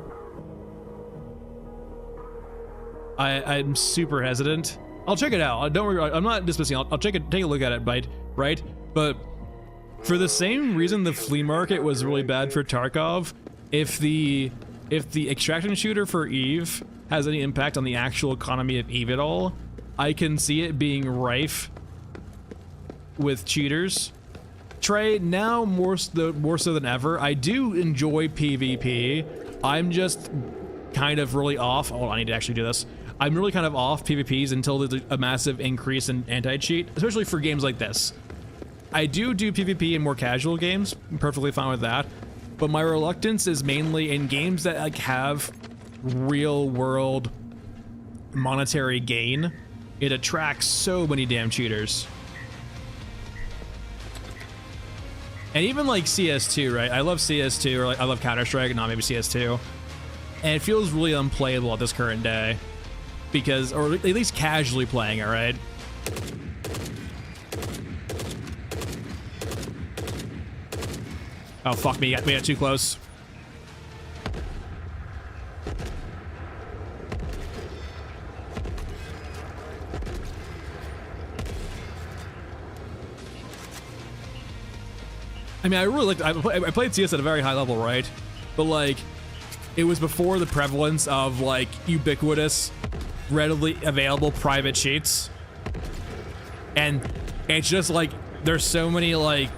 I'm super hesitant. I'll check it out. Don't worry, I'm not dismissing. I'll take a look at it, right? But for the same reason the flea market was really bad for Tarkov, if the extraction shooter for Eve has any impact on the actual economy of EVE at all, I can see it being rife with cheaters. Trey, now more so than ever, I do enjoy PvP. I'm just kind of really off. Oh, I need to actually do this. I'm really kind of off PvPs until there's a massive increase in anti-cheat, especially for games like this. I do PvP in more casual games. I'm perfectly fine with that. But my reluctance is mainly in games that like have real world monetary gain. It attracts so many damn cheaters. And even like CS2, right? I love CS2, or like I love Counter-Strike, not maybe CS2. And it feels really unplayable at this current day. Because, or at least casually playing it, right? Oh, fuck me, we got too close. I mean, I really liked, I played CS at a very high level, right? But like, it was before the prevalence of like ubiquitous, readily available private cheats. And it's just like, there's so many like,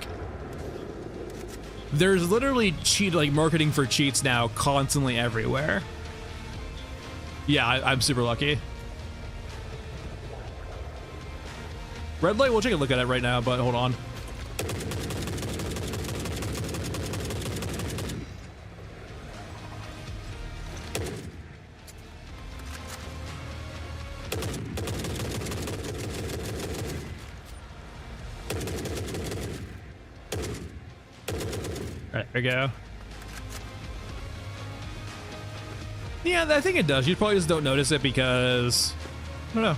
there's literally like marketing for cheats now constantly everywhere. Yeah, I'm super lucky. Red light, we'll take a look at it right now, but hold on. There we go. Yeah, I think it does. You probably just don't notice it because I don't know.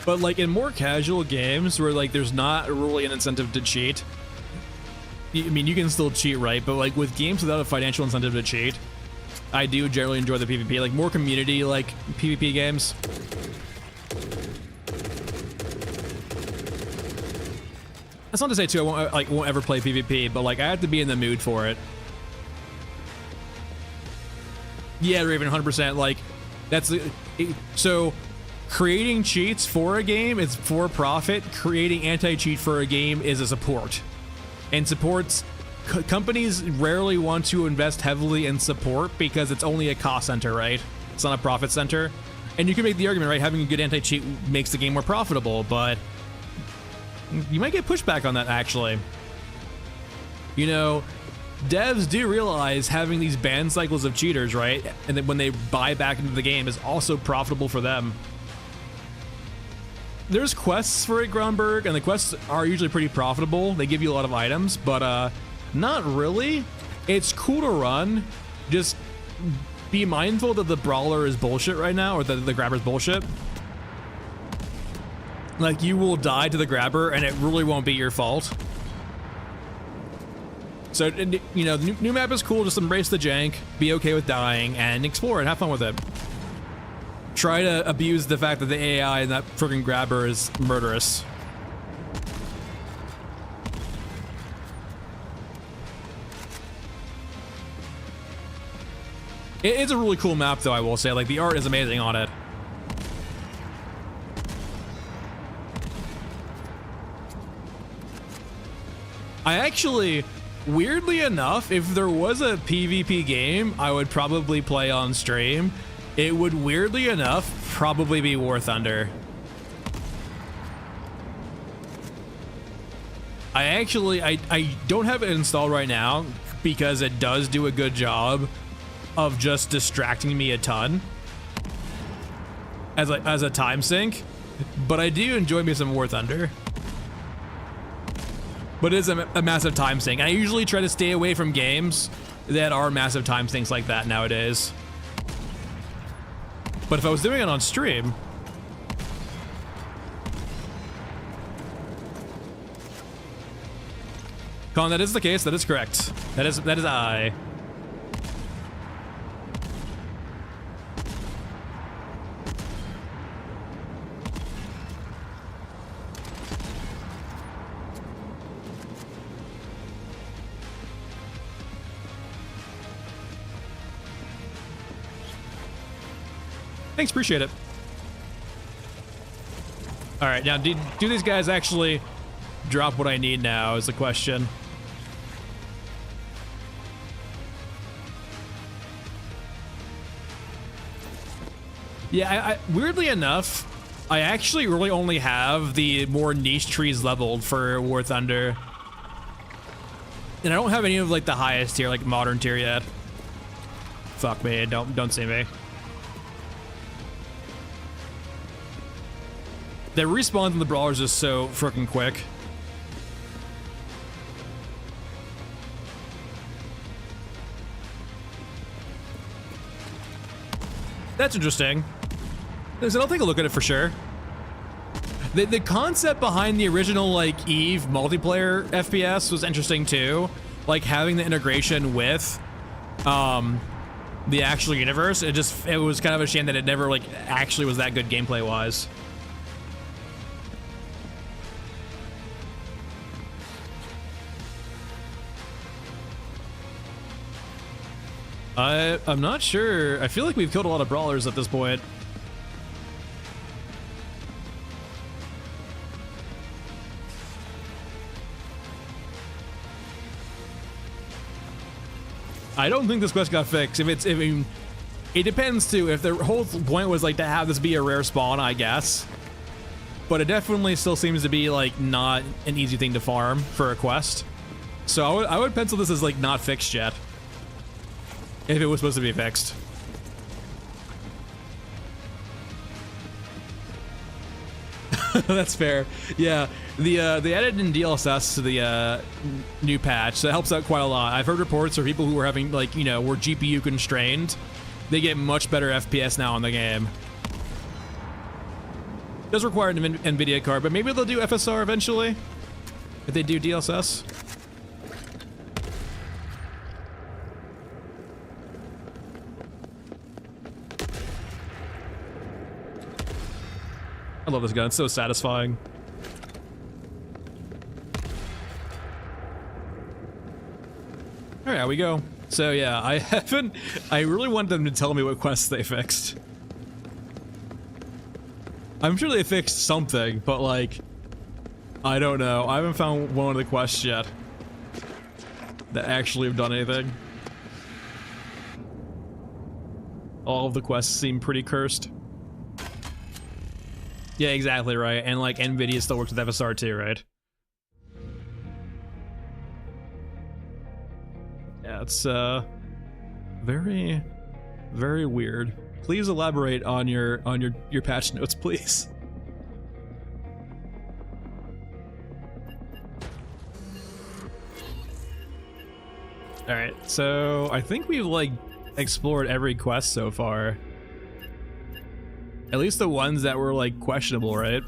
But like in more casual games where like there's not really an incentive to cheat. I mean, you can still cheat, right? But like with games without a financial incentive to cheat, I do generally enjoy the PvP, like more community like PvP games. That's not to say too I won't ever play PvP, but like I have to be in the mood for it. Yeah, Raven, 100%. Like that's so creating cheats for a game is for profit. Creating anti-cheat for a game is a support, and supports. Companies rarely want to invest heavily in support because it's only a cost center, right? It's not a profit center. And you can make the argument, right? Having a good anti-cheat makes the game more profitable, but you might get pushback on that, actually. You know, devs do realize having these ban cycles of cheaters, right? And then when they buy back into the game is also profitable for them. There's quests for it, Grunberg, and the quests are usually pretty profitable. They give you a lot of items, but not really. It's cool to run. Just be mindful that the brawler is bullshit right now, or that the grabber's bullshit. Like, you will die to the grabber, and it really won't be your fault. So, you know, the new map is cool. Just embrace the jank, be okay with dying, and explore it. Have fun with it. Try to abuse the fact that the AI and that freaking grabber is murderous. It's a really cool map, though, I will say. Like, the art is amazing on it. I actually, weirdly enough, if there was a PvP game I would probably play on stream, it would, weirdly enough, probably be War Thunder. I don't have it installed right now because it does do a good job of just distracting me a ton as a time sink, but I do enjoy me some War Thunder. But it is a massive time sink. I usually try to stay away from games that are massive time sinks like that nowadays. But if I was doing it on stream, Colin, that is the case. That is correct. That is I. Thanks, appreciate it. All right, now do these guys actually drop what I need now is the question. Yeah, weirdly enough, I actually really only have the more niche trees leveled for War Thunder. And I don't have any of like the highest tier, like modern tier yet. Fuck me, don't see me. The respawns in the brawlers is so freaking quick. That's interesting. So I'll take a look at it for sure. The concept behind the original like EVE multiplayer FPS was interesting too. Like having the integration with the actual universe. It was kind of a shame that it never like actually was that good gameplay wise. I'm not sure. I feel like we've killed a lot of brawlers at this point. I don't think this quest got fixed. I mean, it depends too. If the whole point was like to have this be a rare spawn, I guess. But it definitely still seems to be like not an easy thing to farm for a quest. So I would pencil this as like not fixed yet. If it was supposed to be fixed. That's fair. Yeah, they added in DLSS to the new patch, so that helps out quite a lot. I've heard reports of people who were having like, you know, were GPU constrained. They get much better FPS now in the game. It does require an NVIDIA card, but maybe they'll do FSR eventually if they do DLSS. I love this gun, it's so satisfying. All right, we go. So yeah, I really want them to tell me what quests they fixed. I'm sure they fixed something, but like, I don't know. I haven't found one of the quests yet that actually have done anything. All of the quests seem pretty cursed. Yeah, exactly right. And like NVIDIA still works with FSR too, right? Yeah, it's very, very weird. Please elaborate on your patch notes, please. All right, so I think we've like explored every quest so far. At least the ones that were like questionable, right?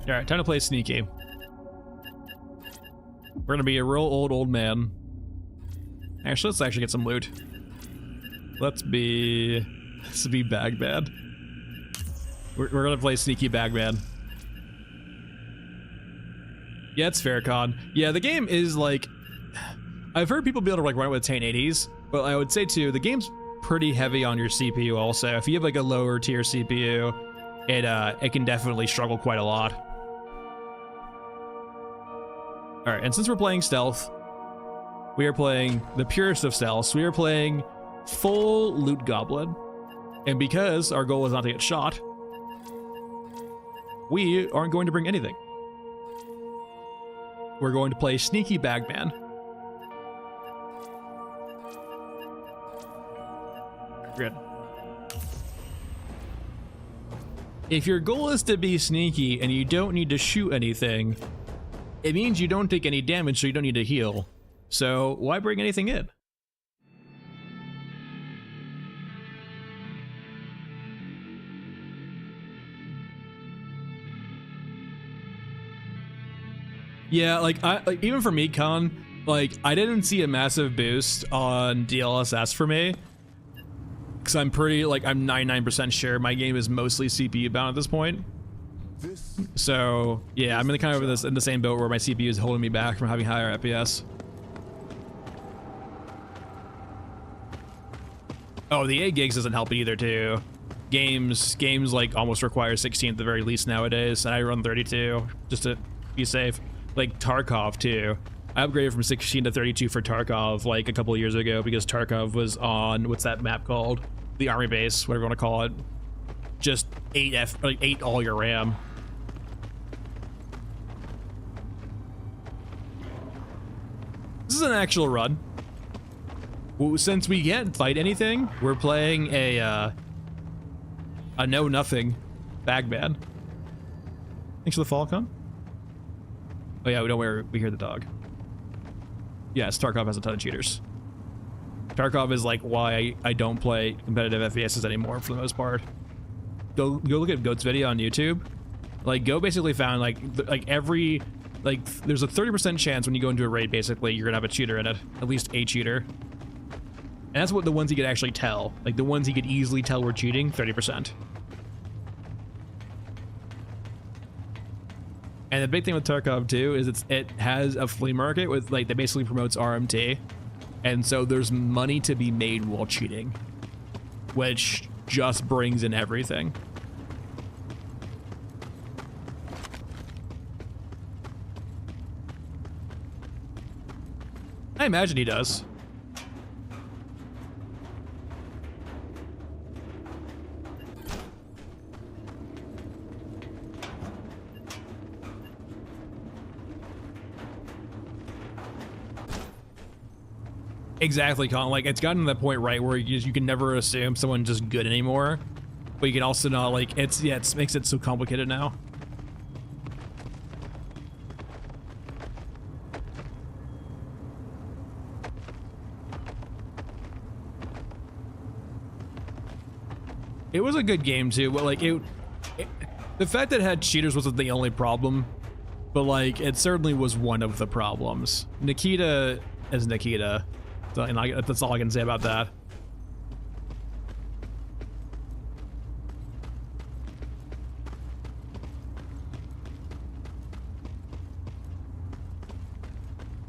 All right, time to play sneaky. We're gonna be a real old man. Actually, let's actually get some loot. Let's be Bagman. We're gonna play sneaky Bagman. Yeah, it's fair, Con. Yeah, the game is like, I've heard people be able to like run it with 1080s, but I would say too, the game's pretty heavy on your CPU also. If you have like a lower tier CPU, it can definitely struggle quite a lot. All right, and since we're playing stealth, we are playing the purest of stealths. We are playing full loot goblin, and because our goal is not to get shot, we aren't going to bring anything. We're going to play sneaky Bagman. Good. If your goal is to be sneaky and you don't need to shoot anything, it means you don't take any damage, so you don't need to heal. So why bring anything in? Yeah, like even for me, Con, like I didn't see a massive boost on DLSS for me, because I'm pretty, like, I'm 99% sure my game is mostly CPU bound at this point. This So yeah, I'm in kind of in the same boat where my CPU is holding me back from having higher FPS. Oh, the 8 gigs doesn't help either too. Games like almost require 16 at the very least nowadays, and I run 32 just to be safe. Like Tarkov too. I upgraded from 16 to 32 for Tarkov like a couple of years ago because Tarkov was on, what's that map called? The army base, whatever you want to call it. Just 8 all your RAM. This is an actual run. Well, since we can't fight anything, we're playing a know-nothing Bagman. Thanks for the fall, come. Oh yeah, we hear the dog. Yes, Tarkov has a ton of cheaters. Tarkov is like why I don't play competitive FPSs anymore for the most part. Go look at Goat's video on YouTube. Like Goat basically found like there's a 30% chance when you go into a raid basically you're gonna have a cheater in it, at least a cheater. And that's what the ones he could actually tell. Like the ones he could easily tell were cheating, 30%. And the big thing with Tarkov too is it has a flea market with like that basically promotes RMT. And so there's money to be made while cheating, which just brings in everything. I imagine he does. Exactly, Colin. Like, it's gotten to that point, right, where you can never assume someone's just good anymore. But you can also not, like, it makes it so complicated now. It was a good game, too, but, like, the fact that it had cheaters wasn't the only problem. But, like, it certainly was one of the problems. Nikita is Nikita. That's all I can say about that.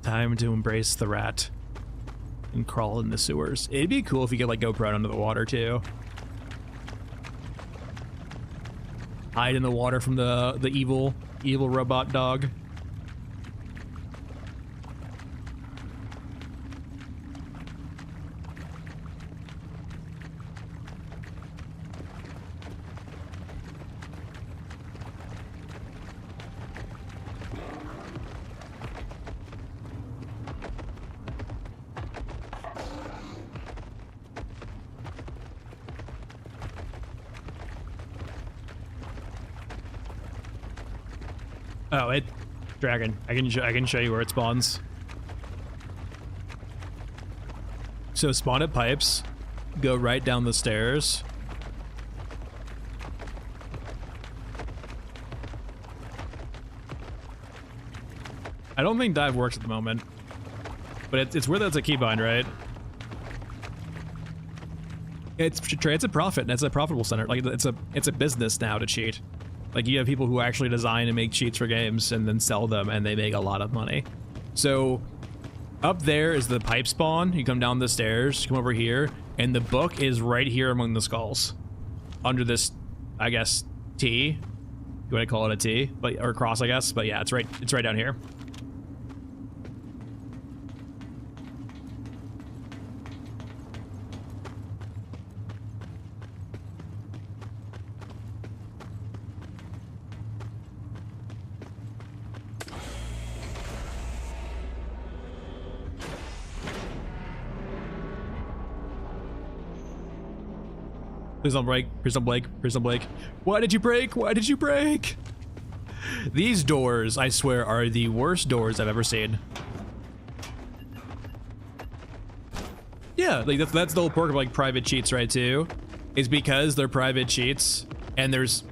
Time to embrace the rat and crawl in the sewers. It'd be cool if you could like go prone under the water too. Hide in the water from the evil robot dog. Oh, dragon. I can show you where it spawns. So spawn at pipes, go right down the stairs. I don't think dive works at the moment, but it's where that's a keybind, right? It's a profit, and it's a profitable center. Like it's a business now to cheat. Like you have people who actually design and make cheats for games and then sell them, and they make a lot of money. So up there is the pipe spawn. You come down the stairs, come over here, and the book is right here among the skulls, under this, I guess, T. You want to call it a T, but or cross, I guess. But yeah, it's right down here. Please don't break. Please don't break. Please don't break. Why did you break? Why did you break? These doors, I swear, are the worst doors I've ever seen. Yeah, like that's the whole perk of like private cheats, right? Too, is because they're private cheats, and there's.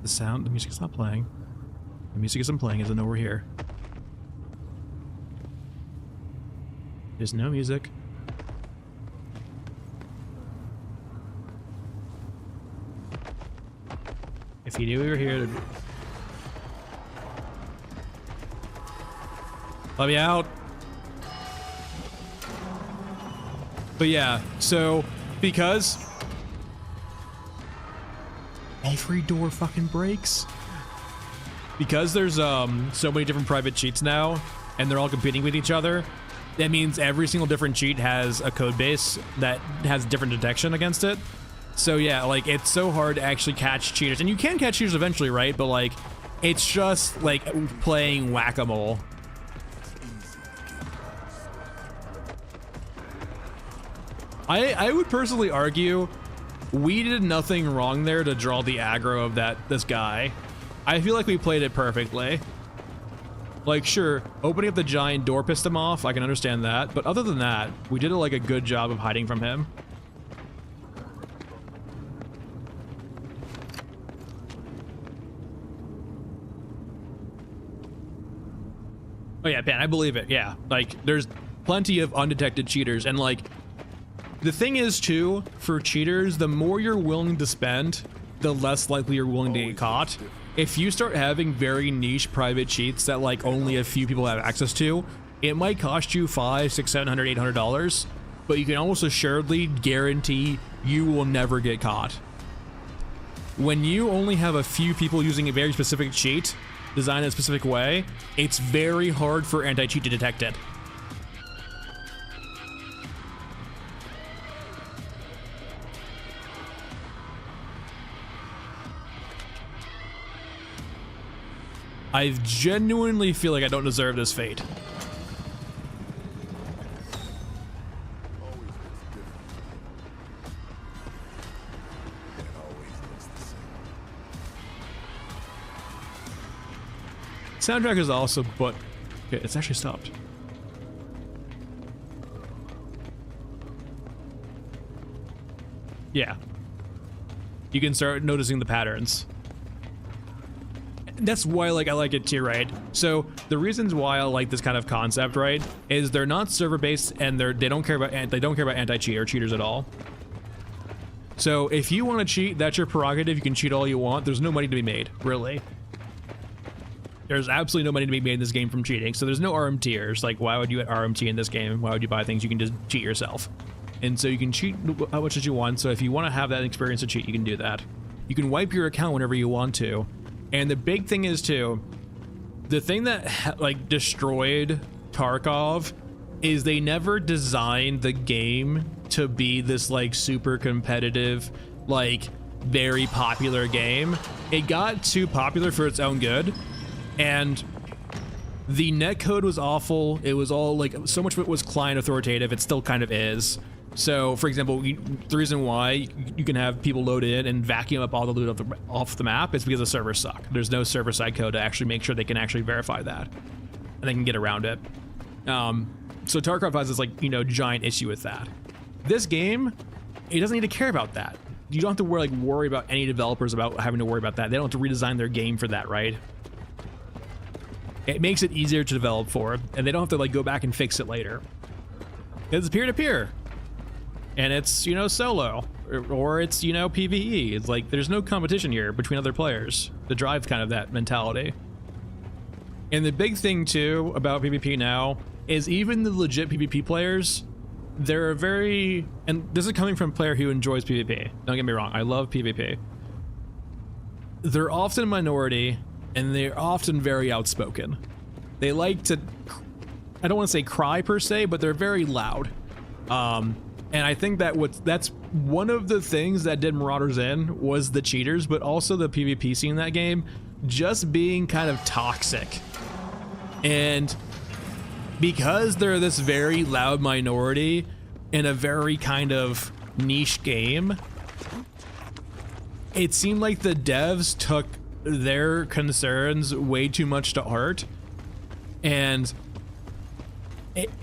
The sound, the music is not playing. The music isn't playing, as I know we're here. There's no music. If you knew we were here, let me out. But yeah, so because every door fucking breaks, because there's so many different private cheats now, and they're all competing with each other. That means every single different cheat has a code base that has different detection against it. So yeah, like it's so hard to actually catch cheaters, and you can catch cheaters eventually, right? But like, it's just like playing whack-a-mole. I would personally argue we did nothing wrong there to draw the aggro of this guy. I feel like we played it perfectly. Like, sure, opening up the giant door pissed him off. I can understand that, but other than that, we did like a good job of hiding from him. Oh yeah, man, I believe it. Yeah, like there's plenty of undetected cheaters, and like the thing is too, for cheaters, the more you're willing to spend, the less likely you're willing to get caught. If you start having very niche private cheats that like only a few people have access to, it might cost you $500, $600, $700, $800, but you can almost assuredly guarantee you will never get caught. When you only have a few people using a very specific cheat, designed in a specific way, it's very hard for anti-cheat to detect it. I genuinely feel like I don't deserve this fate. Soundtrack is also, but okay, it's actually stopped. Yeah. You can start noticing the patterns. That's why like I like it too, right? So the reasons why I like this kind of concept, right, is they're not server based and they don't care about anti-cheat or cheaters at all. So if you want to cheat, that's your prerogative. You can cheat all you want. There's no money to be made, really. There's absolutely no money to be made in this game from cheating. So there's no RM tiers. Like, why would you RMT in this game? Why would you buy things? You can just cheat yourself. And so you can cheat how much as you want. So if you want to have that experience to cheat, you can do that. You can wipe your account whenever you want to. And the big thing is too, the thing that like destroyed Tarkov is they never designed the game to be this like super competitive, like very popular game. It got too popular for its own good, and the netcode was awful. It was all like, so much of it was client authoritative. It still kind of is. So, for example, the reason why you can have people load in and vacuum up all the loot off the map is because the servers suck. There's no server-side code to actually make sure they can actually verify that, and they can get around it. So Tarkov has this like, you know, giant issue with that. This game, it doesn't need to care about that. You don't have to worry about any developers about having to worry about that. They don't have to redesign their game for that, right? It makes it easier to develop for, and they don't have to like go back and fix it later. It's peer-to-peer. And it's, you know, solo, or it's, you know, PvE. It's like, there's no competition here between other players to drive kind of that mentality. And the big thing, too, about PvP now is even the legit PvP players, they're very, and this is coming from a player who enjoys PvP. Don't get me wrong, I love PvP. They're often a minority, and they're often very outspoken. They like to, I don't want to say cry per se, but they're very loud. And I think that that's one of the things that did Marauders in was the cheaters, but also the PvP scene in that game just being kind of toxic. And because they're this very loud minority in a very kind of niche game, it seemed like the devs took their concerns way too much to heart, and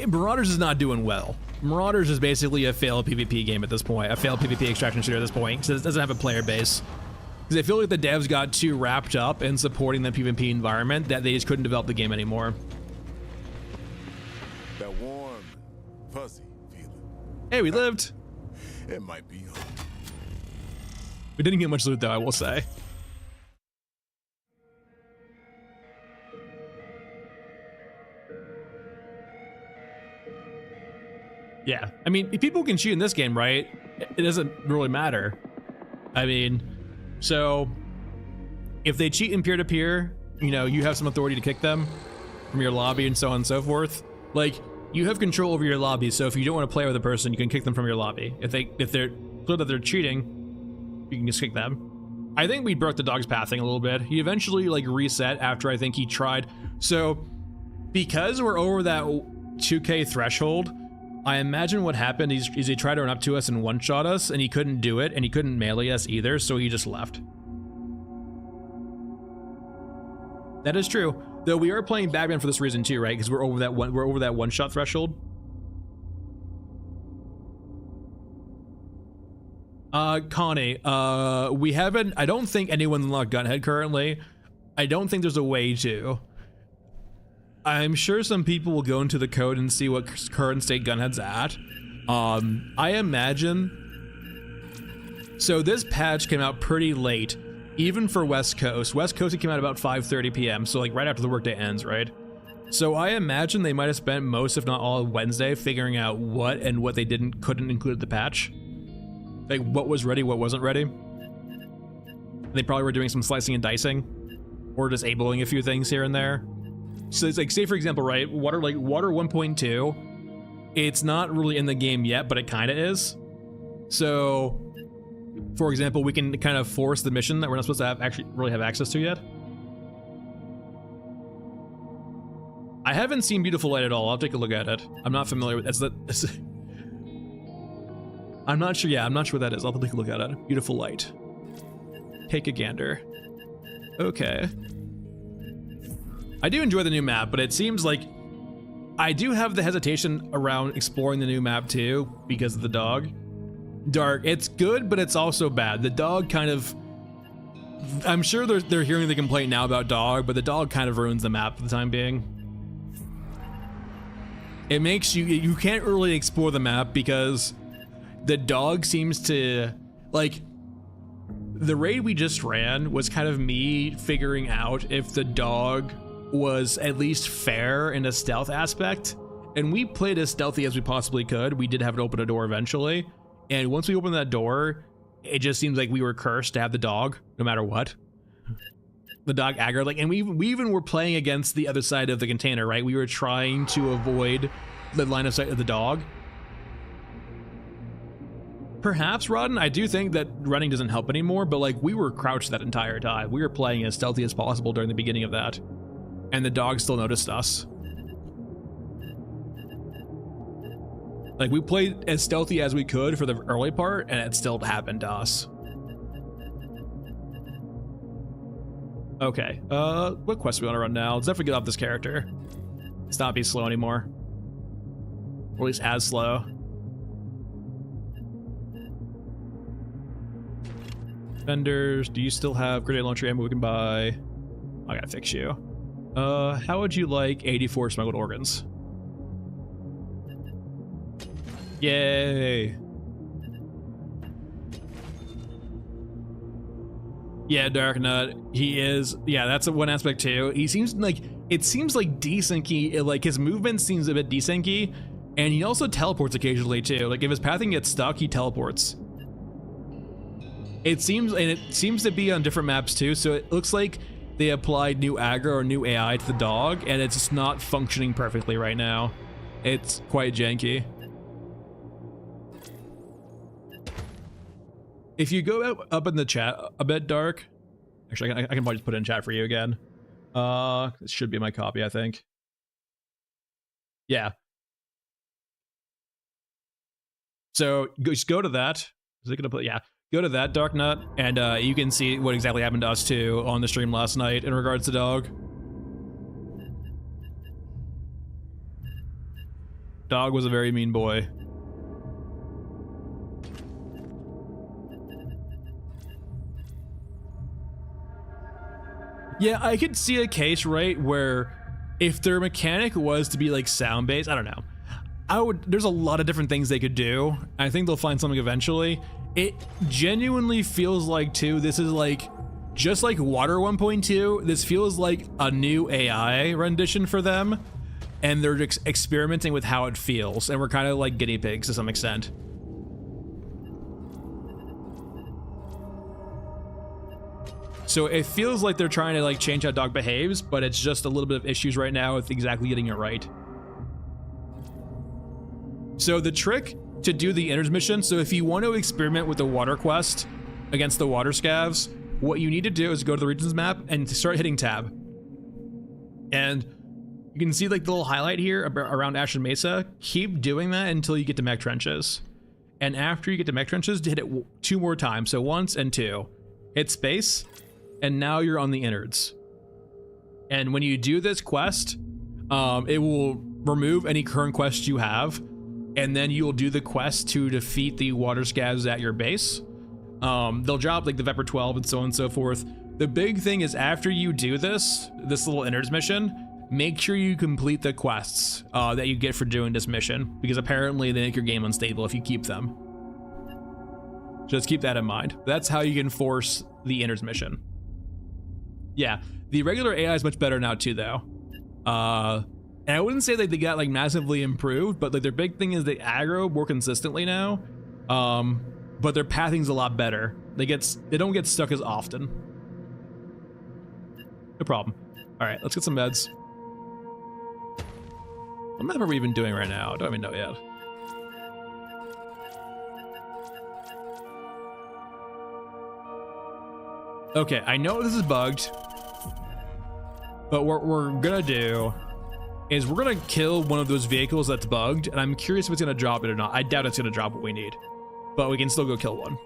Marauders is not doing well. Marauders is basically a failed PvP game at this point, a failed PvP extraction shooter at this point, because it doesn't have a player base. Because I feel like the devs got too wrapped up in supporting the PvP environment that they just couldn't develop the game anymore. They're warm. fuzzy feeling. Hey, we lived. It might be home. We didn't get much loot though, I will say. Yeah, I mean, people can cheat in this game, right? It doesn't really matter. I mean, so if they cheat in peer-to-peer, you know, you have some authority to kick them from your lobby and so on and so forth. Like, you have control over your lobby, so if you don't want to play with a person, you can kick them from your lobby. If they're clear that they're cheating, you can just kick them. I think we broke the dog's pathing a little bit. He eventually like reset after I think he tried. So because we're over that 2K threshold, I imagine what happened is he tried to run up to us and one-shot us, and he couldn't do it, and he couldn't melee us either, so he just left. That is true. Though we are playing Batman for this reason too, right? Because we're over that one-shot threshold. Connie, we haven't. I don't think anyone's unlocked Gunhead currently. I don't think there's a way to. I'm sure some people will go into the code and see what current state Gunhead's at. I imagine. So this patch came out pretty late, even for West Coast. West Coast, it came out about 5:30 p.m. So like right after the workday ends, right? So I imagine they might have spent most, if not all, of Wednesday figuring out what they couldn't include in the patch. Like what was ready, what wasn't ready. They probably were doing some slicing and dicing, or disabling a few things here and there. So it's like, say for example, right, Water 1.2, it's not really in the game yet, but it kind of is. So, for example, we can kind of force the mission that we're not supposed to actually really have access to yet. I haven't seen Beautiful Light at all. I'll take a look at it. I'm not familiar with it. I'm not sure. Yeah, I'm not sure what that is. I'll take a look at it. Beautiful Light. Take a gander. Okay. I do enjoy the new map, but it seems like I do have the hesitation around exploring the new map too because of the dog. Dark, it's good, but it's also bad. The dog kind of, I'm sure they're hearing the complaint now about dog, but the dog kind of ruins the map for the time being. It makes you can't really explore the map because the dog seems to, like, the raid we just ran was kind of me figuring out if the dog was at least fair in a stealth aspect, and we played as stealthy as we possibly could. We did have to open a door eventually, and once we opened that door, it just seems like we were cursed to have the dog no matter what. The dog aggro, like, and we even were playing against the other side of the container, right? We were trying to avoid the line of sight of the dog. Perhaps, Rodden, I do think that running doesn't help anymore, but like we were crouched that entire time. We were playing as stealthy as possible during the beginning of that. And the dog still noticed us. Like, we played as stealthy as we could for the early part, and it still happened to us. Okay, what quest do we want to run now? Let's definitely get off this character. Let's not be slow anymore. Or at least as slow. Vendors, do you still have grenade launcher ammo we can buy? I gotta fix you. How would you like 84 smuggled organs? Yay. Yeah, Dark Nut, he is, yeah, that's one aspect too. He seems like, it seems like desyncy, like his movement seems a bit desyncy, and he also teleports occasionally too. Like if his pathing gets stuck, he teleports. It seems, and it seems to be on different maps too, so it looks like they applied new aggro or new AI to the dog, and it's just not functioning perfectly right now. It's quite janky. If you go up in the chat a bit, Dark, actually I can probably just put it in chat for you again. This should be my copy, I think. Yeah. So just go to that. Is it gonna put, yeah. Go to that, Dark Nut, and you can see what exactly happened to us too on the stream last night in regards to dog. Dog was a very mean boy. Yeah, I could see a case, right, where if their mechanic was to be like sound-based, I don't know. there's a lot of different things they could do. I think they'll find something eventually. It genuinely feels like too, this is like, just like Water 1.2, this feels like a new AI rendition for them, and they're experimenting with how it feels, and we're kind of like guinea pigs to some extent. So it feels like they're trying to like change how dog behaves, but it's just a little bit of issues right now with exactly getting it right. So the trick to do the innards mission, so if you want to experiment with the water quest against the water scavs, what you need to do is go to the regions map and start hitting tab. And you can see like the little highlight here around Ashen Mesa. Keep doing that until you get to mech trenches. And after you get to mech trenches, hit it 2 more times. So once and 2. Hit space, and now you're on the innards. And when you do this quest, it will remove any current quests you have, and then you will do the quest to defeat the water scavs at your base. They'll drop like the Vepr 12 and so on and so forth. The big thing is after you do this little innards mission, make sure you complete the quests that you get for doing this mission, because apparently they make your game unstable if you keep them. Just keep that in mind. That's how you can force the innards mission. Yeah, the regular AI is much better now too, though. And I wouldn't say that they got like massively improved, but like their big thing is they aggro more consistently now. But their pathing's a lot better. They don't get stuck as often. No problem. All right, let's get some meds. What map are we even doing right now? I don't even know yet. Okay, I know this is bugged, but what we're gonna do is we're gonna kill one of those vehicles that's bugged, and I'm curious if it's gonna drop it or not. I doubt it's gonna drop what we need, but we can still go kill one.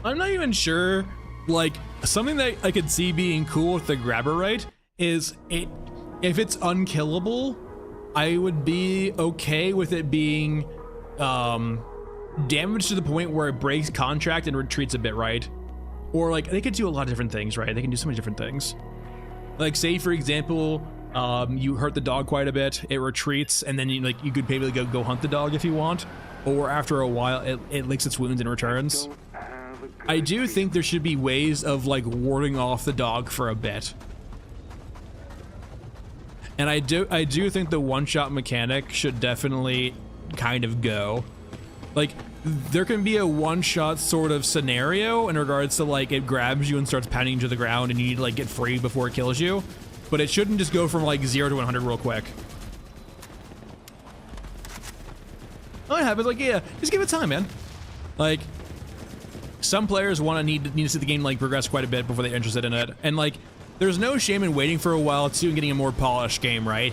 I'm not even sure, like, something that I could see being cool with the grabber right is if it's unkillable, I would be okay with it being damaged to the point where it breaks contract and retreats a bit, right? Or like they could do a lot of different things, right? They can do so many different things. Like say for example, you hurt the dog quite a bit, it retreats, and then you could maybe go hunt the dog if you want, or after a while it licks its wounds and returns. I do think there should be ways of like warding off the dog for a bit. And I do think the one-shot mechanic should definitely kind of go. Like, there can be a one-shot sort of scenario in regards to like it grabs you and starts pounding you to the ground and you need to like get free before it kills you. But it shouldn't just go from like 0 to 100 real quick. Oh, it happens. Like, yeah, just give it time, man. Like, some players need to see the game like progress quite a bit before they're interested in it. And like, there's no shame in waiting for a while too and getting a more polished game, right?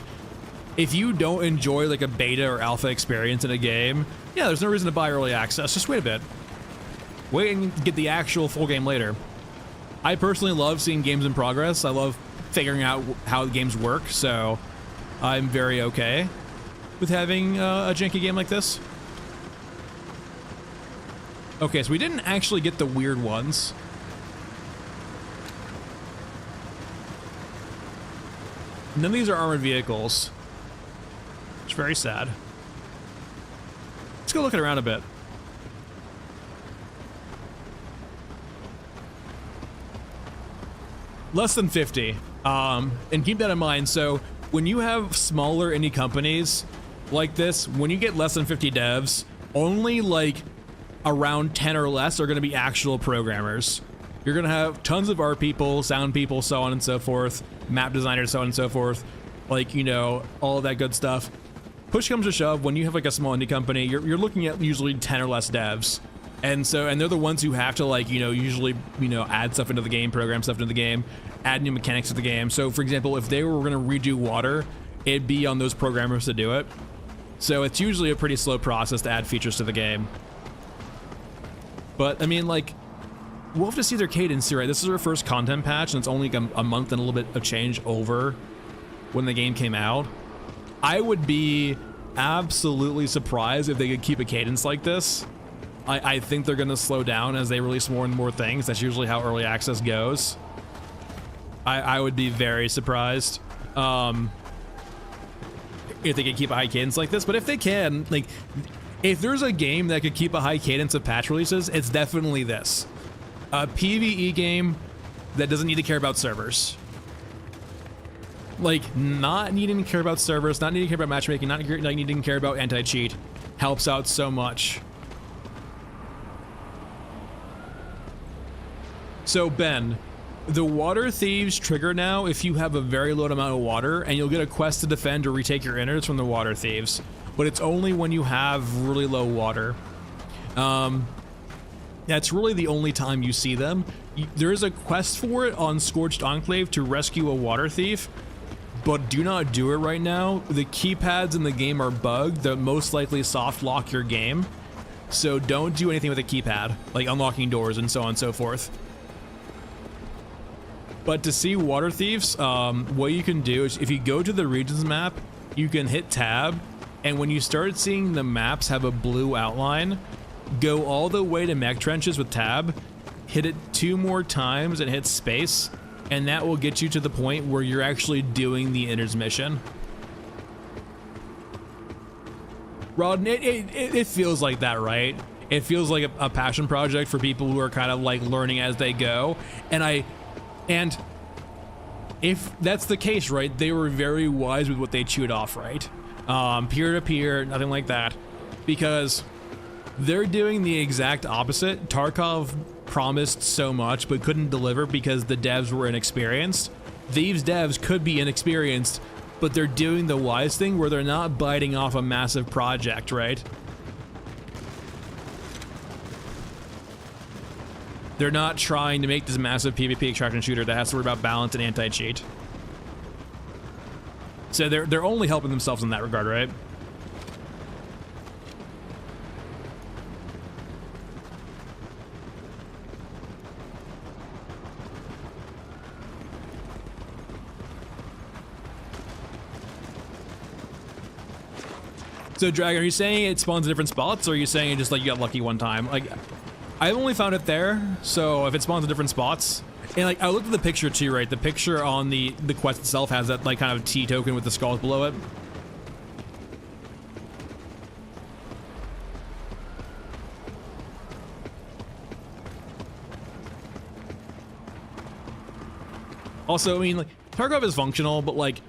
If you don't enjoy like a beta or alpha experience in a game, yeah, there's no reason to buy early access. Just wait a bit. Wait and get the actual full game later. I personally love seeing games in progress. I love figuring out how the games work, so I'm very okay with having a janky game like this. Okay, so we didn't actually get the weird ones. None of these are armored vehicles. It's very sad. Let's go looking around a bit. Less than 50. And keep that in mind. So when you have smaller indie companies like this, when you get less than 50 devs, only like around 10 or less are going to be actual programmers. You're going to have tons of art people, sound people, so on and so forth, map designers, so on and so forth, like, you know, all of that good stuff. Push comes to shove, when you have like a small indie company, you're looking at usually 10 or less devs. And they're the ones who have to like, you know, usually, you know, add stuff into the game, program stuff into the game, add new mechanics to the game. So for example, if they were going to redo water, it'd be on those programmers to do it. So it's usually a pretty slow process to add features to the game. But I mean, like, we'll have to see their cadence here, right? This is our first content patch, and it's only like a month and a little bit of change over when the game came out. I would be absolutely surprised if they could keep a cadence like this. I think they're going to slow down as they release more and more things. That's usually how early access goes. I would be very surprised if they could keep a high cadence like this. But if they can, like, if there's a game that could keep a high cadence of patch releases, it's definitely this. A PvE game that doesn't need to care about servers. Like, not needing to care about servers, not needing to care about matchmaking, not needing to care about anti-cheat helps out so much. So Ben, the water thieves trigger now if you have a very low amount of water, and you'll get a quest to defend or retake your innards from the water thieves, but it's only when you have really low water. That's really the only time you see them. There is a quest for it on Scorched Enclave to rescue a water thief, but do not do it right now. The keypads in the game are bugged that most likely soft lock your game, so don't do anything with a keypad, like unlocking doors and so on and so forth. But to see water thieves, what you can do is if you go to the regions map, you can hit tab, and when you start seeing the maps have a blue outline, go all the way to mech trenches with tab, hit it 2 more times and hit space, and that will get you to the point where you're actually doing the innards mission. Rod, it feels like that, right? It feels like a passion project for people who are kind of like learning as they go, and if that's the case, right, they were very wise with what they chewed off, right? Peer-to-peer, nothing like that, because they're doing the exact opposite. Tarkov promised so much but couldn't deliver because the devs were inexperienced. These devs could be inexperienced, but they're doing the wise thing where they're not biting off a massive project, right? They're not trying to make this massive PvP extraction shooter that has to worry about balance and anti-cheat. So they're only helping themselves in that regard, right? So Dragon, are you saying it spawns in different spots, or are you saying it just like you got lucky one time? Like, I've only found it there, so if it spawns in different spots, and like I looked at the picture too, right? The picture on the quest itself has that like kind of T token with the skulls below it. Also, I mean, like, Tarkov is functional, but like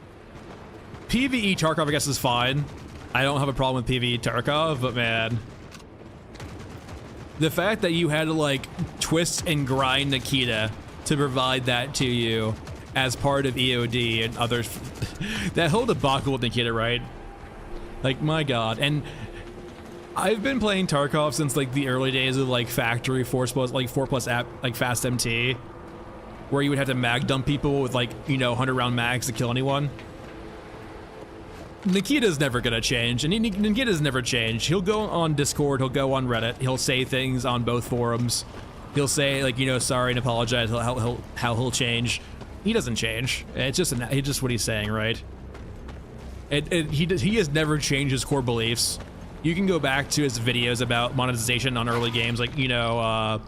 PvE Tarkov I guess is fine. I don't have a problem with PvE Tarkov, but man, the fact that you had to like twist and grind Nikita to provide that to you as part of EOD and others, that whole debacle with Nikita, right? Like, my God. And I've been playing Tarkov since like the early days of like factory 4+ app, like fast MT, where you would have to mag dump people with like, you know, 100-round mags to kill anyone. Nikita's never gonna change, and Nikita's never changed. He'll go on Discord, he'll go on Reddit, he'll say things on both forums. He'll say, like, you know, sorry and apologize, how he'll change. He doesn't change. It's just what he's saying, right? He has never changed his core beliefs. You can go back to his videos about monetization on early games, like, you know,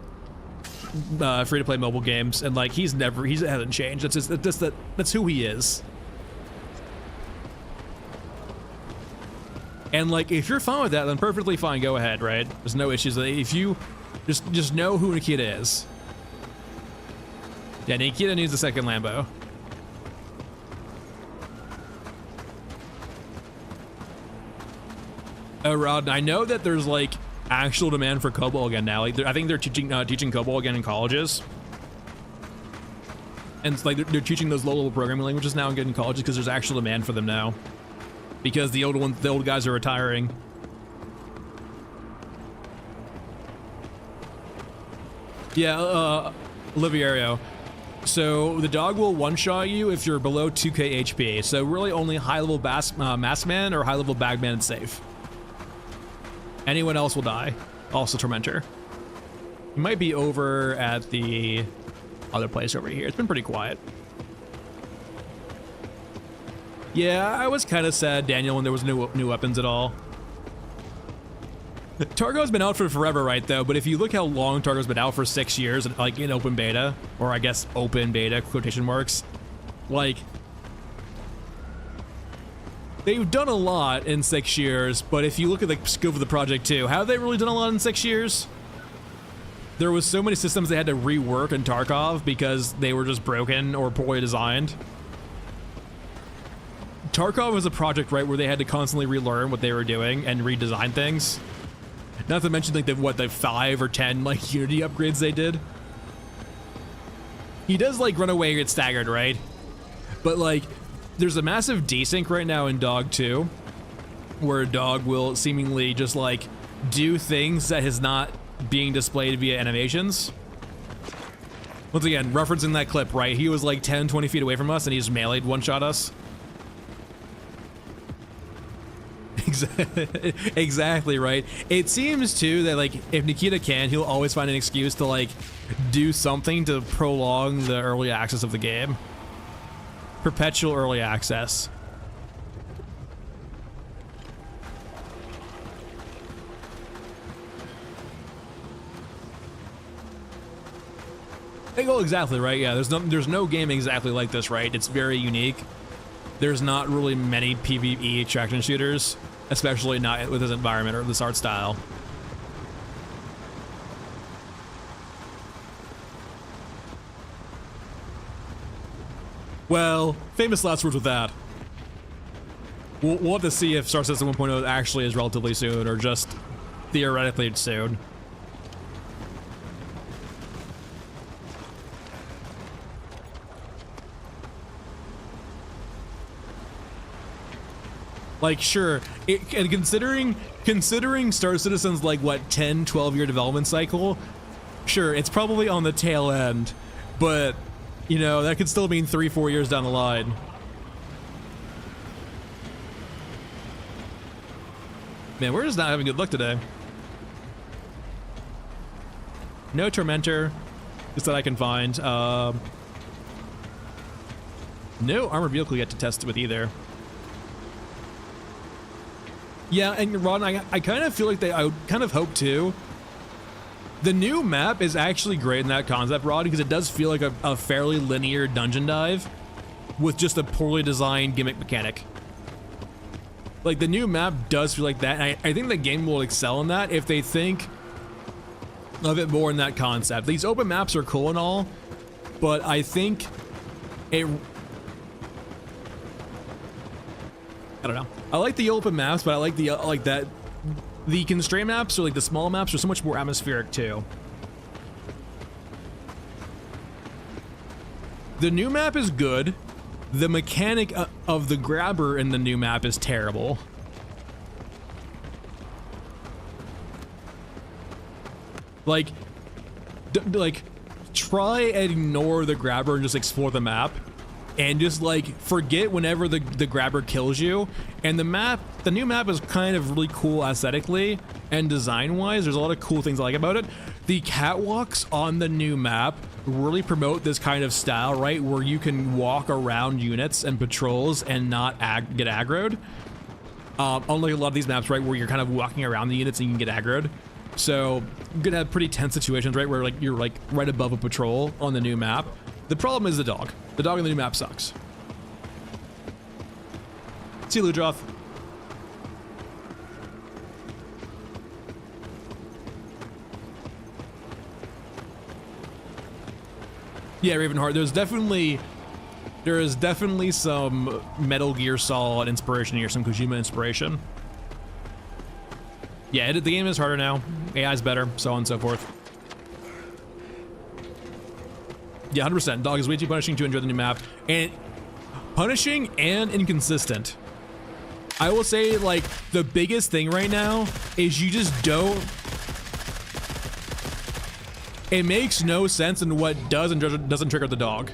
free-to-play mobile games, and like he hasn't changed. That's who he is. And like, if you're fine with that, then perfectly fine, go ahead, right? There's no issues. If you just know who Nikita is. Yeah, Nikita needs a second Lambo. Oh, Rod, I know that there's like actual demand for COBOL again now. Like, I think they're teaching COBOL again in colleges. And it's like they're teaching those low-level programming languages now again in colleges because there's actual demand for them now. Because the old guys are retiring. Yeah, Oliviero. So the dog will one-shot you if you're below 2k HP. So really only high-level Maskman or high-level Bagman is safe. Anyone else will die. Also Tormentor. You might be over at the other place over here. It's been pretty quiet. Yeah, I was kind of sad, Daniel, when there was no new weapons at all. Targo's been out for forever, right, though? But if you look how long Targo's been out, for 6 years, like in open beta, or I guess open beta, quotation marks, Like, they've done a lot in 6 years, but if you look at the scope of the project too, have they really done a lot in 6 years? There was so many systems they had to rework in Tarkov because they were just broken or poorly designed. Tarkov was a project, right, where they had to constantly relearn what they were doing and redesign things. Not to mention like the 5 or 10 like Unity upgrades they did. He does like run away and get staggered, right? But like, there's a massive desync right now in Dog 2, where a dog will seemingly just like do things that is not being displayed via animations. Once again, referencing that clip, right? He was like 10, 20 feet away from us and he just melee'd one-shot us. Exactly, right? It seems too that like if Nikita can, he'll always find an excuse to like do something to prolong the early access of the game. Perpetual early access. Oh, exactly right. Yeah, there's no game exactly like this, right? It's very unique. There's not really many PvE extraction shooters, especially not with this environment or this art style. Well, famous last words with that. We'll have to see if Star Citizen 1.0 actually is relatively soon or just theoretically soon. Like, sure, and considering Star Citizen's like what 10, 12-year development cycle, sure, it's probably on the tail end, but you know, that could still mean 3-4 years down the line. Man, we're just not having good luck today. No Tormentor, just that I can find. No armored vehicle yet to test with either. Yeah, and Ron, I kind of feel like I would kind of hope too. The new map is actually great in that concept, Rod, because it does feel like a fairly linear dungeon dive with just a poorly designed gimmick mechanic. Like, the new map does feel like that, and I think the game will excel in that if they think of it more in that concept. These open maps are cool and all, but I think it... I don't know. I like the open maps, but I like that the constraint maps or like the small maps are so much more atmospheric too. The new map is good. The mechanic of the grabber in the new map is terrible. Like try and ignore the grabber and just explore the map. And just like forget whenever the grabber kills you. And the new map is kind of really cool aesthetically and design wise. There's a lot of cool things I like about it. The catwalks on the new map really promote this kind of style, right? Where you can walk around units and patrols and not get aggroed. Unlike a lot of these maps, right, where you're kind of walking around the units and you can get aggroed. So you're gonna have pretty tense situations, right, where like you're like right above a patrol on the new map. The problem is the dog. The dog in the new map sucks. See you, Ludroth. Yeah, Ravenheart. There is definitely some Metal Gear Solid inspiration here, some Kojima inspiration. Yeah, the game is harder now. AI's better, so on and so forth. Yeah, 100%. Dog is way too punishing to enjoy the new map. And punishing and inconsistent. I will say, like, the biggest thing right now is you just don't... It makes no sense in what does and doesn't trigger the dog.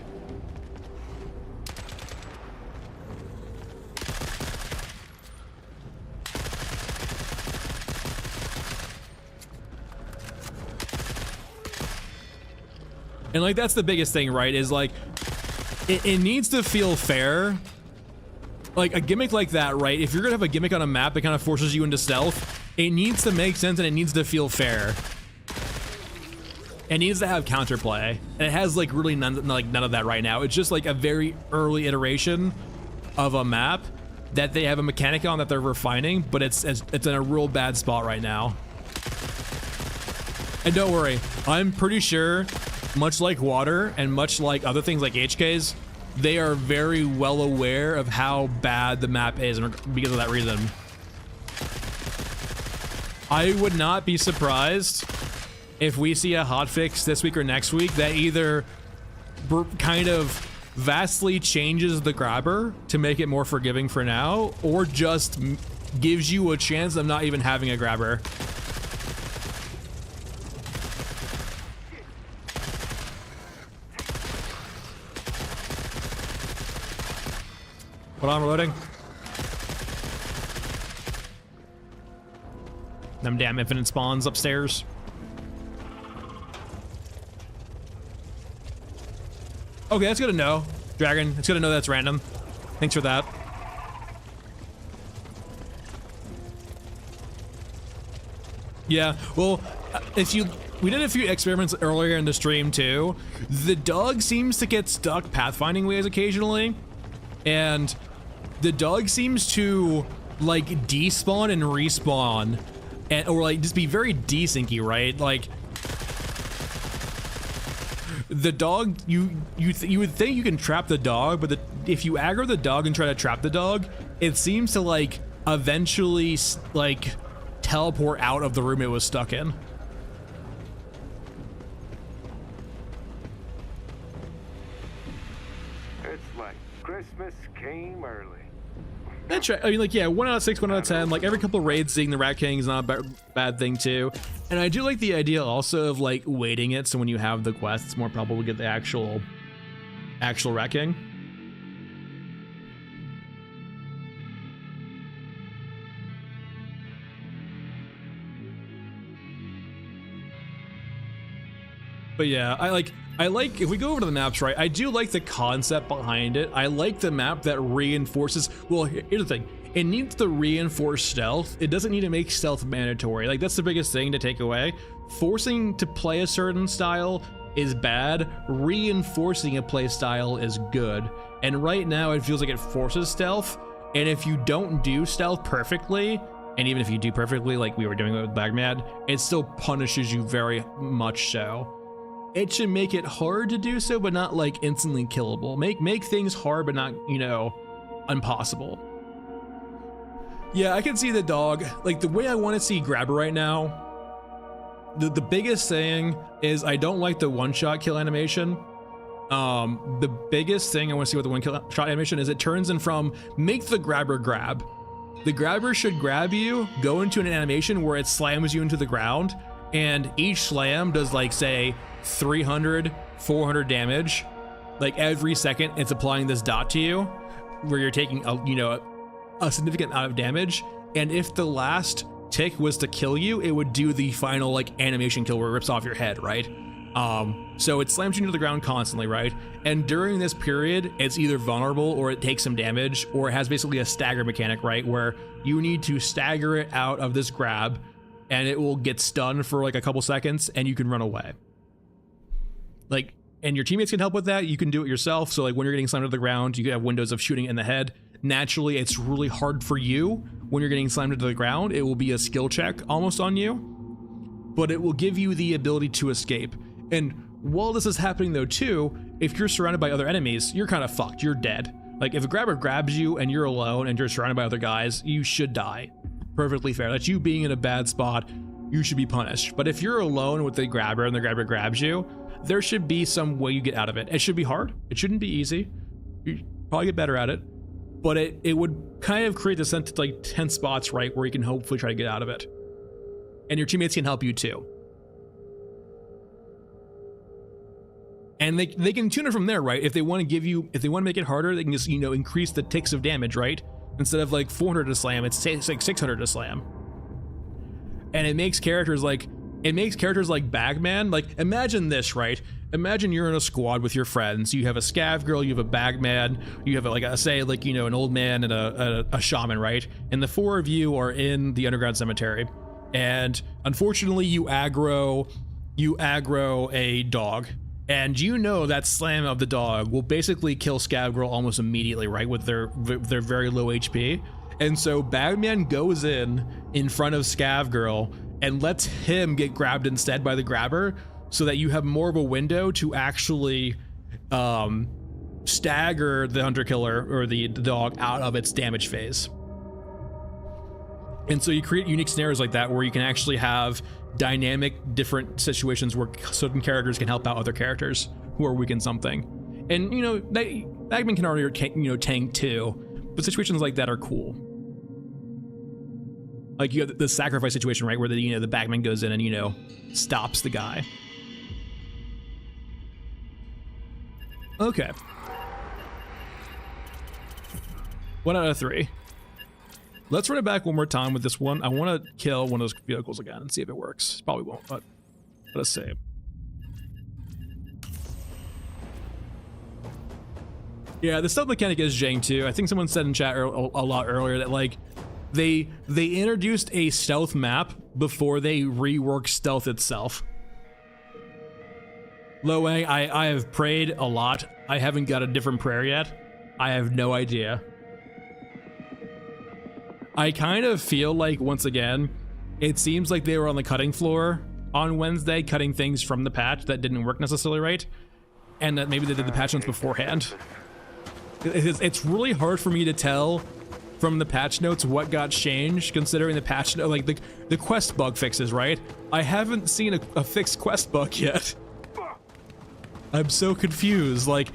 And like, that's the biggest thing, right? Is like, it needs to feel fair. Like a gimmick like that, right? If you're gonna have a gimmick on a map that kind of forces you into stealth, it needs to make sense and it needs to feel fair. It needs to have counterplay, and it has like really none of that right now. It's just like a very early iteration of a map that they have a mechanic on that they're refining, but it's in a real bad spot right now. And don't worry, I'm pretty sure, much like water and much like other things like HKs, they are very well aware of how bad the map is because of that reason. I would not be surprised if we see a hotfix this week or next week that either kind of vastly changes the grabber to make it more forgiving for now, or just gives you a chance of not even having a grabber. Hold on, reloading. Them damn infinite spawns upstairs. Okay, that's good to know, Dragon. It's good to know that's random. Thanks for that. Yeah, well, we did a few experiments earlier in the stream too. The dog seems to get stuck pathfinding ways occasionally, and the dog seems to like despawn and respawn, or like just be very desyncy, right? Like the dog, you would think you can trap the dog, but if you aggro the dog and try to trap the dog, it seems to like eventually like teleport out of the room it was stuck in. It's like Christmas came early. That's right. I mean, like, yeah, 1 out of 6, 1 out of 10. Like, every couple of raids, seeing the Rat King is not a bad thing, too. And I do like the idea also of, like, waiting it, so when you have the quest, it's more probable to get the actual Rat King. But yeah, I like if we go over to the maps, right, I do like the concept behind it. I like the map that reinforces, well, here's the thing, it needs to reinforce stealth. It doesn't need to make stealth mandatory. Like, that's the biggest thing to take away. Forcing to play a certain style is bad. Reinforcing a play style is good. And right now it feels like it forces stealth, and if you don't do stealth perfectly, and even if you do perfectly like we were doing with Bagmad, it still punishes you very much so. It should make it hard to do so, but not like instantly killable. Make things hard, but not, you know, impossible. Yeah, I can see the dog. Like, the way I want to see Grabber right now, the biggest thing is I don't like the one-shot kill animation. The biggest thing I want to see with the one-shot animation is it turns in from make the Grabber grab. The Grabber should grab you, go into an animation where it slams you into the ground, and each slam does, like, say 300, 400 damage. Like, every second it's applying this dot to you where you're taking a significant amount of damage. And if the last tick was to kill you, it would do the final like animation kill where it rips off your head, right? So it slams you into the ground constantly, right? And during this period, it's either vulnerable or it takes some damage, or it has basically a stagger mechanic, right? Where you need to stagger it out of this grab and it will get stunned for like a couple seconds and you can run away. Like, and your teammates can help with that. You can do it yourself. So like when you're getting slammed to the ground, you can have windows of shooting in the head. Naturally, it's really hard for you when you're getting slammed into the ground. It will be a skill check almost on you, but it will give you the ability to escape. And while this is happening though too, if you're surrounded by other enemies, you're kind of fucked. You're dead. Like if a grabber grabs you and you're alone and you're surrounded by other guys, you should die. Perfectly fair. That's you being in a bad spot. You should be punished. But if you're alone with the grabber and the grabber grabs you, there should be some way you get out of it. It should be hard. It shouldn't be easy. You probably get better at it, but it would kind of create the sense of like 10 spots, right, where you can hopefully try to get out of it. And your teammates can help you too. And they can tune it from there, right? If they want to make it harder, they can just, increase the ticks of damage, right? Instead of like 400 to slam, it's like 600 to slam. And it makes characters like Bagman. Like, imagine this, right? Imagine you're in a squad with your friends. You have a scav girl, you have a Bagman, you have an old man and a shaman, right? And the four of you are in the underground cemetery. And unfortunately, you aggro you aggro a dog, and you know that slam of the dog will basically kill Scav Girl almost immediately, right, with their very low HP. And so Bagman goes in front of Scav Girl and lets him get grabbed instead by the grabber, so that you have more of a window to actually stagger the hunter killer or the dog out of its damage phase. And so you create unique scenarios like that where you can actually have dynamic different situations where certain characters can help out other characters who are weak in something. And you know, Bagman can already, you know, tank too, but situations like that are cool. Like you have the sacrifice situation, right, where the, you know, the Bagman goes in and, you know, stops the guy. Okay. 1 out of 3. Let's run it back one more time with this one. I want to kill one of those vehicles again and see if it works. Probably won't, but let's see. Yeah, the stealth mechanic is jank too. I think someone said in chat a lot earlier that like they introduced a stealth map before they reworked stealth itself. Lo Wang, I have prayed a lot. I haven't got a different prayer yet. I have no idea. I kind of feel like, once again, it seems like they were on the cutting floor on Wednesday, cutting things from the patch that didn't work necessarily right, and that maybe they did the patch notes beforehand. It's really hard for me to tell from the patch notes what got changed, considering the patch note, like the quest bug fixes, right? I haven't seen a fixed quest bug yet. I'm so confused. Like,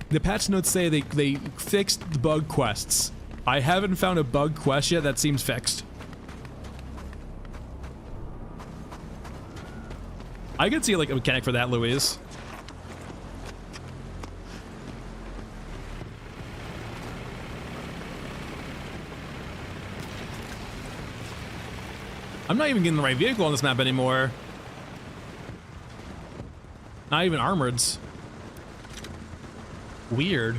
the patch notes say they fixed the bug quests. I haven't found a bug quest yet that seems fixed. I could see like a mechanic for that, Louise. I'm not even getting the right vehicle on this map anymore. Not even armoreds. Weird.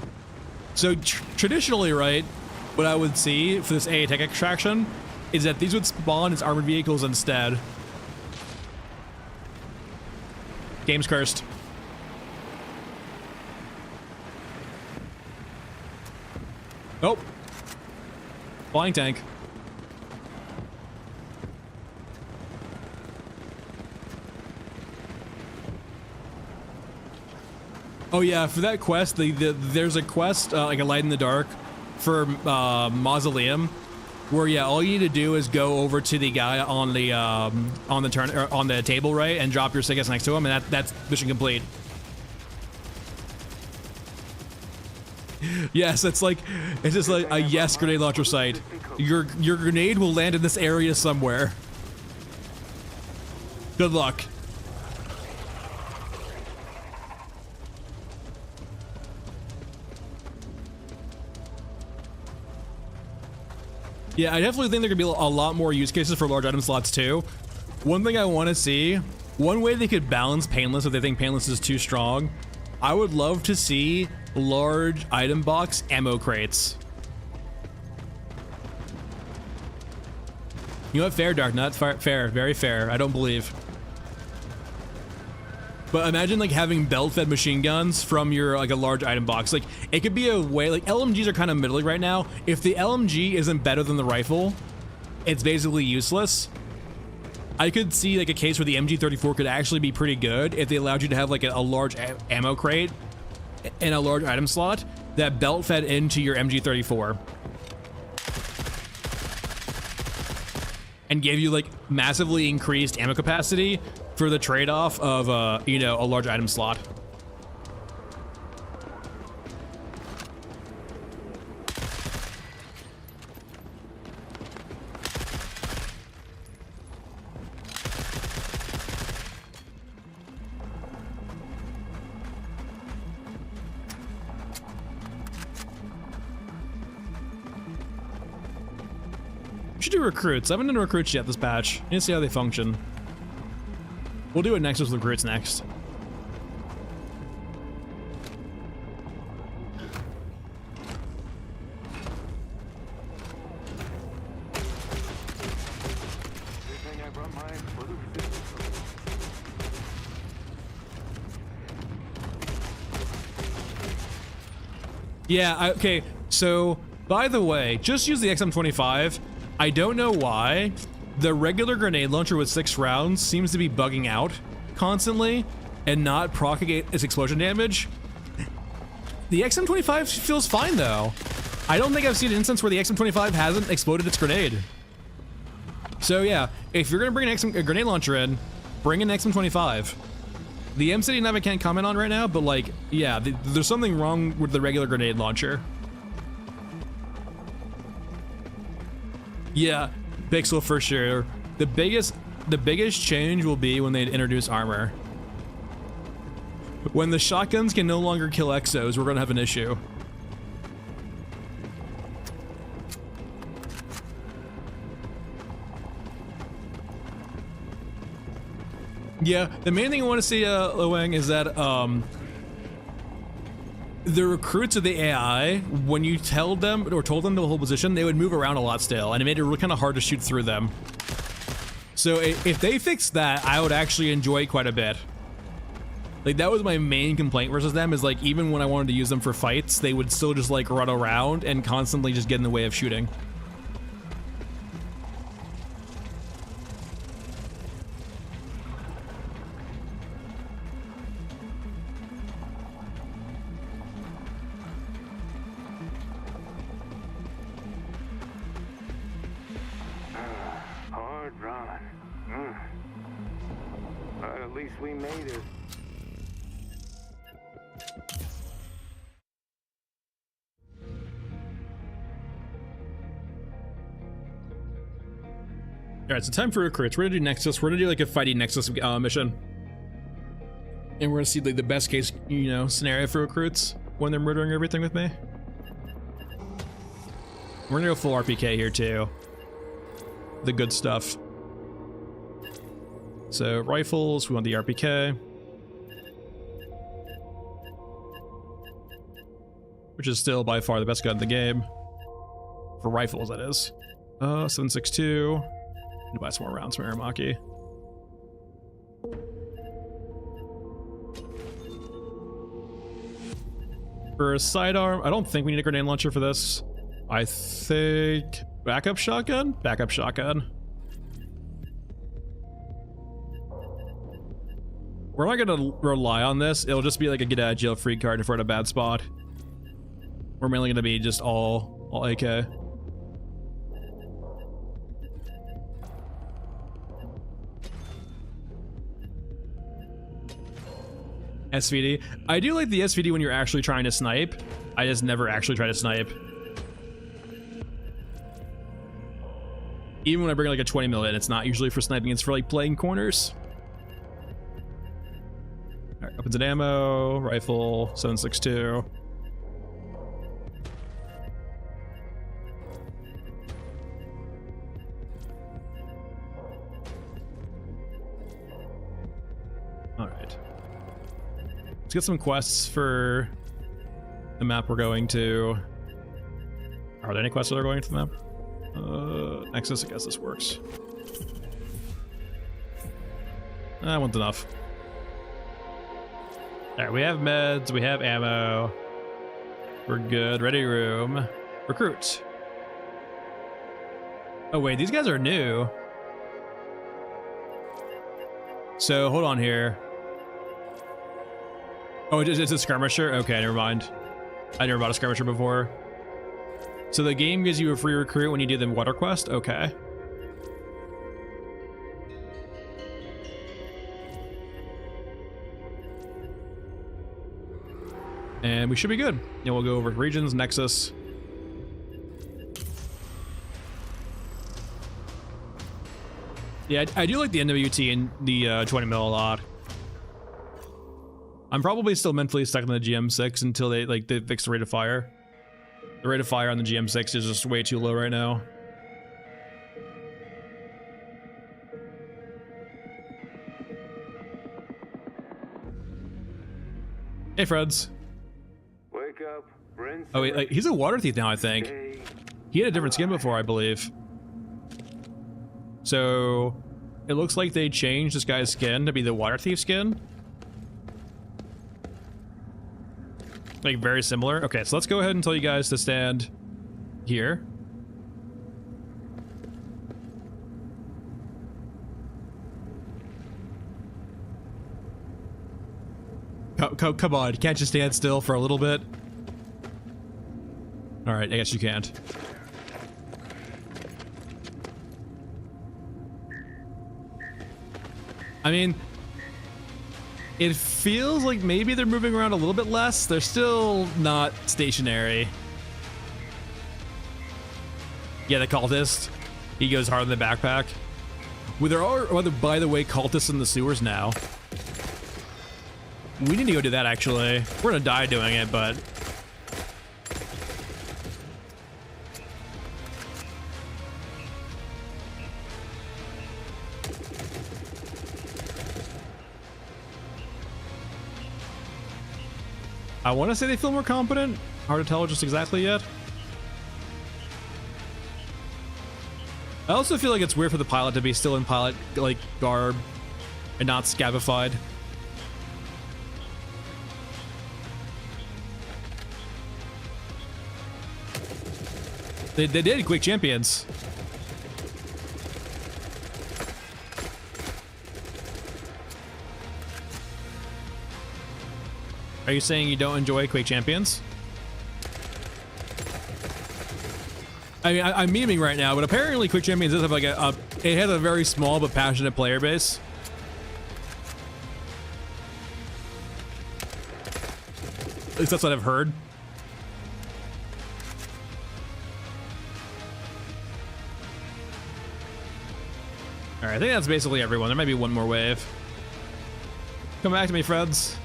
So traditionally, right, what I would see for this AA tech extraction is that these would spawn as armored vehicles instead. Game's cursed. Oh. Flying tank. Oh yeah, for that quest, there's a quest, like a light in the dark, for Mausoleum, where yeah, all you need to do is go over to the guy on the table, right, and drop your SIGs next to him, and that's mission complete. Yes, it's just like a yes grenade launcher site. Your grenade will land in this area somewhere. Good luck. Yeah, I definitely think there could be a lot more use cases for large item slots too. One thing I want to see, one way they could balance Painless if they think Painless is too strong, I would love to see large item box ammo crates. You know what? Fair, Dark Nut. Fair, very fair. I don't believe. But imagine like having belt-fed machine guns from your like a large item box. Like it could be a way, like LMGs are kind of middling right now. If the LMG isn't better than the rifle, it's basically useless. I could see like a case where the MG34 could actually be pretty good if they allowed you to have like a large ammo crate and a large item slot that belt-fed into your MG34. And gave you like massively increased ammo capacity for the trade-off of, you know, a large item slot. We should do recruits. I haven't done recruits yet this patch. I need to see how they function. We'll do it next with recruits next. Yeah, okay, so, by the way, just use the XM25. I don't know why. The regular grenade launcher with 6 rounds seems to be bugging out constantly and not propagate its explosion damage. The XM25 feels fine, though. I don't think I've seen an instance where the XM25 hasn't exploded its grenade. So yeah, if you're gonna bring a grenade launcher in, bring an XM25. The M79 I can't comment on right now, but like, yeah, there's something wrong with the regular grenade launcher. Yeah, Pixel for sure. The biggest change will be when they introduce armor. When the shotguns can no longer kill exos, we're gonna have an issue. Yeah, the main thing I want to see, Luang, is that the recruits of the AI, when you tell them or told them to hold position, they would move around a lot still, and it made it really kind of hard to shoot through them. So if they fixed that, I would actually enjoy it quite a bit. Like, that was my main complaint versus them, is like, even when I wanted to use them for fights, they would still just like run around and constantly just get in the way of shooting. Hard run. But at least we made it. Alright, so time for recruits. We're gonna do Nexus. We're gonna do like a fighting Nexus mission. And we're gonna see like the best case, you know, scenario for recruits when they're murdering everything with me. We're gonna go full RPK here too. The good stuff. So rifles, we want the RPK. Which is still by far the best gun in the game. For rifles, that is. 7.62. Need to buy some more rounds from Aramaki. For a sidearm, I don't think we need a grenade launcher for this. I think backup shotgun? Backup shotgun. We're not gonna rely on this. It'll just be like a get out of jail free card if we're in a bad spot. We're mainly gonna be just all AK. SVD. I do like the SVD when you're actually trying to snipe. I just never actually try to snipe. Even when I bring like a 20 mil in, it's not usually for sniping, it's for like playing corners. Alright, weapons and ammo, rifle, 7.62. Alright. Let's get some quests for the map we're going to. Are there any quests that are going to the map? Nexus, I guess this works. I want enough. Alright, we have meds, we have ammo. We're good. Ready room. Recruit. Oh wait, these guys are new. So hold on here. Oh, it's a skirmisher? Okay, never mind. I never bought a skirmisher before. So the game gives you a free recruit when you do the water quest? Okay. And we should be good. And we'll go over regions, Nexus. Yeah, I do like the NWT and the 20 mil a lot. I'm probably still mentally stuck in the GM6 until they fix the rate of fire. The rate of fire on the GM6 is just way too low right now. Hey, Freds. Wake up, rinse. Oh wait, he's a water thief now, I think. He had a different skin before, I believe. So it looks like they changed this guy's skin to be the water thief skin. Like very similar. Okay, so let's go ahead and tell you guys to stand here. Come on, can't you stand still for a little bit? All right, I guess you can't. I mean, it feels like maybe they're moving around a little bit less. They're still not stationary. Yeah, the cultist. He goes hard in the backpack. Well, there are, by the way, cultists in the sewers now. We need to go do that, actually. We're gonna die doing it, but... I want to say they feel more competent. Hard to tell just exactly yet. I also feel like it's weird for the pilot to be still in pilot, like, garb and not scabified. They did quick champions. Are you saying you don't enjoy Quake Champions? I mean, I'm memeing right now, but apparently Quake Champions does have like it has a very small but passionate player base. At least that's what I've heard. All right, I think that's basically everyone. There might be one more wave. Come back to me, friends.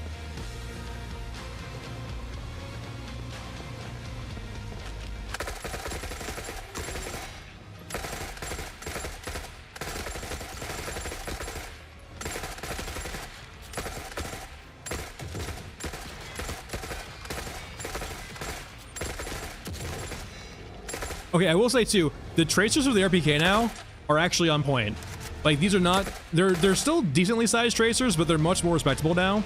Okay, I will say too, the tracers of the RPK now are actually on point. Like, these are not, they're still decently sized tracers, but they're much more respectable now.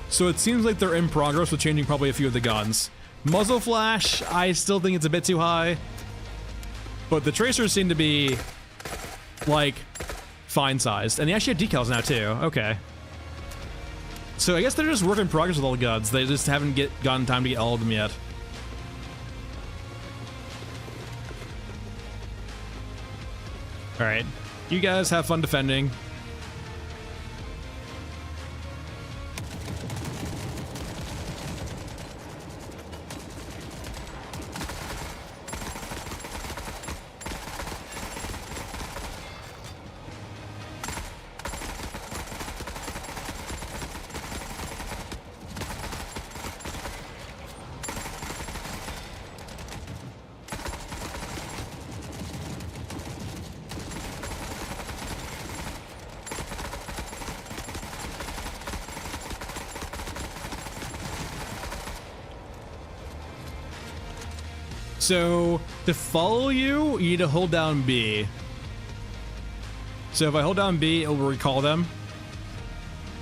So it seems like they're in progress with changing probably a few of the guns. Muzzle flash, I still think it's a bit too high. But the tracers seem to be, like, fine sized. And they actually have decals now too, okay. So I guess they're just work in progress with all the guns. They just haven't gotten time to get all of them yet. All right, you guys have fun defending. So, to follow you, you need to hold down B. So if I hold down B, it will recall them.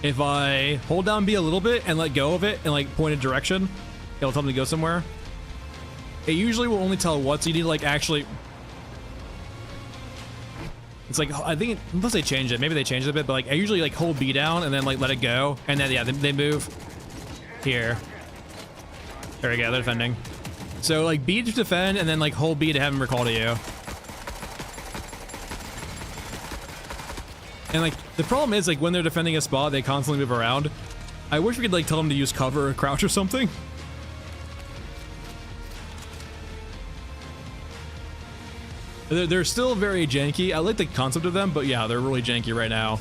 If I hold down B a little bit and let go of it and like point a direction, it'll tell them to go somewhere. It usually will only tell what, so you need to like actually... It's like, I think, unless they changed it, maybe they changed it a bit, but like I usually like hold B down and then like let it go. And then, yeah, they move here. There we go, they're defending. So like B to defend and then like hold B to have him recall to you. And like the problem is like when they're defending a spot, they constantly move around. I wish we could like tell them to use cover or crouch or something. They're still very janky. I like the concept of them, but yeah, they're really janky right now.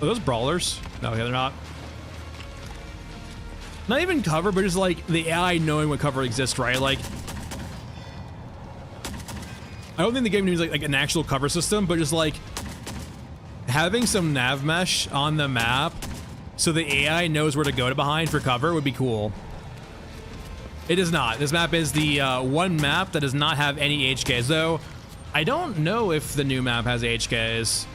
Are those brawlers? No, okay, they're not. Not even cover, but just like the AI knowing what cover exists, right? Like, I don't think the game needs like an actual cover system, but just like having some nav mesh on the map so the AI knows where to go to behind for cover would be cool. It is not. This map is the one map that does not have any HKs, though I don't know if the new map has HKs.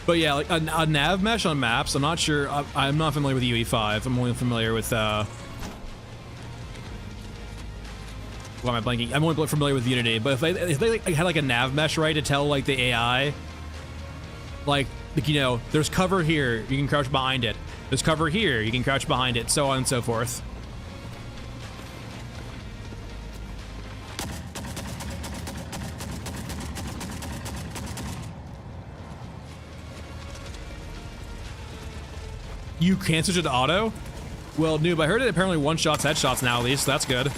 But yeah, like a nav mesh on maps, I'm not sure. I'm not familiar with UE5. I'm only familiar with why am I blanking? I'm only familiar with Unity. But if they like, had like a nav mesh, right, to tell like the AI, like you know, there's cover here, you can crouch behind it. There's cover here, you can crouch behind it, so on and so forth. You can switch it to auto? Well, noob, I heard it apparently one-shots headshots now, at least. That's good.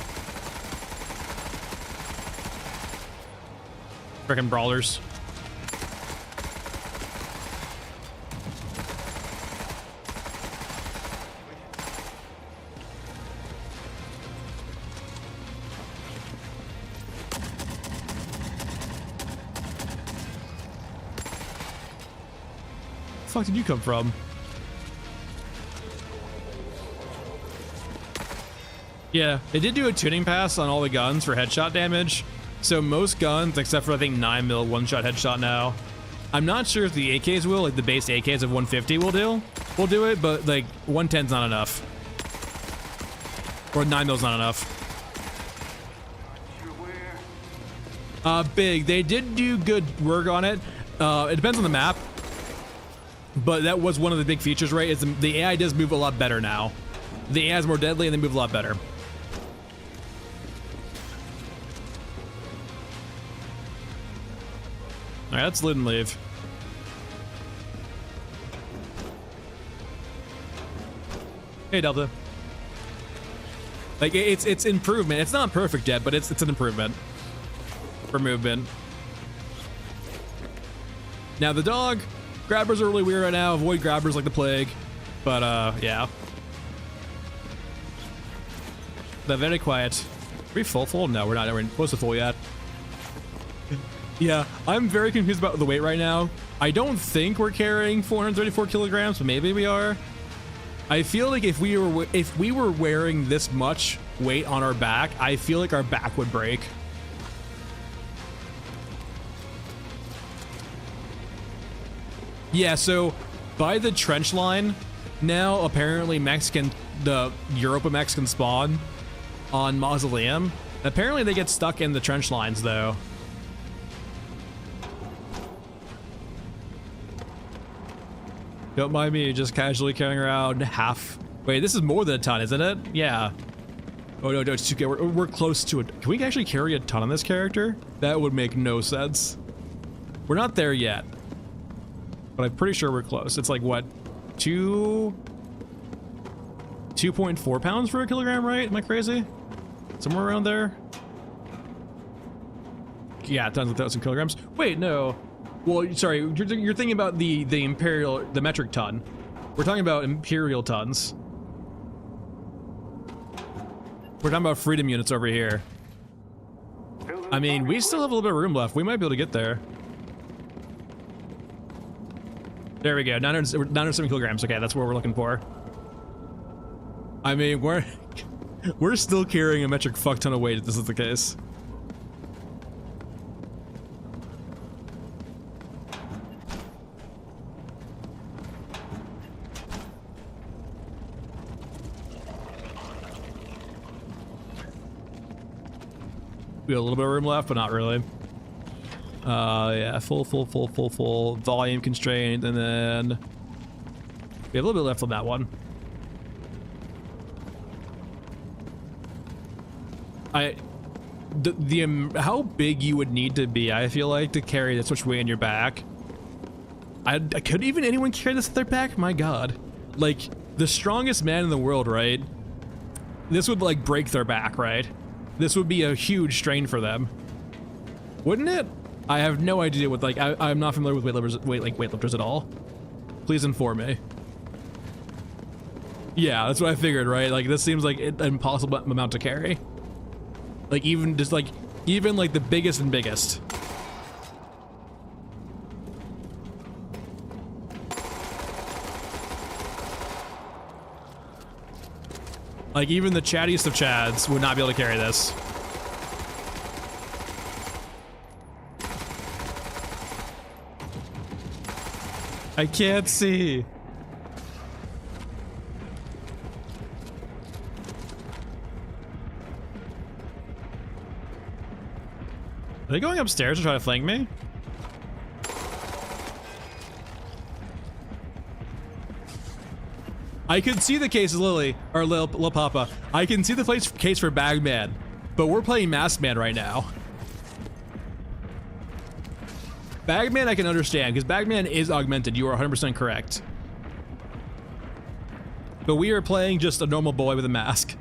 Frickin' brawlers. The fuck did you come from? Yeah, they did do a tuning pass on all the guns for headshot damage. So most guns, except for I think 9mm one-shot headshot now. I'm not sure if the AKs will, like the base AKs of 150 will do it, but like 110's not enough. Or 9mm's not enough. Big, they did do good work on it. It depends on the map. But that was one of the big features, right? Is the AI does move a lot better now. The AI is more deadly and they move a lot better. All right, let's loot and leave. Hey, Delta. Like, it's improvement. It's not perfect yet, but it's an improvement for movement. Now, the dog grabbers are really weird right now. Avoid grabbers like the plague. But, yeah. They're very quiet. Are we full? No, we're not. We're close to full yet. Yeah, I'm very confused about the weight right now. I don't think we're carrying 434 kilograms, but maybe we are. I feel like if we were wearing this much weight on our back, I feel like our back would break. Yeah, so by the trench line, now apparently the Europa mechs can spawn on Mausoleum. Apparently they get stuck in the trench lines though. Don't mind me just casually carrying around half. Wait, this is more than a ton, isn't it? Yeah. Oh no, it's too good. We're close to it. Can we actually carry a ton on this character? That would make no sense. We're not there yet, but I'm pretty sure we're close. It's like what, 2.4 pounds for a kilogram, right? Am I crazy? Somewhere around there. Yeah, tons of 1,000 kilograms. Wait, no. Well, sorry, you're thinking about the metric ton. We're talking about imperial tons. We're talking about freedom units over here. I mean, we still have a little bit of room left. We might be able to get there. There we go, 907 kilograms. Okay, that's what we're looking for. I mean, we're still carrying a metric fuck ton of weight if this is the case. We have a little bit of room left, but not really. Yeah, full volume constraint, and then we have a little bit left on that one. How big you would need to be, I feel like, to carry this much weight in your back. Could even anyone carry this at their back? My God, like the strongest man in the world, right? This would like break their back, right? This would be a huge strain for them, wouldn't it? I have no idea what, like, I'm not familiar with weightlifters at all. Please inform me. Yeah, that's what I figured, right? Like, this seems like an impossible amount to carry. Like even just like even like the biggest and biggest. Like even the chattiest of chads would not be able to carry this. I can't see. Are they going upstairs to try to flank me? I could see the case, Lily, or Lil Papa. I can see the case for Bagman, but we're playing Masked Man right now. Bagman I can understand, because Bagman is augmented. You are 100% correct. But we are playing just a normal boy with a mask.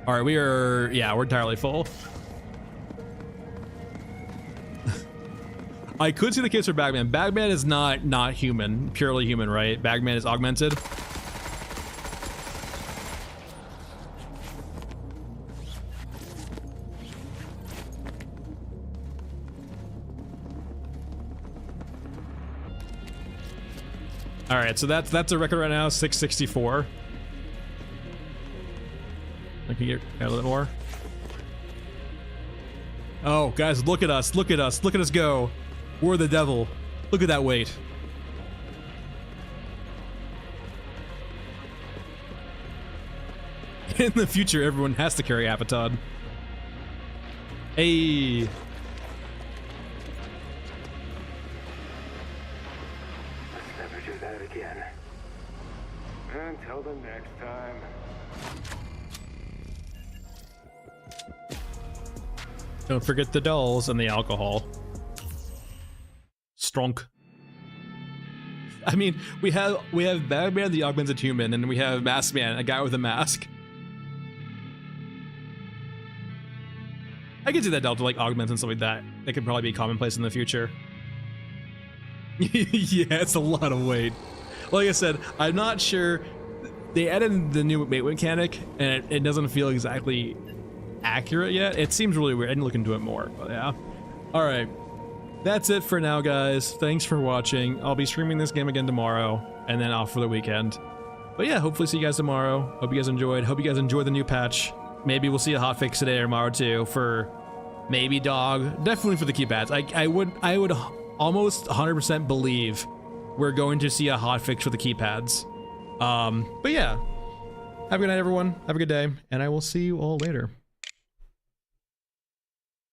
All right, we're entirely full. I could see the case for Bagman. Bagman is not human, purely human, right? Bagman is augmented. All right, so that's a record right now, 664. I can get a little more. Oh, guys, look at us, look at us, look at us go. We're the devil. Look at that weight. In the future, everyone has to carry Apatod. Hey. Let's never do that again. Until the next time. Don't forget the dolls and the alcohol. Strong. I mean, we have Bagman the augmented human, and we have Masked Man, a guy with a mask. I can see that Delta like augments and stuff like that. It could probably be commonplace in the future. Yeah, it's a lot of weight. Like I said, I'm not sure. They added the new weight mechanic, and it doesn't feel exactly accurate yet. It seems really weird. I didn't look into it more, but yeah. All right. That's it for now, guys. Thanks for watching. I'll be streaming this game again tomorrow, and then off for the weekend. But yeah, hopefully see you guys tomorrow. Hope you guys enjoyed. Hope you guys enjoyed the new patch. Maybe we'll see a hotfix today or tomorrow too for maybe dog. Definitely for the keypads. I would almost 100% believe we're going to see a hotfix for the keypads. But yeah, have a good night, everyone. Have a good day, and I will see you all later.